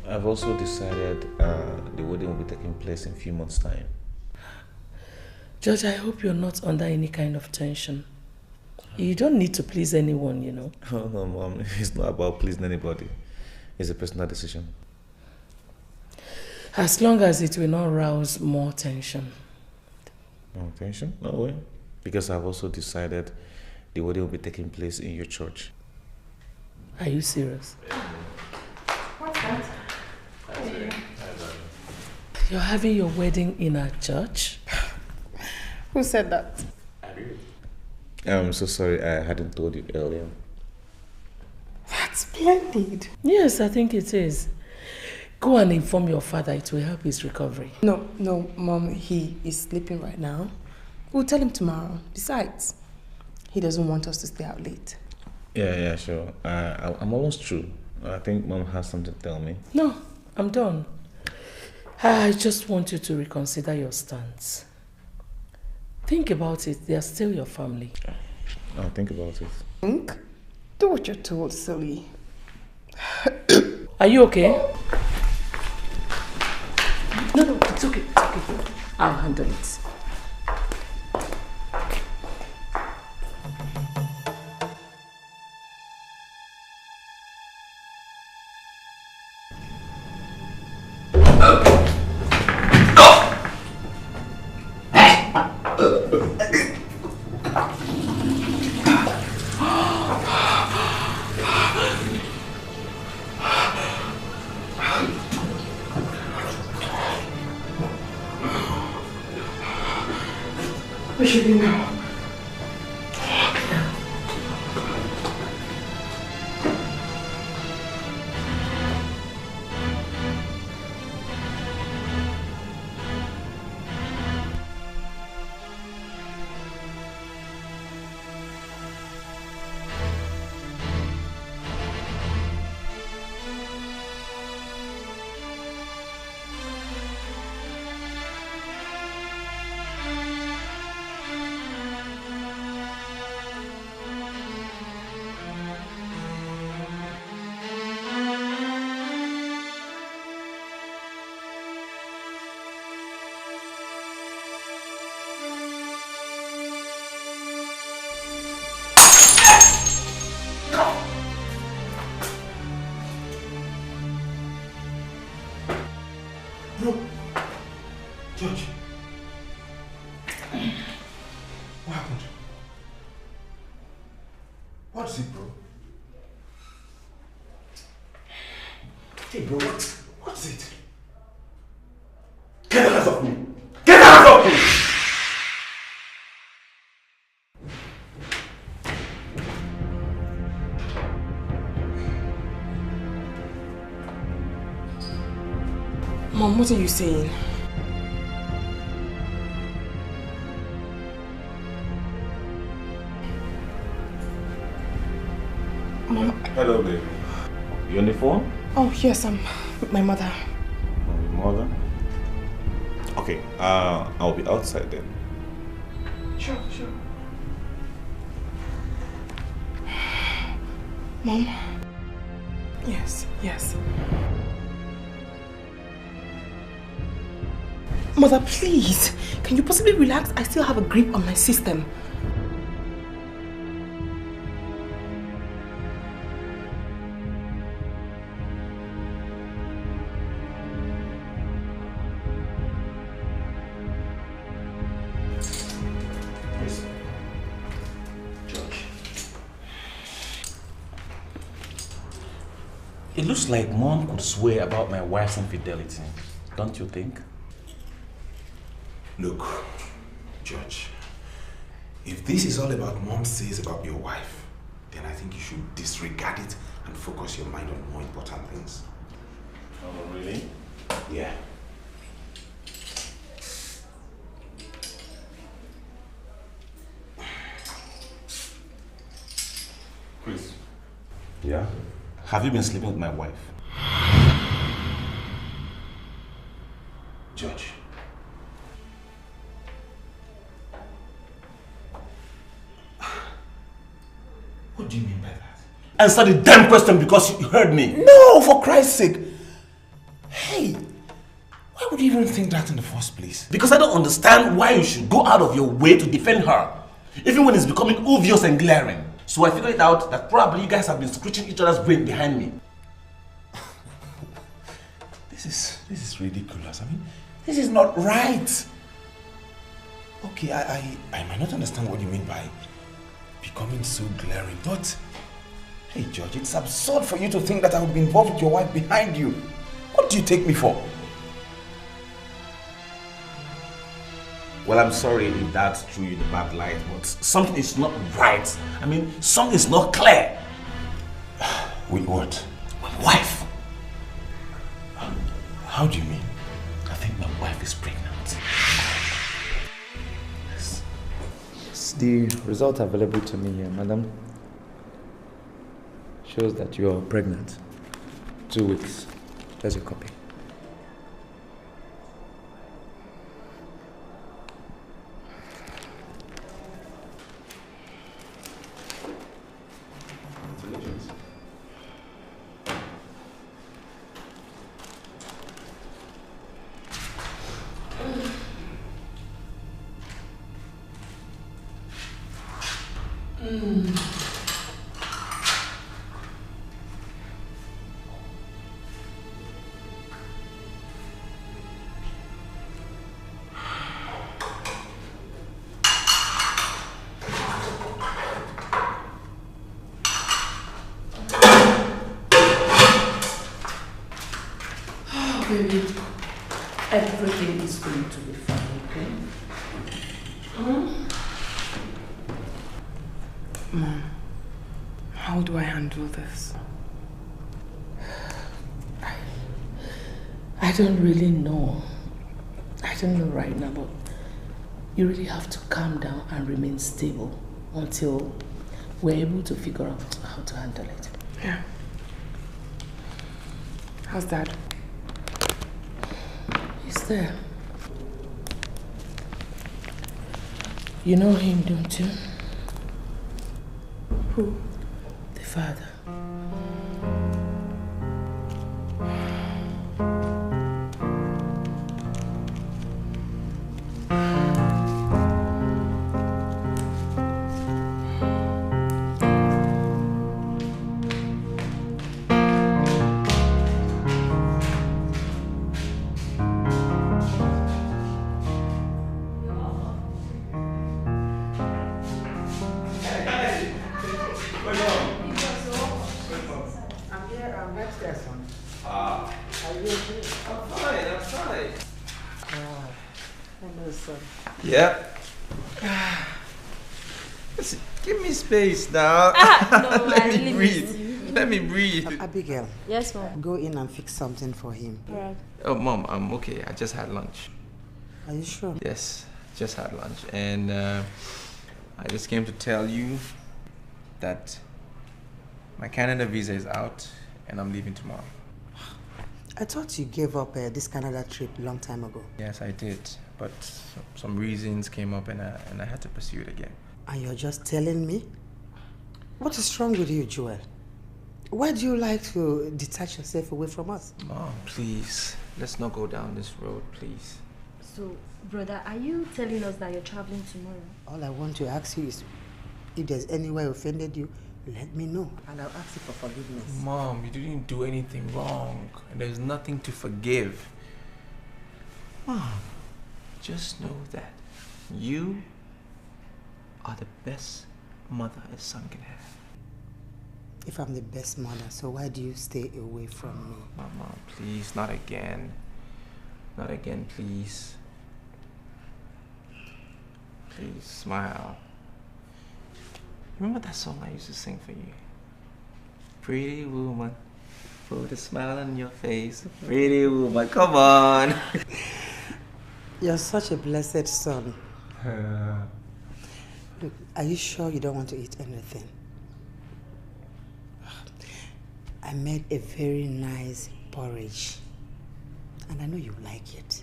I've also decided the wedding will be taking place in a few months' time. George, I hope you're not under any kind of tension. You don't need to please anyone, you know. Oh no, Mom. It's not about pleasing anybody. It's a personal decision. As long as it will not rouse more tension. More tension? No way. Because I've also decided the wedding will be taking place in your church. Are you serious? What's that? You're having your wedding in our church? Who said that? I'm so sorry I hadn't told you earlier. That's splendid. Yes, I think it is. Go and inform your father. It will help his recovery. No, Mom, he is sleeping right now. We'll tell him tomorrow. Besides, he doesn't want us to stay out late. Yeah, sure. I'm almost through. I think Mom has something to tell me. No, I'm done. I just want you to reconsider your stance. Think about it. They are still your family. I'll think about it. Think? Do what you're told, silly. Are you okay? No, it's okay. It's okay. I'll handle it. Where should we now? Bro, George, what happened? What is it, bro? Hey, bro, what is it? Get out of me! Get out of me! Mom, what are you saying? Mom. Hello, baby. You on the phone? Oh, yes, I'm with my mother. Mother? Okay, I'll be outside then. Sure. Mom? Yes. Mother, please. Can you possibly relax? I still have a grip on my system. It looks like Mom could swear about my wife's infidelity, don't you think? Look, George, if this is all about Mom says about your wife, then I think you should disregard it and focus your mind on more important things. Oh, really? Yeah. Chris. Yeah? Have you been sleeping with my wife? George. What do you mean by that? Answer the damn question because you heard me. No, for Christ's sake. Hey, why would you even think that in the first place? Because I don't understand why you should go out of your way to defend her, even when it's becoming obvious and glaring. So I figured it out that probably you guys have been scratching each other's brain behind me. This is ridiculous. I mean, this is not right. Okay, I might not understand what you mean by becoming so glaring, but hey George, it's absurd for you to think that I would be involved with your wife behind you. What do you take me for? Well, I'm sorry if that's true in the bad light, but something is not right. I mean, something is not clear. With what? My wife. How do you mean? I think my wife is pregnant. Yes. It's the result available to me here, madam. Shows that you are pregnant. 2 weeks. There's your copy. Baby, everything is going to be fine, okay? Mom, how do I handle this? I don't really know. I don't know right now, but you really have to calm down and remain stable until we're able to figure out how to handle it. Yeah. How's Dad? He's there. You know him, don't you? Who? The father. Yeah. Listen, give me space now. No, Let I me really breathe. miss you. Let me breathe. Abigail. Yes, Mom. Go in and fix something for him. Right. Oh, Mom, I'm okay. I just had lunch. Are you sure? Yes, just had lunch. And I just came to tell you that my Canada visa is out and I'm leaving tomorrow. I thought you gave up this Canada trip a long time ago. Yes, I did. But some reasons came up and I had to pursue it again. And you're just telling me? What is wrong with you, Joel? Why do you like to detach yourself away from us? Mom, please. Let's not go down this road, please. So, brother, are you telling us that you're traveling tomorrow? All I want to ask you is, if there's any way I offended you, let me know and I'll ask you for forgiveness. Mom, you didn't do anything wrong. And there's nothing to forgive. Mom, just know that you are the best mother a son can have. if I'm the best mother, so why do you stay away from me? Mama, please, not again. Not again, please. Please, smile. Remember that song I used to sing for you? Pretty woman, put a smile on your face. Pretty woman, come on. You're such a blessed son. Look, are you sure you don't want to eat anything? I made a very nice porridge. And I know you like it.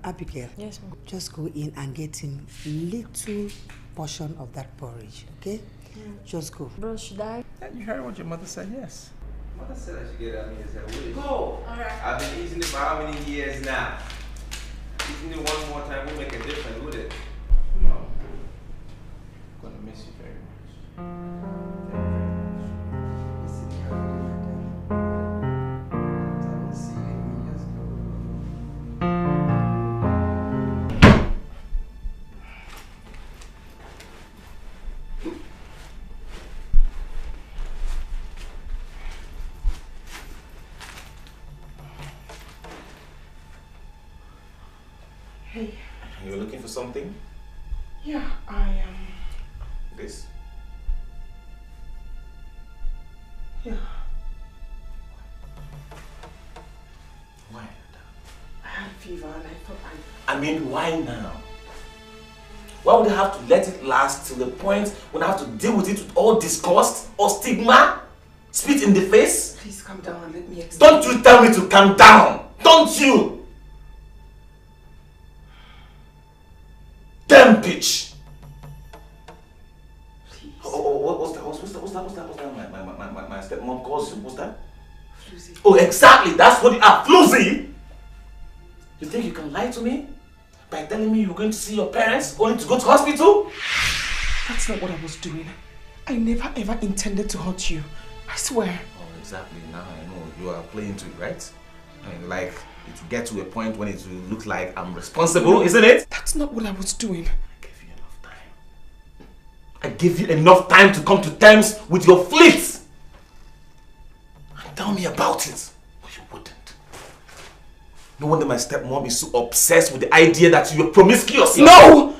Abigail, yes, ma'am. Just go in and get him a little portion of that porridge, okay? Just go. Bro, should I? You heard what your mother said, yes. Mother said I should get out of here. Go! Alright. I've been eating it for how many years now? Eating it one more time will make a difference, would it? No. I'm gonna miss you very much. Very, very much. Hey. You're looking for something? Yeah, I am. This? Yeah. Why? I had fever and I thought I mean, why now? Why would I have to let it last till the point when I have to deal with it with all disgust or stigma? Spit in the face? Please calm down and let me explain. Don't you tell me to calm down! Don't you! Damn bitch! Please. Oh, what's that? What's that? My stepmom calls you. What's that? Floozy. Oh, exactly. That's what you are. Floozy! You think you can lie to me? By telling me you're going to see your parents only to go to hospital? That's not what I was doing. I never ever intended to hurt you. I swear. Oh, exactly. Now I know you are playing to it, right? I mean, like, it will get to a point when it will look like I'm responsible, isn't it? That's not what I was doing. I gave you enough time to come to terms with your fleet. And tell me about it. But you wouldn't. No wonder my stepmom is so obsessed with the idea that you're promiscuous. No!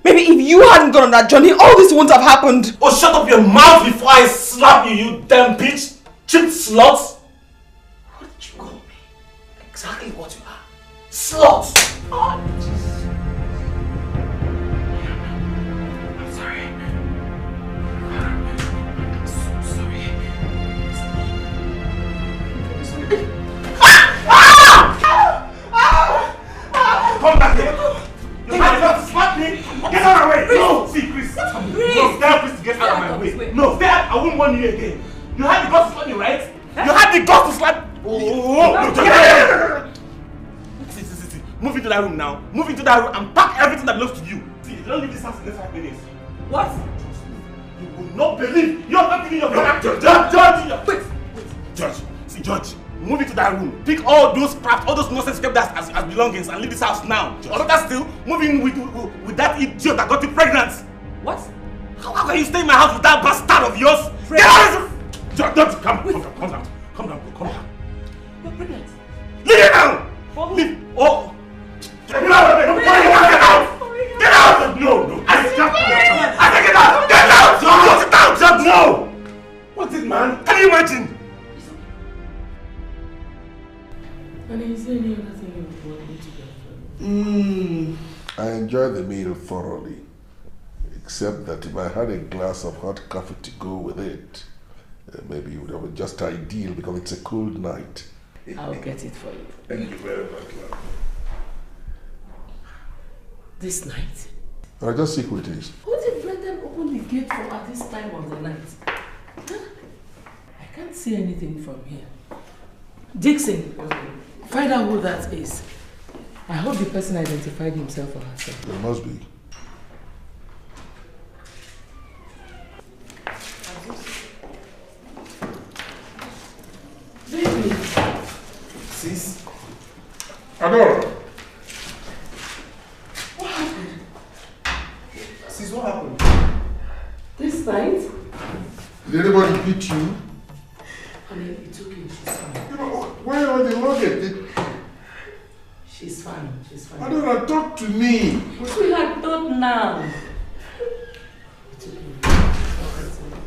Maybe if you hadn't gone on that journey, all this wouldn't have happened. Oh, shut up your mouth before I slap you, you damn bitch. Cheap slut. What did you call me? Exactly what you are. Slut. Oh, Jesus. I'm sorry. I'm so sorry. Come back here. You had enough to slap me. Get out of my way. No, see, Chris. No, stay Chris to get out of my way. No, stay. I won't want you again. You had the guts to slap me, right? You had the guts to slap. Oh, see. Move into that room now. Move into that room and pack everything that belongs to you. See, if you don't leave this house in the next 5 minutes. What? You will not believe you're not giving your character. Wait. Judge. See, Judge. Move into that room. Pick all those crap, all those nonsense kept as belongings and leave this house now. Or better still, move in with that idiot that got you pregnant. What? How can you stay in my house with that bastard of yours? Get out of here! Judge, calm down. You're pregnant. Leave it now! Leave. Oh! Get out! Get out! No. I said get out! Get out! Close it down! Judge, no! What's it, man? Can you imagine? And is there any other thing you want me to get for? I enjoy the meal thoroughly. Except that if I had a glass of hot coffee to go with it, maybe it would have been just ideal because it's a cold night. I'll get it for you. Thank you very much, love. This night? I'll just see who it is. Who did Brendan open the gate for at this time of the night? Huh? I can't see anything from here. Dixon, find out who that is. I hope the person identified himself or herself. There must be. Baby. Sis? Adora! What happened? Sis, what happened? This night? Did anybody beat you? Honey, it's okay. She's fine. Why are they loaded? She's fine. She's fine. Why don't talk to me? Sweetheart, not now. It's okay.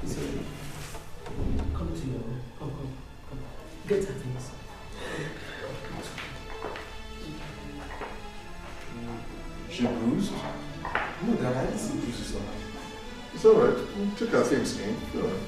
It's okay. Come to your room. Come. Get her things. She bruised? No, Dad, I didn't see bruises on her. It's alright. We'll take her things in. It's alright.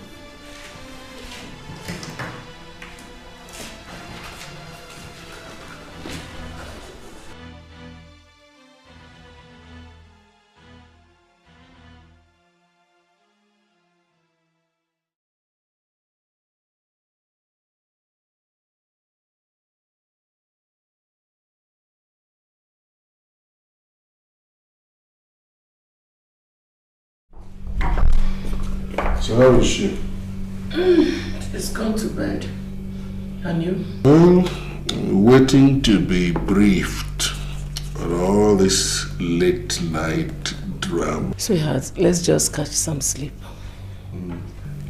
So how is she? She's gone to bed. And you? Waiting to be briefed on all this late night drama. Sweetheart, let's just catch some sleep.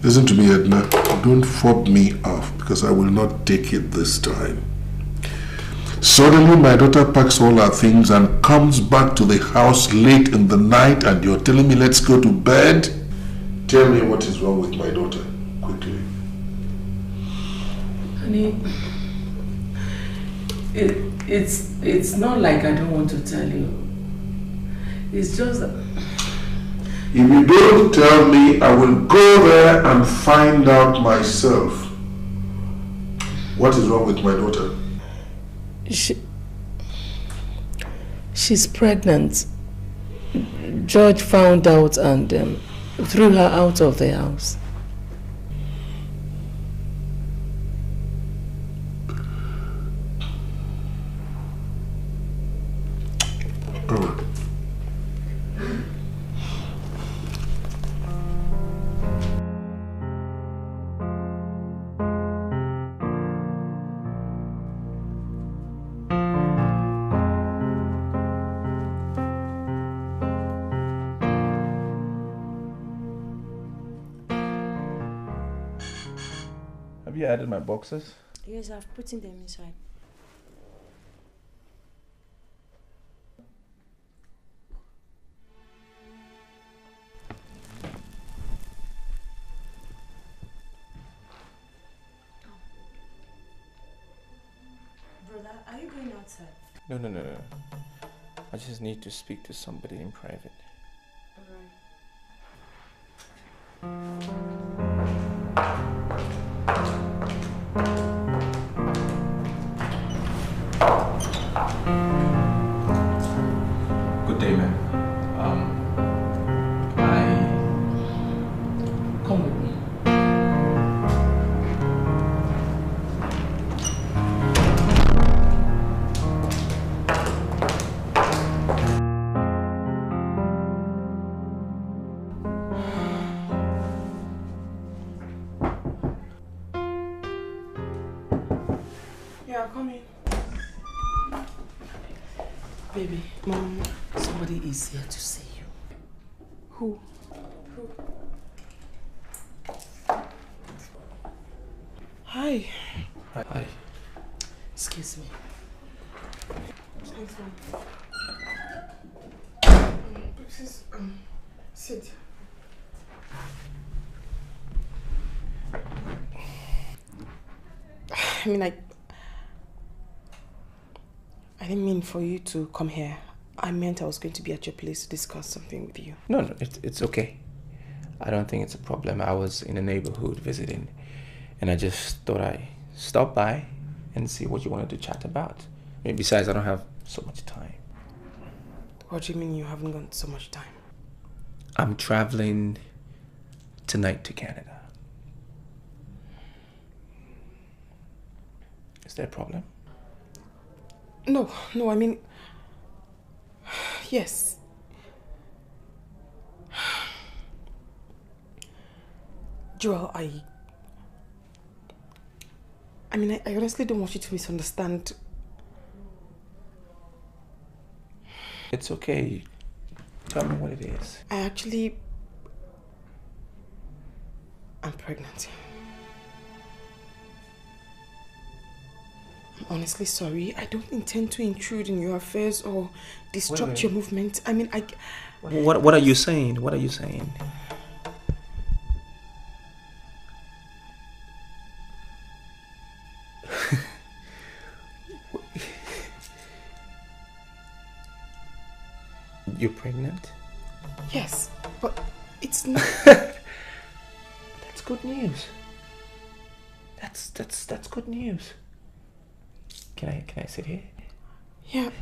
Listen to me, Edna. Don't fob me off because I will not take it this time. Suddenly my daughter packs all her things and comes back to the house late in the night and you're telling me let's go to bed? Tell me what is wrong with my daughter, quickly. Honey, it's not like I don't want to tell you. It's just that... If you don't tell me, I will go there and find out myself. What is wrong with my daughter? She's pregnant. George found out and threw her out of the house. Oh. Have you added my boxes? Yes, I've put them inside. Brother, are you going outside? No. I just need to speak to somebody in private. Good day, ma'am. Come with me. Yeah, come in. Baby, Mom. somebody is here to see you. Who? Hi. Hi. Excuse me. Thanks, Mom. Please, sit. I mean, I didn't mean for you to come here. I meant I was going to be at your place to discuss something with you. No, it's okay. I don't think it's a problem. I was in the neighborhood visiting, and I just thought I'd stop by and see what you wanted to chat about. I mean, besides, I don't have so much time. What do you mean you haven't got so much time? I'm traveling tonight to Canada. Is there a problem? No, I mean, yes. Joel, I honestly don't want you to misunderstand. It's okay. Tell me what it is. I actually I'm pregnant. I'm honestly sorry. I don't intend to intrude in your affairs or disrupt your movement. I mean, What are you saying? What are you saying? You're pregnant? Yes, but it's not. That's good news. That's good news. Can I sit here? Yeah. I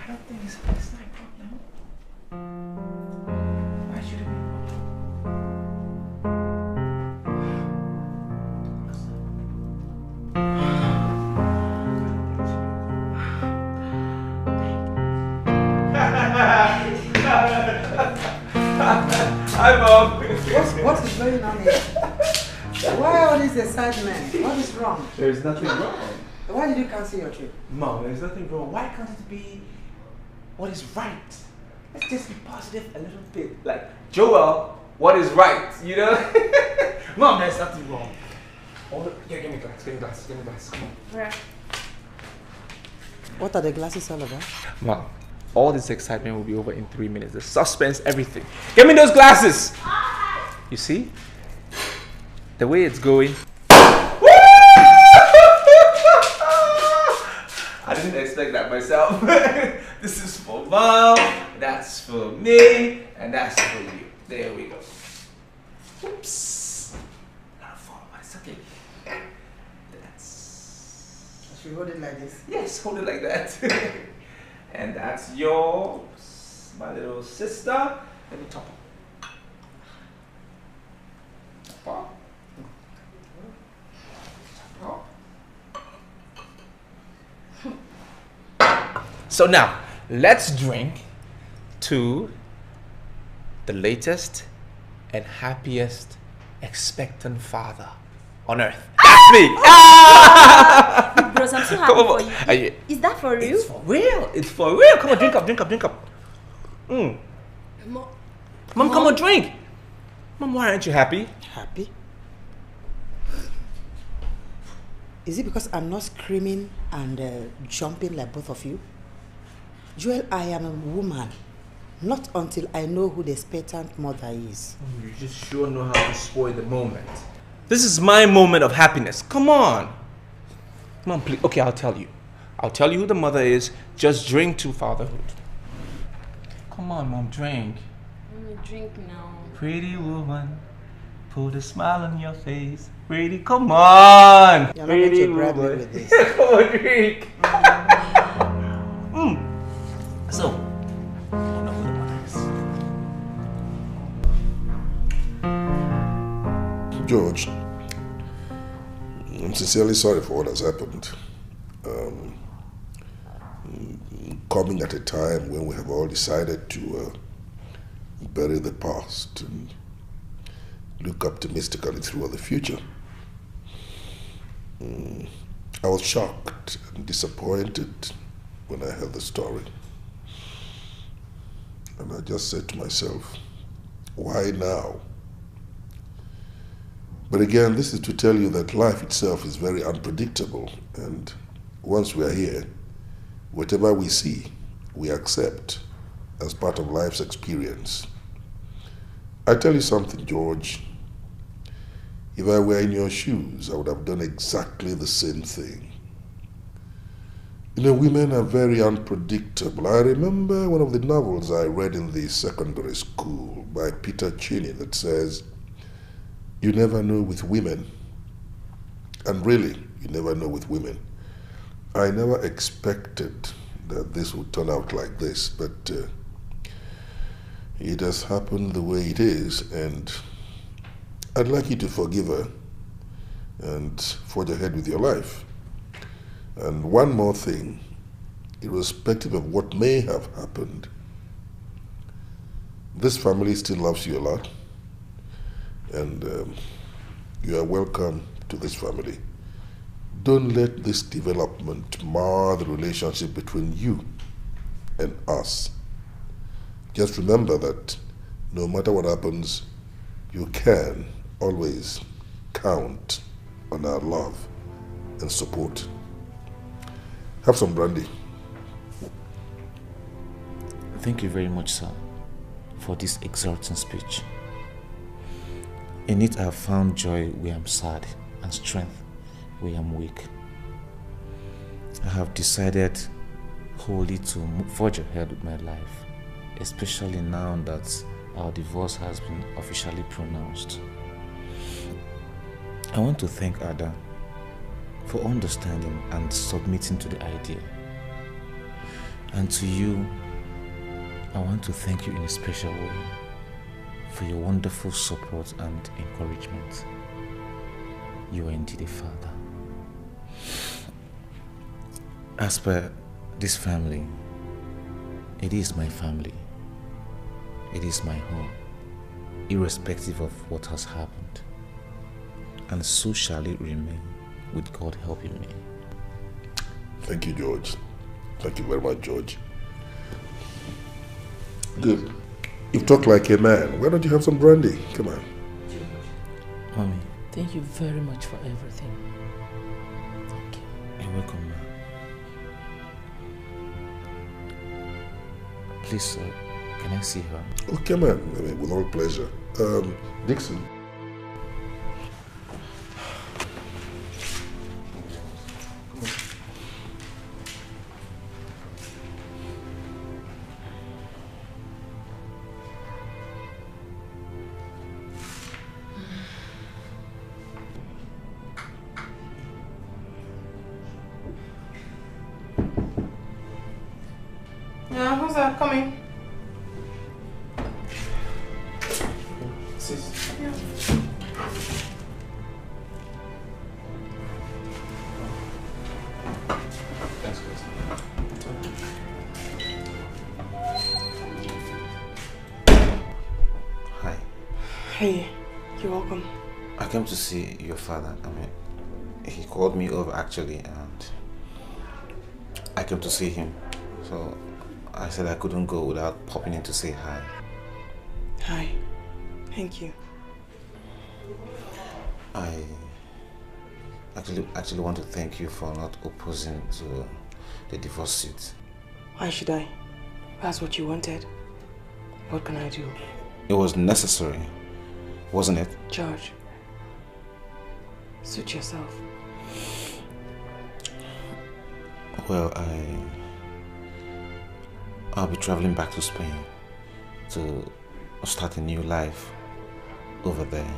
don't think it's not a problem. Why should it be? Hi, Mom. What is going on here? Why all this excitement? What is wrong? There's nothing wrong. Why did you cancel your trip? Mom, there's nothing wrong. Why can't it be what is right? Let's just be positive a little bit. Like, Joel, what is right? You know? Mom, there's nothing wrong. Yeah, give me glass. Come on. Where? What are the glasses all about? Mom, all this excitement will be over in 3 minutes. The suspense, everything. Give me those glasses! You see? The way it's going. I didn't expect that myself. This is for Mom, that's for me, and that's for you. There we go. Oops. Not a fall, but it's okay. Should we hold it like this? Yes, hold it like that. And that's yours, my little sister. Let me top up. Top up. So now, let's drink to the latest and happiest expectant father on earth. That's me! Bros, I'm so happy for you. Is that for real? It's for real. It's for real. Come on, drink up. Mom, come on, drink. Mom, why aren't you happy? Happy? Is it because I'm not screaming and jumping like both of you? Joel, I am a woman. Not until I know who the expectant mother is. You just sure know how to spoil the moment. This is my moment of happiness. Come on. Come on, please. Okay, I'll tell you. I'll tell you who the mother is. Just drink to fatherhood. Come on, Mom, drink. I'm gonna drink now. Pretty woman, put a smile on your face. Pretty, come on. You're not going to bribe me with this. Come on, drink. So, I know who the mother is. George, I'm sincerely sorry for what has happened. Coming at a time when we have all decided to bury the past and look optimistically through the future. I was shocked and disappointed when I heard the story. And I just said to myself, why now? But again, this is to tell you that life itself is very unpredictable, and once we are here, whatever we see, we accept as part of life's experience. I tell you something, George. If I were in your shoes, I would have done exactly the same thing. You know, women are very unpredictable. I remember one of the novels I read in the secondary school by Peter Cheney that says, you never know with women. And really, you never know with women. I never expected that this would turn out like this, but it has happened the way it is, and I'd like you to forgive her and forge ahead with your life. And one more thing, irrespective of what may have happened, this family still loves you a lot, and you are welcome to this family. Don't let this development mar the relationship between you and us. Just remember that no matter what happens, you can always count on our love and support. Have some brandy. Thank you very much, sir, for this exalting speech. In it I have found joy where I'm sad and strength where I'm weak. I have decided wholly to forge ahead with my life, especially now that our divorce has been officially pronounced. I want to thank Ada for understanding and submitting to the idea. And to you, I want to thank you in a special way for your wonderful support and encouragement. You are indeed a father. As per this family, it is my family. It is my home, irrespective of what has happened. And so shall it remain, with God helping me. Thank you, George. Thank you very much, George. Good. You talk like a man. Why don't you have some brandy? Come on. Mommy, thank you very much for everything. Thank you. You're welcome, ma'am. Please, sir, can I see her? Oh, come on. I mean, with all pleasure. Dixon. Yeah, who's that coming? Sis. Yeah. Thanks, guys. Hi. Hey, you're welcome. I came to see your father. I mean, he called me over actually, and I came to see him. So I said I couldn't go without popping in to say hi. Hi. Thank you. I actually want to thank you for not opposing to the divorce suit. Why should I? That's what you wanted. What can I do? It was necessary, wasn't it? George, suit yourself. Well, I'll be traveling back to Spain to start a new life over there.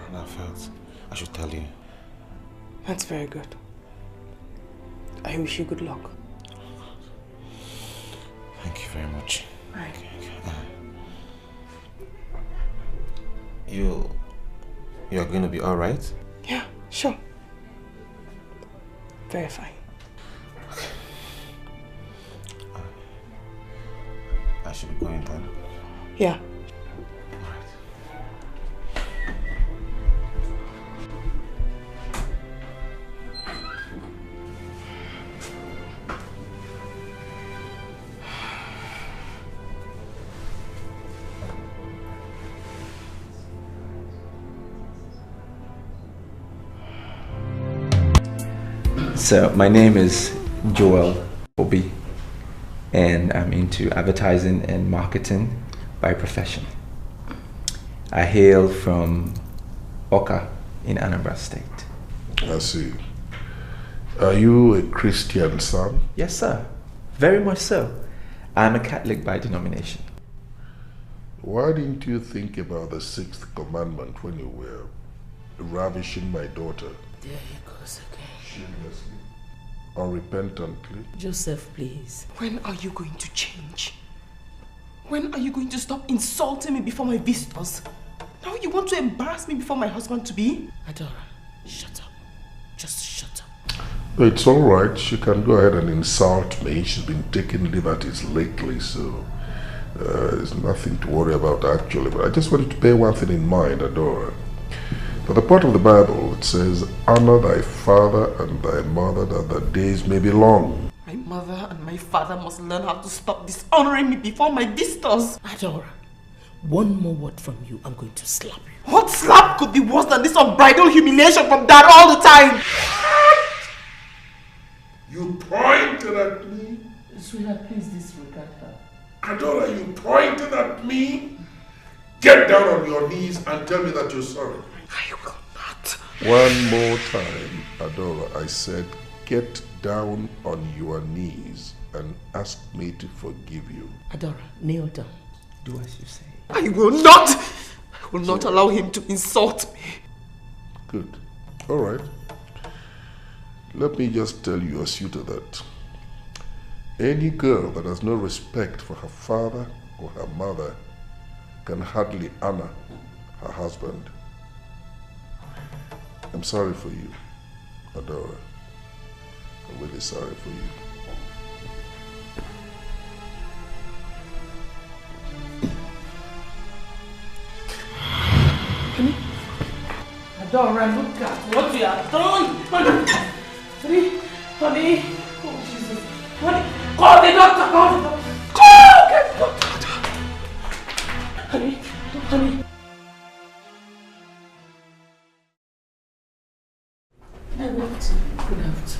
And I felt I should tell you. That's very good. I wish you good luck. Thank you very much. Bye. You're going to be all right? Yeah, sure. Very fine. I should be going then. Yeah. So my name is Joel Obi, and I'm into advertising and marketing by profession. I hail from Oka in Anambra State. I see. Are you a Christian, son? Yes, sir. Very much so. I'm a Catholic by denomination. Why didn't you think about the 6th commandment when you were ravishing my daughter? There he goes again. Shamelessly, unrepentantly. Joseph, please. When are you going to change? When are you going to stop insulting me before my visitors? Now you want to embarrass me before my husband-to-be? Adora, shut up. Just shut up. It's all right. She can go ahead and insult me. She's been taking liberties lately, so there's nothing to worry about actually. But I just wanted to bear one thing in mind, Adora. For the part of the Bible, it says, honor thy father and thy mother that the days may be long. My mother and my father must learn how to stop dishonoring me before my visitors. Adora, one more word from you, I'm going to slap you. What slap could be worse than this unbridled humiliation from Dad all the time? You pointed at me? Sweetheart, please disregard her. Adora, you pointed at me? Get down on your knees and tell me that you're sorry. I will not. One more time, Adora, I said get down on your knees and ask me to forgive you. Adora, kneel down. Do as you say. I will not! I will not allow him to insult me. Good. All right. Let me just tell you, Asuta, that any girl that has no respect for her father or her mother can hardly honor her husband. I'm sorry for you, Adora. I'm really sorry for you. Honey? Adora, look at what you have done! Honey! Honey! Oh, Jesus! Honey! Call the doctor! Call the doctor! Get the doctor! Honey! Honey! Good afternoon.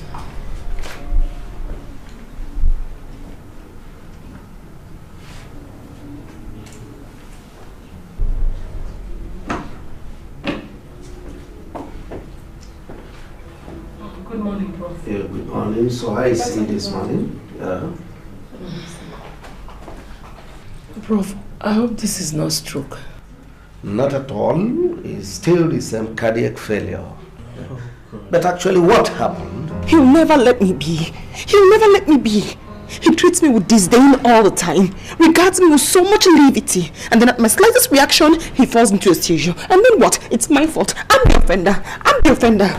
Good morning, Prof. Yeah, good morning. So how is he this morning? Yeah. Prof, I hope this is not stroke. Not at all. It's still the same cardiac failure. But actually what happened? He'll never let me be. He'll never let me be. He treats me with disdain all the time, regards me with so much levity, and then at my slightest reaction, he falls into a seizure. And then what? It's my fault. I'm the offender. I'm the offender.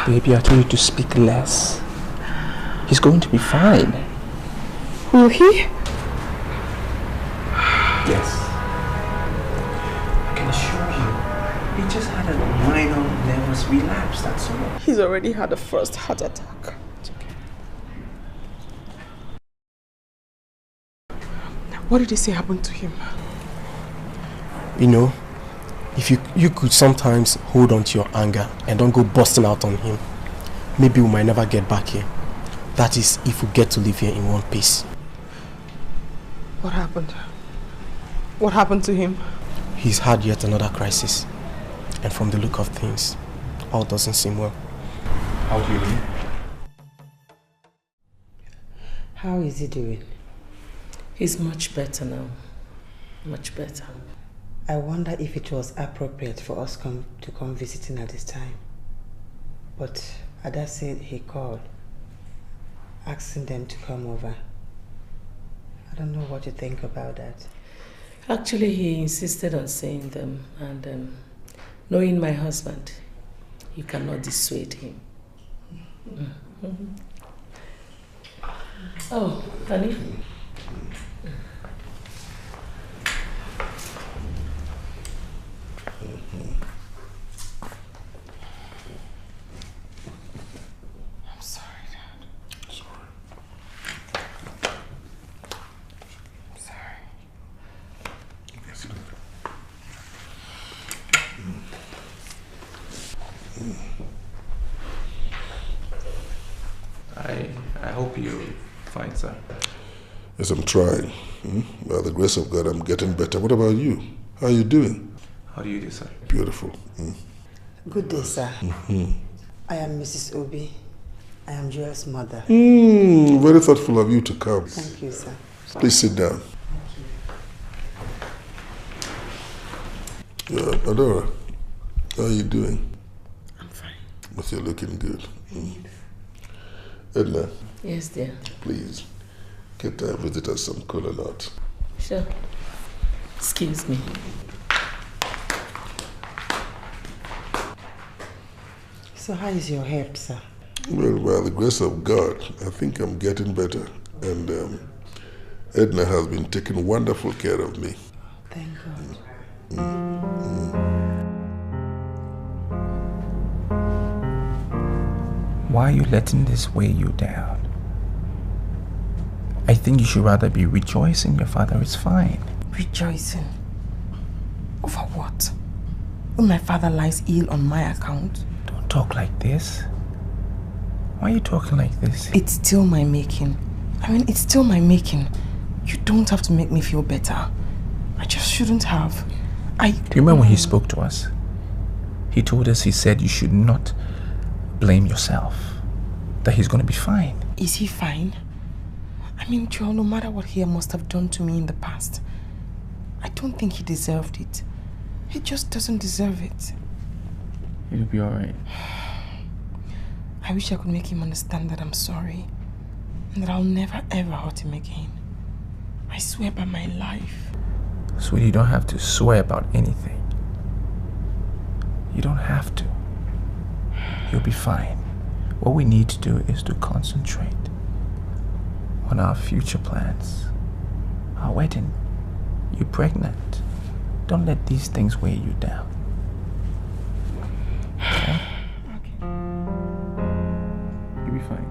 Baby, I told you to speak less. He's going to be fine. Will he? Yes. I can assure you, he just had a minor nervous relapse, that's all. He's already had a first heart attack. It's okay. What did he say happened to him? You know, if you could sometimes hold on to your anger and don't go busting out on him, maybe we might never get back here. That is, if we get to live here in one piece. What happened? What happened to him? He's had yet another crisis. And from the look of things, all doesn't seem well. How do you mean? How is he doing? He's much better now. Much better. I wonder if it was appropriate for us to come visiting at this time. But Ada said he called, asking them to come over. I don't know what you think about that. Actually, he insisted on seeing them, and knowing my husband, you cannot dissuade him. Mm-hmm. Oh, honey. I'm sorry, Dad. I'm sorry. I hope you're fine, sir. Yes, I'm trying. By the grace of God, I'm getting better. What about you? How are you doing? How do you do, sir? Beautiful. Good day, sir. I am Mrs. Obi. I am Joel's mother. Very thoughtful of you to come. Thank you, sir. Please sit down. Adora, how are you doing? I'm fine. But you're looking good. Edna. Yes, dear. Please, get our visitors some cola nut. Sure. Excuse me. So how is your health, sir? Well, by the grace of God, I think I'm getting better. And Edna has been taking wonderful care of me. Thank God. Why are you letting this weigh you down? I think you should rather be rejoicing your father is fine. Rejoicing? Over what? When my father lies ill on my account? Don't talk like this. Why are you talking like this? It's still my making. I mean, it's still my making. You don't have to make me feel better. I just shouldn't have. Do you remember when he spoke to us? He told us, he said you should not blame yourself. That he's going to be fine. Is he fine? I mean, Joel, no matter what he must have done to me in the past, I don't think he deserved it. He just doesn't deserve it. He'll be alright. I wish I could make him understand that I'm sorry and that I'll never ever hurt him again. I swear by my life. Sweetie, you don't have to swear about anything. You don't have to. You'll be fine. What we need to do is to concentrate on our future plans. Our wedding. You're pregnant. Don't let these things weigh you down. Okay? You'll be fine.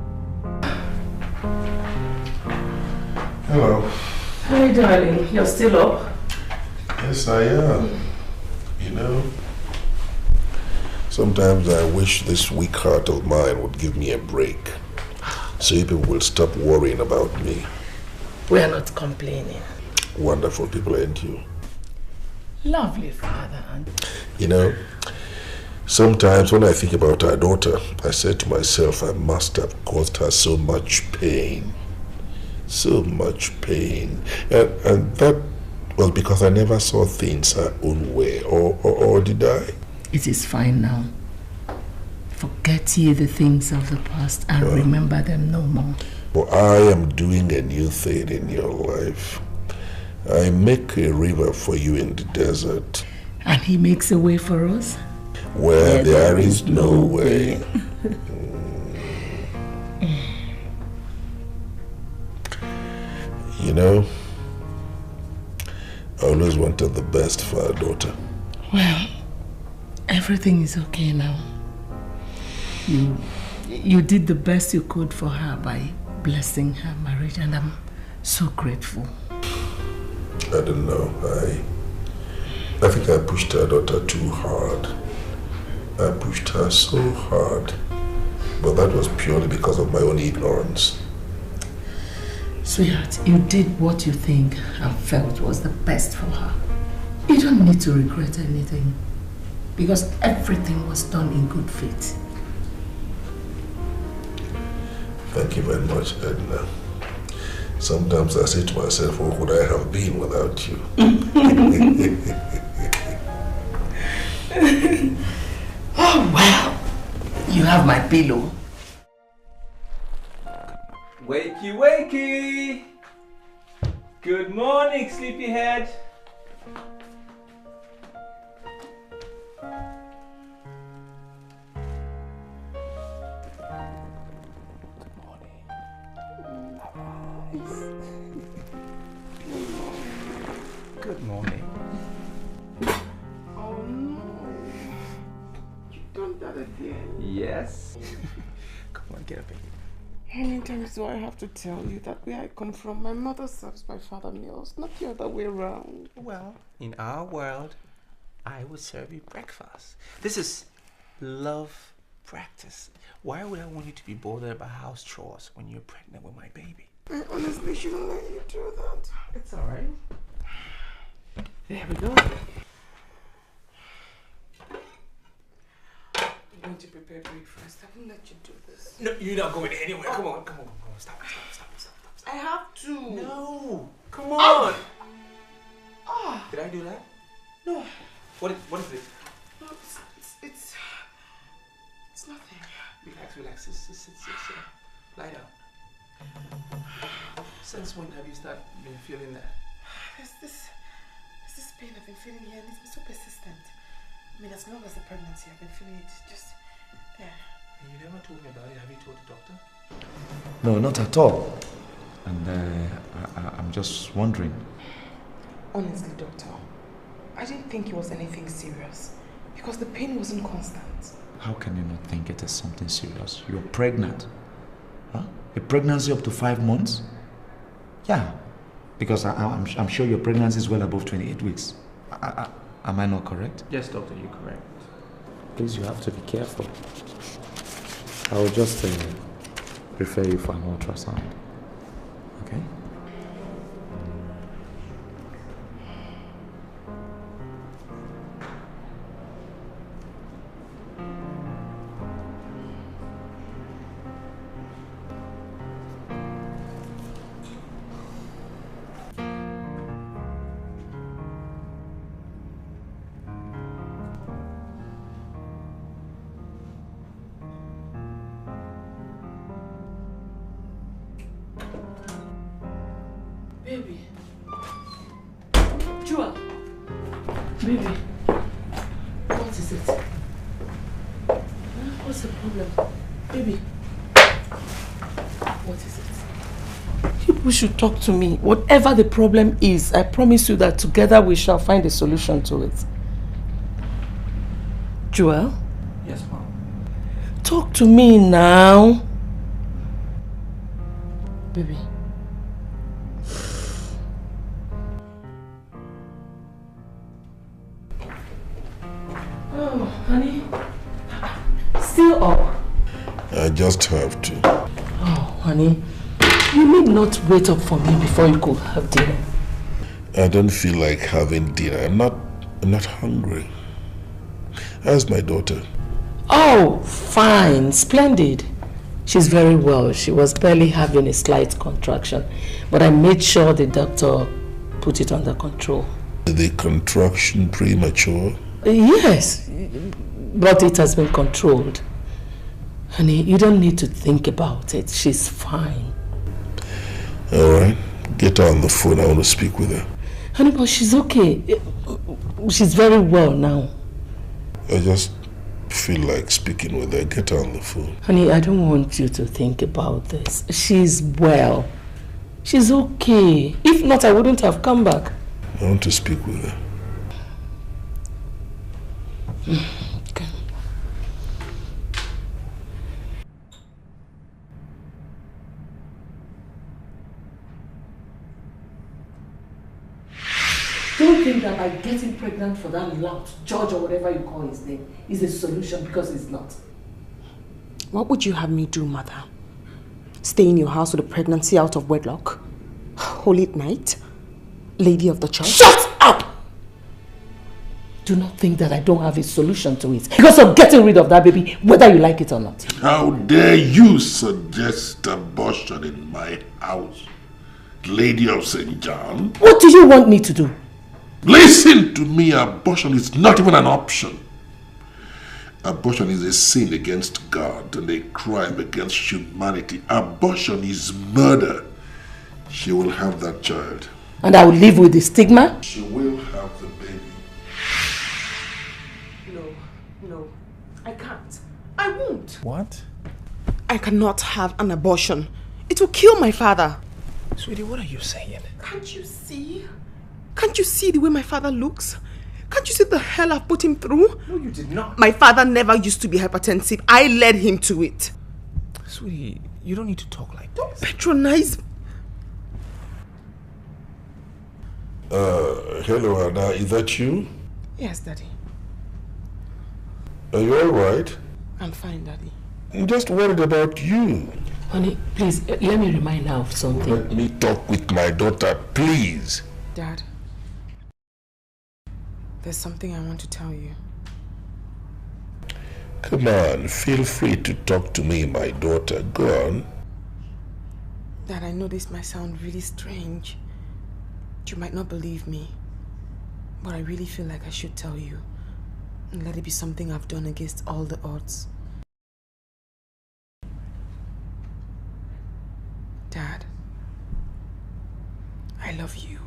Hello. Hi, darling. You're still up? Yes, I am. You know, sometimes I wish this weak heart of mine would give me a break, so people will stop worrying about me. We are not complaining. Wonderful people, ain't you? Lovely father. You know, sometimes when I think about our daughter, I say to myself, I must have caused her so much pain. So much pain. And that was because I never saw things her own way. Or did I? It is fine now. Forget ye the things of the past and remember them no more. Well, I am doing a new thing in your life. I make a river for you in the desert. And he makes a way for us? Where there is no way. You know, I always wanted the best for our daughter. Well, everything is okay now. You did the best you could for her by blessing her marriage, and I'm so grateful. I don't know. I think I pushed our daughter too hard. I pushed her so hard. But that was purely because of my own ignorance. Sweetheart, you did what you think and felt was the best for her. You don't need to regret anything, because everything was done in good faith. Thank you very much, Edna. Sometimes I say to myself, what would I have been without you? Oh, well, you have my pillow. Wakey, wakey! Good morning, sleepyhead. Good morning. Oh no. You've done that again. Yes. Come on, get up here. How many times do I have to tell you that where I come from, my mother serves my father meals, not the other way around? Well, in our world, I will serve you breakfast. This is love practice. Why would I want you to be bothered about house chores when you're pregnant with my baby? I honestly shouldn't let you do that. It's alright. There we go. I'm going to prepare breakfast. I won't let you do this. No, you're not going anywhere. Come on. Stop. I have to. No. Come on. Ah. Did I do that? No. What is it? No, it's nothing. Relax. Sit. Lie down. Since when have you started been feeling that? There's this pain I've been feeling here, and it's been so persistent. I mean, as long as the pregnancy, I've been feeling it just there. And you never told me about it. Have you told the doctor? No, not at all. And I'm just wondering. Honestly, doctor, I didn't think it was anything serious because the pain wasn't constant. How can you not think it is something serious? You're pregnant. Huh? A pregnancy up to 5 months? Yeah. Because I'm sure your pregnancy is well above 28 weeks. Am I not correct? Yes, doctor, you're correct. Please, you have to be careful. I will just refer you for an ultrasound. Okay? Baby. Jewel. Baby. What is it? What's the problem? Baby. What is it? People should talk to me. Whatever the problem is, I promise you that together we shall find a solution to it. Jewel? Yes, Mom. Talk to me now. Baby. Oh, honey. Still up? I just have to. Oh, honey. You need not wait up for me before you could have dinner. I don't feel like having dinner. I'm not hungry. How's my daughter? Oh, fine. Splendid. She's very well. She was barely having a slight contraction. But I made sure the doctor put it under control. Is the contraction premature? Yes, but it has been controlled. Honey, you don't need to think about it. She's fine. Alright, get her on the phone. I want to speak with her. Honey, but she's okay. She's very well now. I just feel like speaking with her. Get her on the phone. Honey, I don't want you to think about this. She's well. She's okay. If not, I wouldn't have come back. I want to speak with her. Okay. Don't think that by getting pregnant for that lout George or whatever you call his name is a solution, because it's not. What would you have me do, Mother? Stay in your house with a pregnancy out of wedlock? Holy night? Lady of the church? Shut up! Do not think that I don't have a solution to it because of getting rid of that baby, whether you like it or not. How dare you suggest abortion in my house, Lady of St. John? What do you want me to do? Listen to me, abortion is not even an option. Abortion is a sin against God and a crime against humanity. Abortion is murder. She will have that child. And I will live with the stigma? She will have the baby. No, I can't. I won't. What? I cannot have an abortion. It will kill my father. Sweetie, what are you saying? Can't you see? Can't you see the way my father looks? Can't you see the hell I've put him through? No, you did not. My father never used to be hypertensive. I led him to it. Sweetie, you don't need to talk like this. Don't patronize. Hello, Anna. Is that you? Yes, Daddy. Are you alright? I'm fine, Daddy. I'm just worried about you. Honey, please, let me remind her of something. Let me talk with my daughter, please. Dad, there's something I want to tell you. Come on, feel free to talk to me, my daughter. Go on. Dad, I know this might sound really strange. You might not believe me, but I really feel like I should tell you. And let it be something I've done against all the odds. Dad, I love you.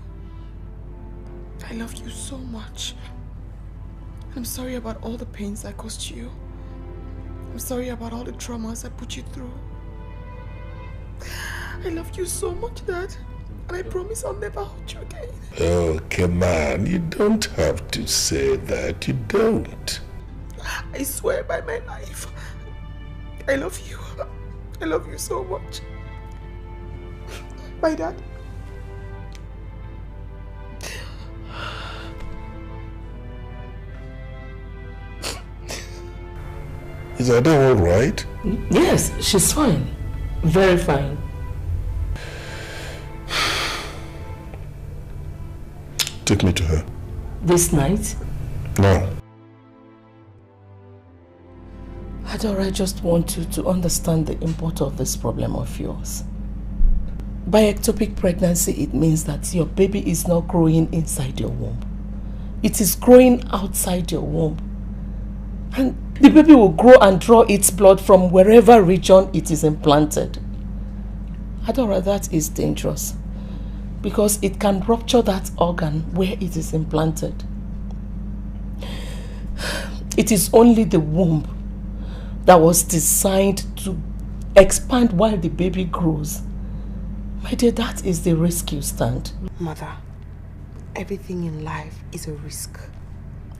I love you so much. I'm sorry about all the pains I caused you. I'm sorry about all the traumas I put you through. I love you so much, Dad. And I promise I'll never hurt you again. Oh, come on. You don't have to say that. You don't. I swear by my life. I love you. I love you so much. Bye, Dad. Is Ada all right? Yes, she's fine. Very fine. Take me to her. This night? No. Adora, I just want you to understand the import of this problem of yours. By ectopic pregnancy, it means that your baby is not growing inside your womb. It is growing outside your womb. And the baby will grow and draw its blood from wherever region it is implanted. Adora, that is dangerous because it can rupture that organ where it is implanted. It is only the womb that was designed to expand while the baby grows. My dear, that is the risk you stand. Mother, everything in life is a risk.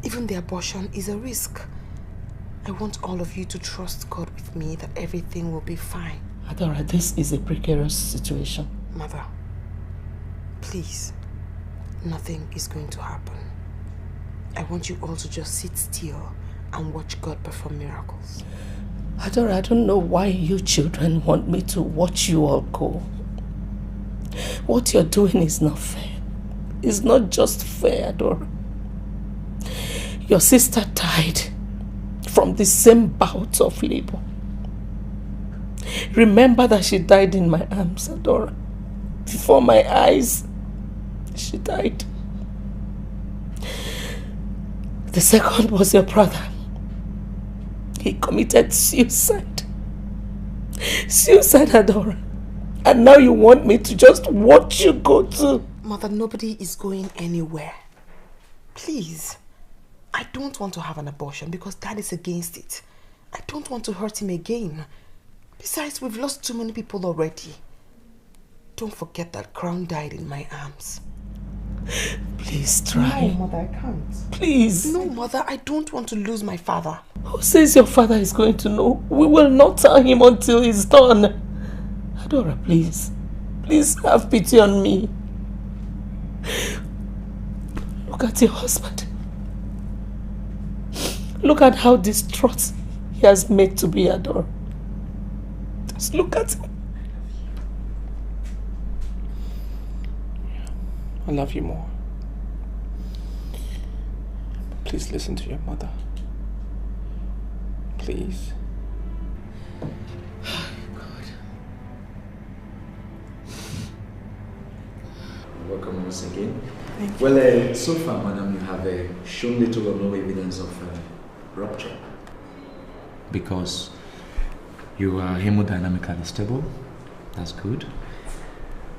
Even the abortion is a risk. I want all of you to trust God with me that everything will be fine. Adora, this is a precarious situation. Mother, please, nothing is going to happen. I want you all to just sit still and watch God perform miracles. Adora, I don't know why you children want me to watch you all go. What you're doing is not fair. It's not just fair, Adora. Your sister died from the same bout of labor. Remember that she died in my arms, Adora. Before my eyes, she died. The second was your brother. He committed suicide. Suicide, Adora. And now you want me to just watch you go too. Mother, nobody is going anywhere. Please. I don't want to have an abortion because Dad is against it. I don't want to hurt him again. Besides, we've lost too many people already. Don't forget that Crown died in my arms. Please try. No, Mother, I can't. Please. No, Mother, I don't want to lose my father. Who says your father is going to know? We will not tell him until he's done. Adora, please. Please have pity on me. Look at your husband. Look at how distraught he has made to be, Adora. Just look at him. I love you more. Please listen to your mother. Please. Welcome once again. Well, so far, madam, you have shown little or no evidence of rupture. Because you are hemodynamically stable. That's good.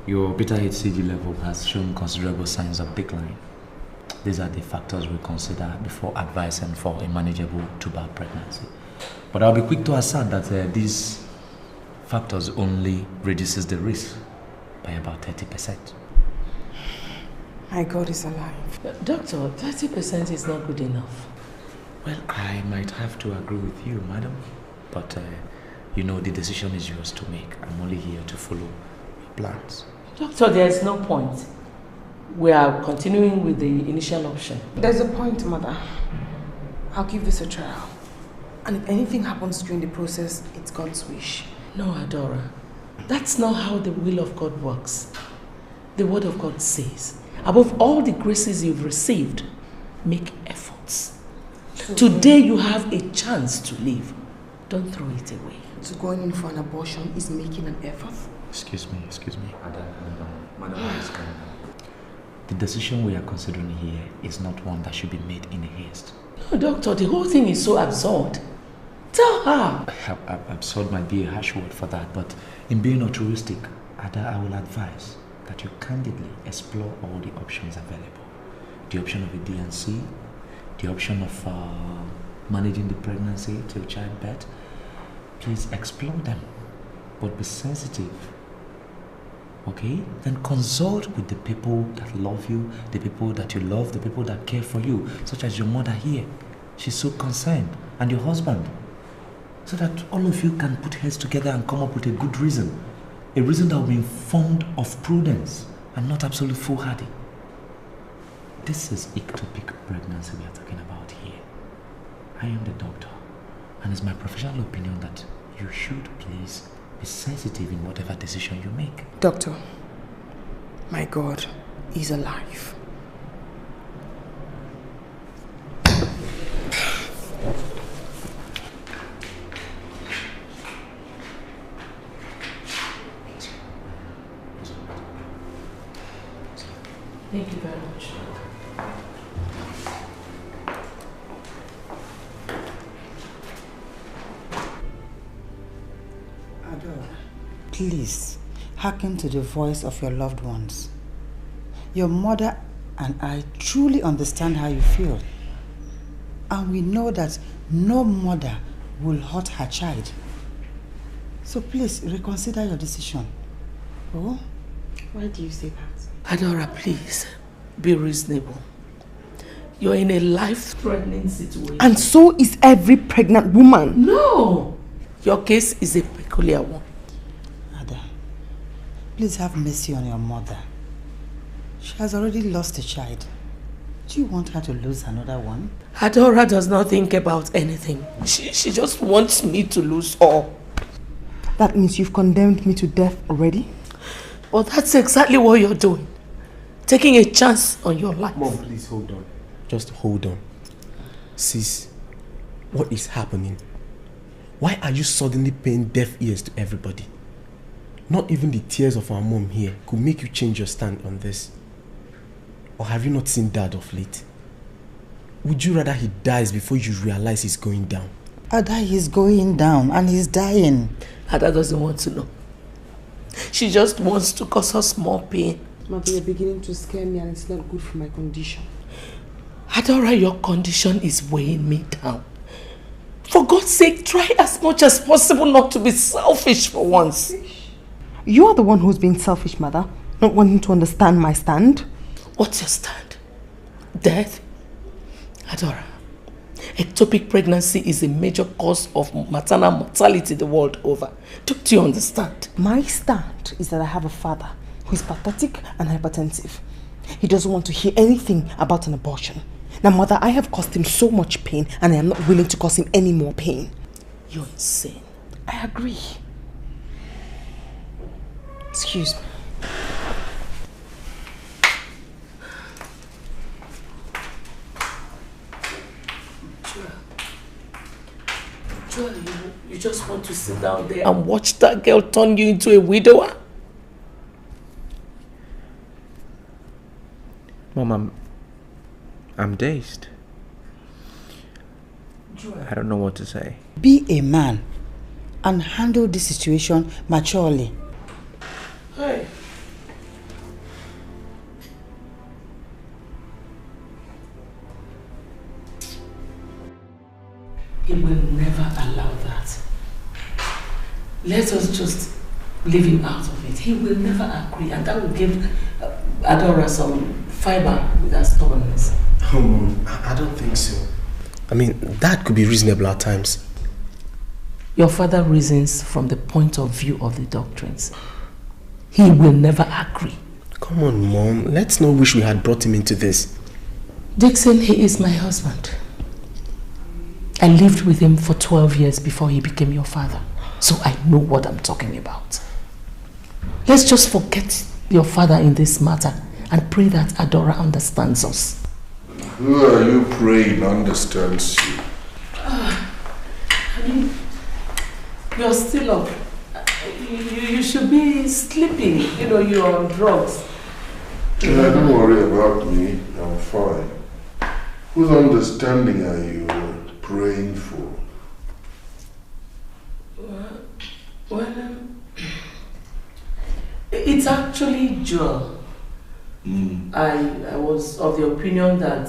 Your beta HCG level has shown considerable signs of decline. These are the factors we consider before advising for a manageable tubal pregnancy. But I'll be quick to assert that these factors only reduces the risk by about 30%. My God is alive. Doctor, 30% is not good enough. Well, I might have to agree with you, madam. But, you know, the decision is yours to make. I'm only here to follow your plans. Doctor, there is no point. We are continuing with the initial option. There's a point, Mother. I'll give this a trial. And if anything happens during the process, it's God's wish. No, Adora. That's not how the will of God works. The word of God says, above all the graces you've received, make efforts. Today you have a chance to live. Don't throw it away. So going in for an abortion is making an effort? Excuse me. Madam, the decision we are considering here is not one that should be made in haste. No, Doctor, the whole thing is so absurd. Tell her. Absurd might be a harsh word for that, but in being altruistic, Ada, I will advise that you candidly explore all the options available. The option of a D&C, the option of managing the pregnancy till childbirth. Please explore them, but be sensitive. Okay? Then consult with the people that love you, the people that you love, the people that care for you, such as your mother here. She's so concerned, and your husband. So that all of you can put heads together and come up with a good reason. A reason that will be informed of prudence and not absolute foolhardy. This is ectopic pregnancy we are talking about here. I am the doctor. And it's my professional opinion that you should please be sensitive in whatever decision you make. Doctor, my God is alive. Thank you very much. Adora, please hearken to the voice of your loved ones. Your mother and I truly understand how you feel. And we know that no mother will hurt her child. So please reconsider your decision. Oh? Why do you say that? Adora, please, be reasonable. You're in a life-threatening situation. And so is every pregnant woman. No! Your case is a peculiar one. Ada, please have mercy on your mother. She has already lost a child. Do you want her to lose another one? Adora does not think about anything. She just wants me to lose all. That means you've condemned me to death already? But that's exactly what you're doing. Taking a chance on your life. Mom, please hold on. Just hold on. Sis, what is happening? Why are you suddenly paying deaf ears to everybody? Not even the tears of our mom here could make you change your stand on this. Or have you not seen Dad of late? Would you rather he dies before you realize he's going down? Ada, he's going down and he's dying. Ada doesn't want to know. She just wants to cause us more pain. Mother, you're beginning to scare me and it's not good for my condition. Adora, your condition is weighing me down. For God's sake, try as much as possible not to be selfish for once. You are the one who's being selfish, Mother. Not wanting to understand my stand. What's your stand? Death? Adora, ectopic pregnancy is a major cause of maternal mortality the world over. Don't you understand? My stand is that I have a father who is pathetic and hypertensive. He doesn't want to hear anything about an abortion. Now, Mother, I have caused him so much pain and I am not willing to cause him any more pain. You're insane. I agree. Excuse me. Joel, you just want to sit down there and watch that girl turn you into a widower? Mom, I'm dazed. Joel. I don't know what to say. Be a man and handle this situation maturely. Hey. He will never allow that. Let us just leave him out of it. He will never agree, and that will give Adora some fiber with her stubbornness. Oh, Mom, I don't think so. I mean, that could be reasonable at times. Your father reasons from the point of view of the doctrines. He will never agree. Come on, Mom. Let's not wish we had brought him into this. Dixon, he is my husband. I lived with him for 12 years before he became your father. So I know what I'm talking about. Let's just forget your father in this matter and pray that Adora understands us. Who are you praying understands you? I mean, you're still up. You should be sleeping. You know, you're on drugs. Yeah, don't worry about me. I'm fine. Whose understanding are you praying for? Well, it's actually Joel. I was of the opinion that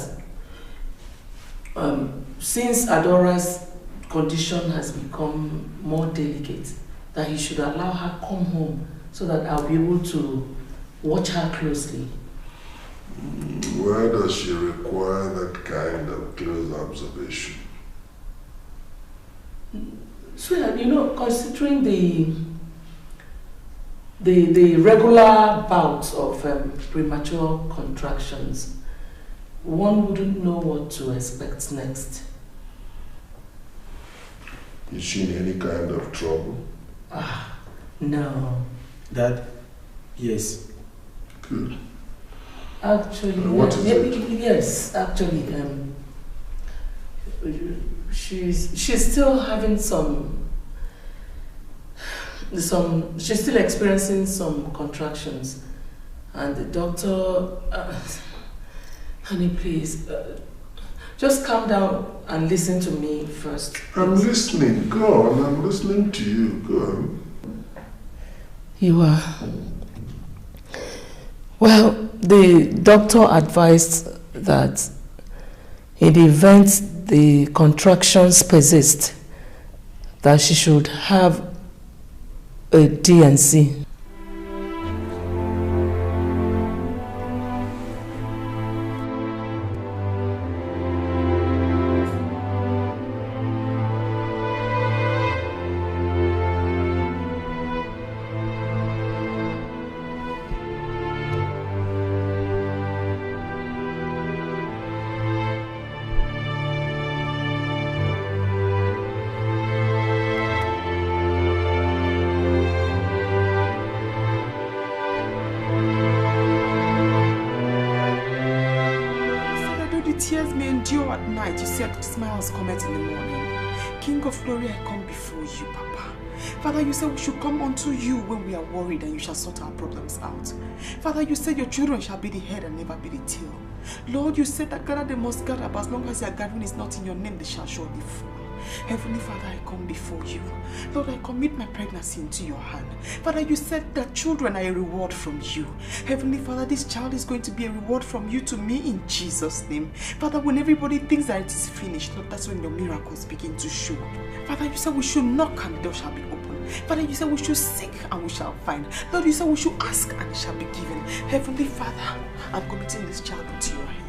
since Adora's condition has become more delicate, that he should allow her come home so that I'll be able to watch her closely. Why does she require that kind of close observation? So, you know, considering the regular bouts of premature contractions, one wouldn't know what to expect next. Is she in any kind of trouble? No. Dad? Yes. Good. Actually, What is it? yes, actually, she's still having she's still experiencing some contractions, and the doctor, honey, please, just calm down and listen to me first. I'm listening. Go on. I'm listening to you. Go on. You are. Well, the doctor advised that in the event the contractions persist, that she should have a DNC. Father, you said we should come unto you when we are worried and you shall sort our problems out. Father, you said your children shall be the head and never be the tail. Lord, you said that gather they must gather, but as long as their gathering is not in your name, they shall surely fall. Heavenly Father, I come before you. Lord, I commit my pregnancy into your hand. Father, you said that children are a reward from you. Heavenly Father, this child is going to be a reward from you to me in Jesus' name. Father, when everybody thinks that it is finished, Lord, that's when your miracles begin to show up. Father, you said we should knock and the door shall be opened. Father, you said we should seek and we shall find. Lord, you said we should ask and it shall be given. Heavenly Father, I'm committing this child into your hands.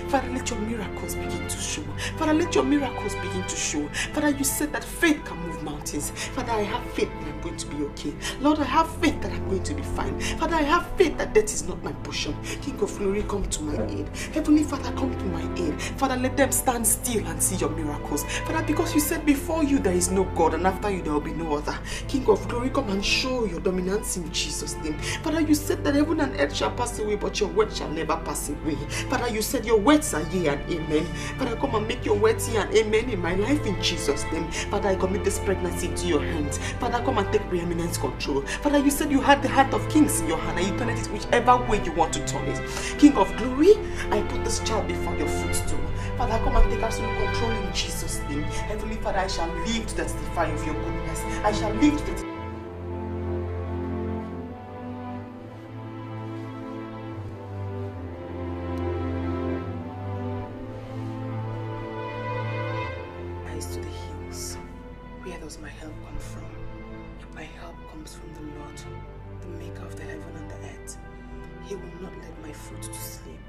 Father, let your miracles begin to show. Father, let your miracles begin to show. Father, you said that faith can move mountains. Father, I have faith that I'm going to be okay. Lord, I have faith that I'm going to be fine. Father, I have faith that death is not my portion. King of glory, come to my aid. Heavenly Father, come to my aid. Father, let them stand still and see your miracles. Father, because you said before you there is no God and after you there will be no other. King of glory, come and show your dominance in Jesus' name. Father, you said that heaven and earth shall pass away, but your word shall never pass away. Father, you said your words are yea and amen. Father, come and make your words yea and amen in my life in Jesus' name. Father, I commit this pregnancy into your hands. Father, come and take preeminence control. Father, you said you had the heart of kings in your hand and you turn it whichever way you want to turn it. King of glory, I put this child before your footstool. Father, come and take absolute control in Jesus' name. Heavenly Father, I shall live to testify of your goodness. I shall live to testify. Eyes to the hills. Where does my help come from? My help comes from the Lord, the maker of the heaven and the earth. He will not let my foot to sleep.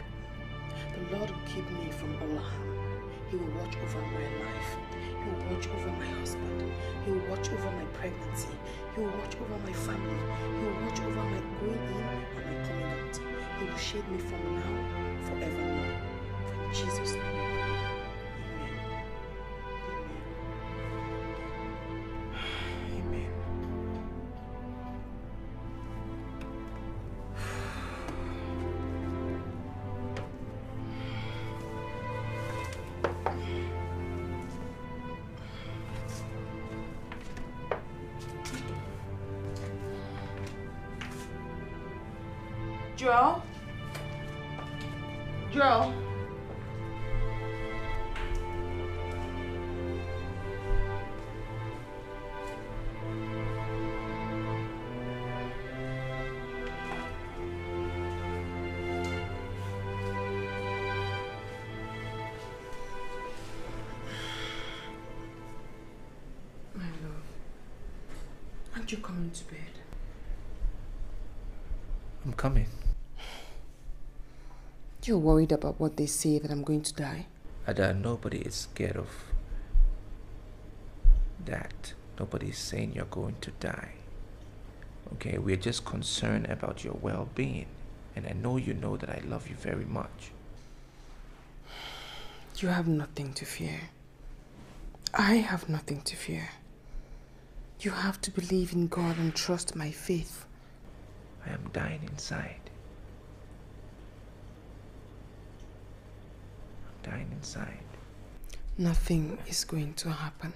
The Lord will keep me from all harm. He will watch over my life. He will watch over my husband. He will watch over my pregnancy. He will watch over my family. He will watch over my going in and my coming out. He will shade me from now forevermore. For in Jesus' name I pray. Amen. Amen. Joel? Joel? My love, aren't you coming to bed? I'm coming. You're worried about what they say, that I'm going to die? Ada, nobody is scared of that. Nobody is saying you're going to die. Okay, we're just concerned about your well-being. And I know you know that I love you very much. You have nothing to fear. I have nothing to fear. You have to believe in God and trust my faith. I am dying inside. I'm dying inside. Nothing is going to happen.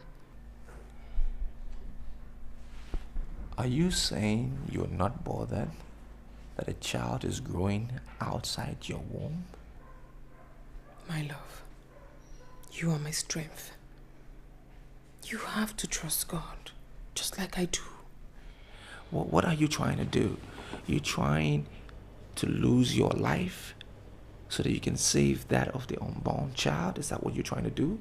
Are you saying you're not bothered that a child is growing outside your womb? My love, you are my strength. You have to trust God, just like I do. Well, what are you trying to do? You trying to lose your life so that you can save that of the unborn child? Is that what you're trying to do?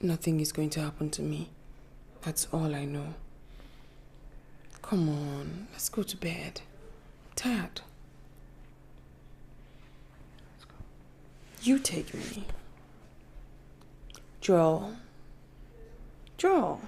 Nothing is going to happen to me. That's all I know. Come on, let's go to bed. I'm tired. You take me. Joel. Joel.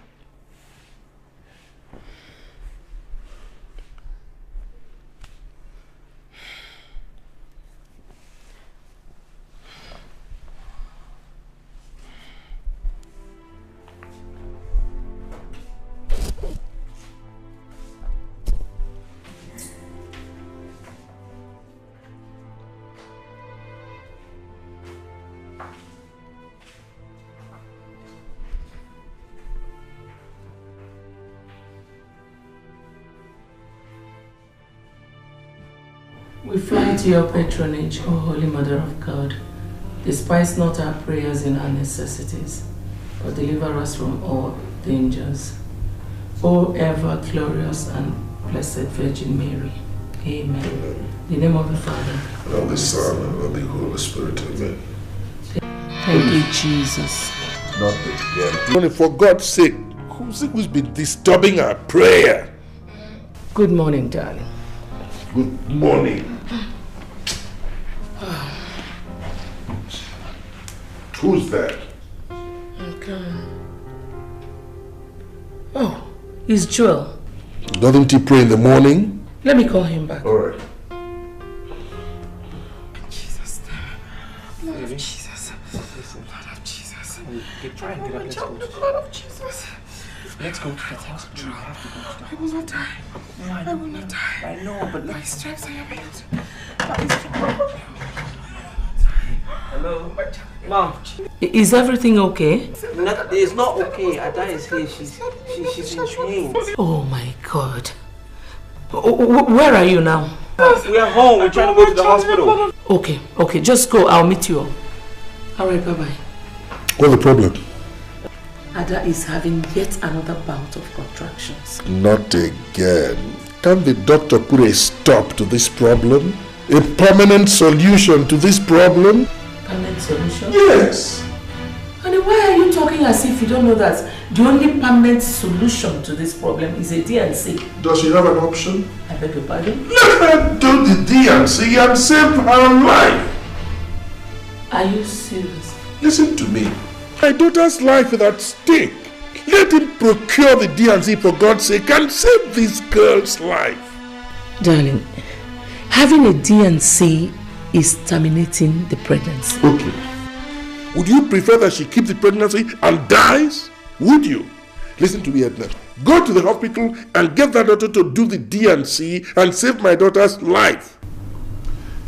We fly to your patronage, O Holy Mother of God. Despise not our prayers in our necessities, but deliver us from all dangers. O ever glorious and blessed Virgin Mary. Amen. In the name of the Father, and of the Son, and of the Holy Spirit. Amen. Thank you, Jesus. Nothing. Yeah. Only for God's sake, who's been disturbing our prayer? Good morning, darling. Good morning. Who's that? Okay. Oh, it's Joel. Doesn't he pray in the morning? Let me call him back. All right. Jesus. Lord of Jesus. Lord of Jesus. Try and get up. Let's go. Lord of Jesus. Let's go to the hospital. We have to go to the I will not die. I will not die. I know, but by stripes I am healed. Hello? Mom. Is everything okay? It's not okay. Ada is here. She's in chains. Oh my God. Where are you now? We are home. We're trying to go to the hospital. Okay. Just go. I'll meet you. All right, bye-bye. What's the problem? Ada is having yet another bout of contractions. Not again. Can the doctor put a stop to this problem? A permanent solution to this problem? Permanent solution? Yes. Honey, why are you talking as if you don't know that the only permanent solution to this problem is a DNC? Does she have an option? I beg your pardon? Let her do the DNC and save her life. Are you serious? Listen to me. My daughter's life is at stake. Let him procure the DNC for God's sake and save this girl's life. Darling, having a DNC is terminating the pregnancy. Okay. Would you prefer that she keeps the pregnancy and dies? Would you? Listen to me, Edna. Go to the hospital and get that doctor to do the DNC and save my daughter's life.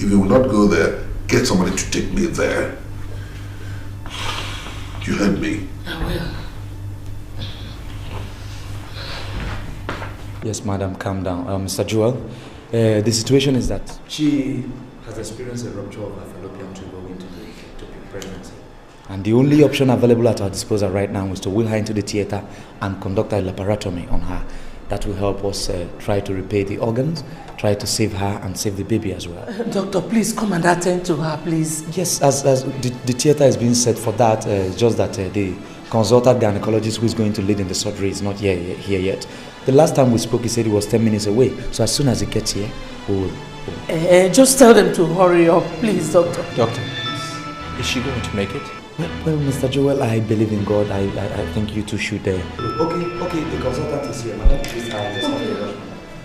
If you will not go there, get somebody to take me there. You heard me? I will. Yes, madam, calm down. Mr. Joel, the situation is that she has experienced a rupture of her fallopian tube owing to the pregnancy. And the only option available at our disposal right now is to wheel her into the theater and conduct a laparotomy on her. That will help us try to repair the organs, try to save her and save the baby as well. Doctor, please come and attend to her, please. Yes, as the theater is being set for that, it's just that the consultant gynecologist who is going to lead in the surgery is not here yet. The last time we spoke, he said he was 10 minutes away. So as soon as he gets here, we will. Just tell them to hurry up, please, doctor. Doctor, is she going to make it? Well, Mr. Joel, I believe in God. I think you two should. Okay, the consultant is here, madam. Please,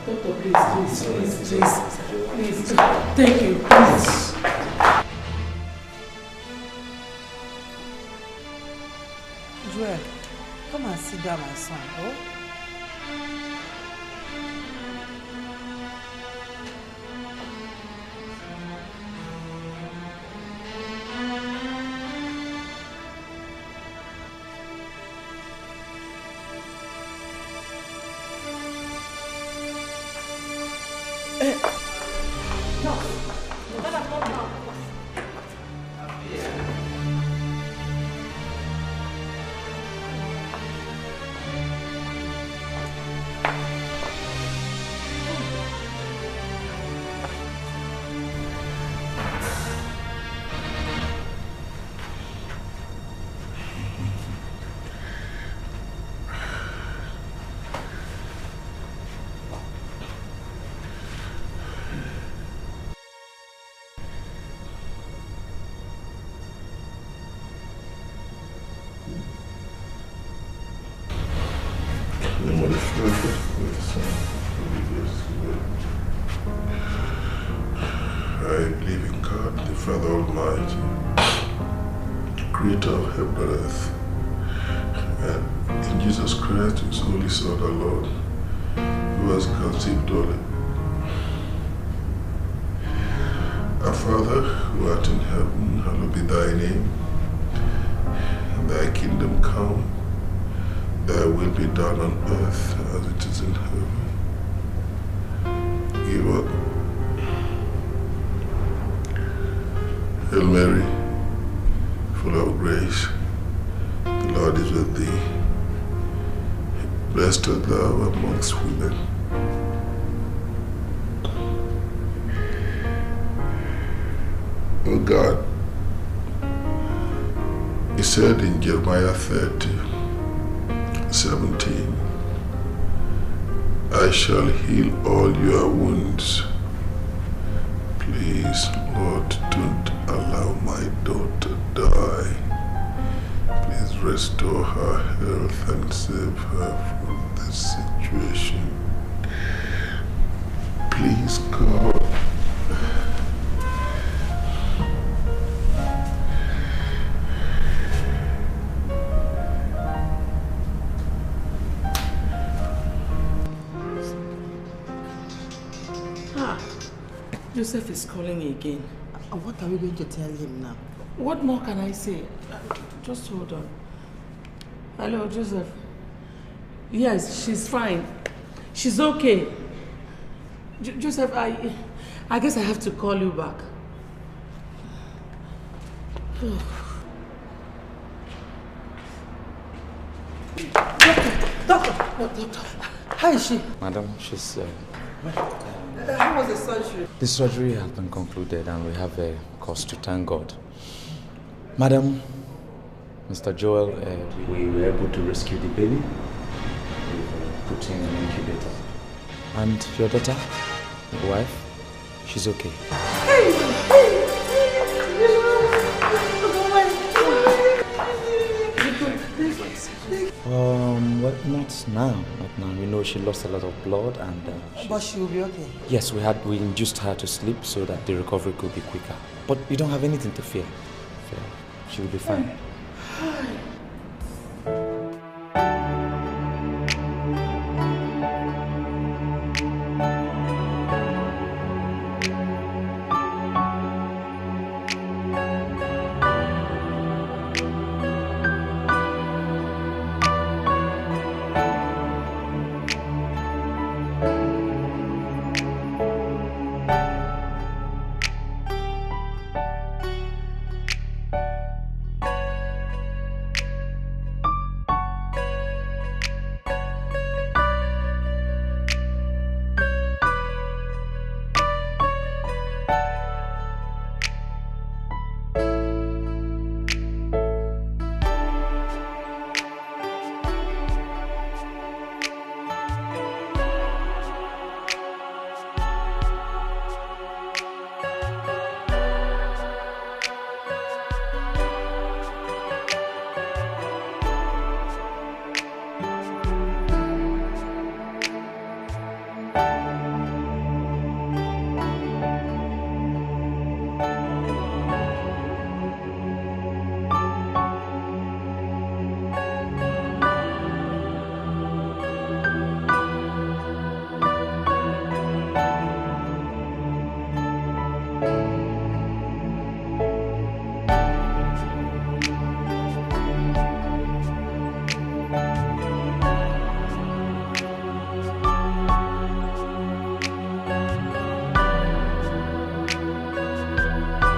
Doctor, please. Thank you, please. Joel, come and sit down, my son. Oh? I believe in God, the Father Almighty, creator of heaven and earth, and in Jesus Christ, his Holy Son, our Lord, who has conceived all it. Our Father, who art in heaven, hallowed be thy name. Thy kingdom come, thy will be done on earth as it is in heaven. Give up. Hail Mary, full of grace, the Lord is with thee. Blessed art thou amongst women. O God, he said in Jeremiah 30:17, I shall heal all your wounds. Please, Lord, don't allow my daughter die. Please restore her health and save her from this situation. Please, God. Joseph is calling again. What are we going to tell him now? What more can I say? Just hold on. Hello, Joseph. Yes, she's fine. She's okay. Joseph, I guess I have to call you back. Doctor, how is she? Madam, she's... How was the surgery? The surgery has been concluded and we have a cause to thank God. Madam, Mr. Joel, we were able to rescue the baby. We put him in an incubator. And your daughter, your wife, she's okay. Well, not now. Not now. We know she lost a lot of blood and... but she will be okay. Yes, we induced her to sleep so that the recovery could be quicker. But you don't have anything to fear. She will be fine.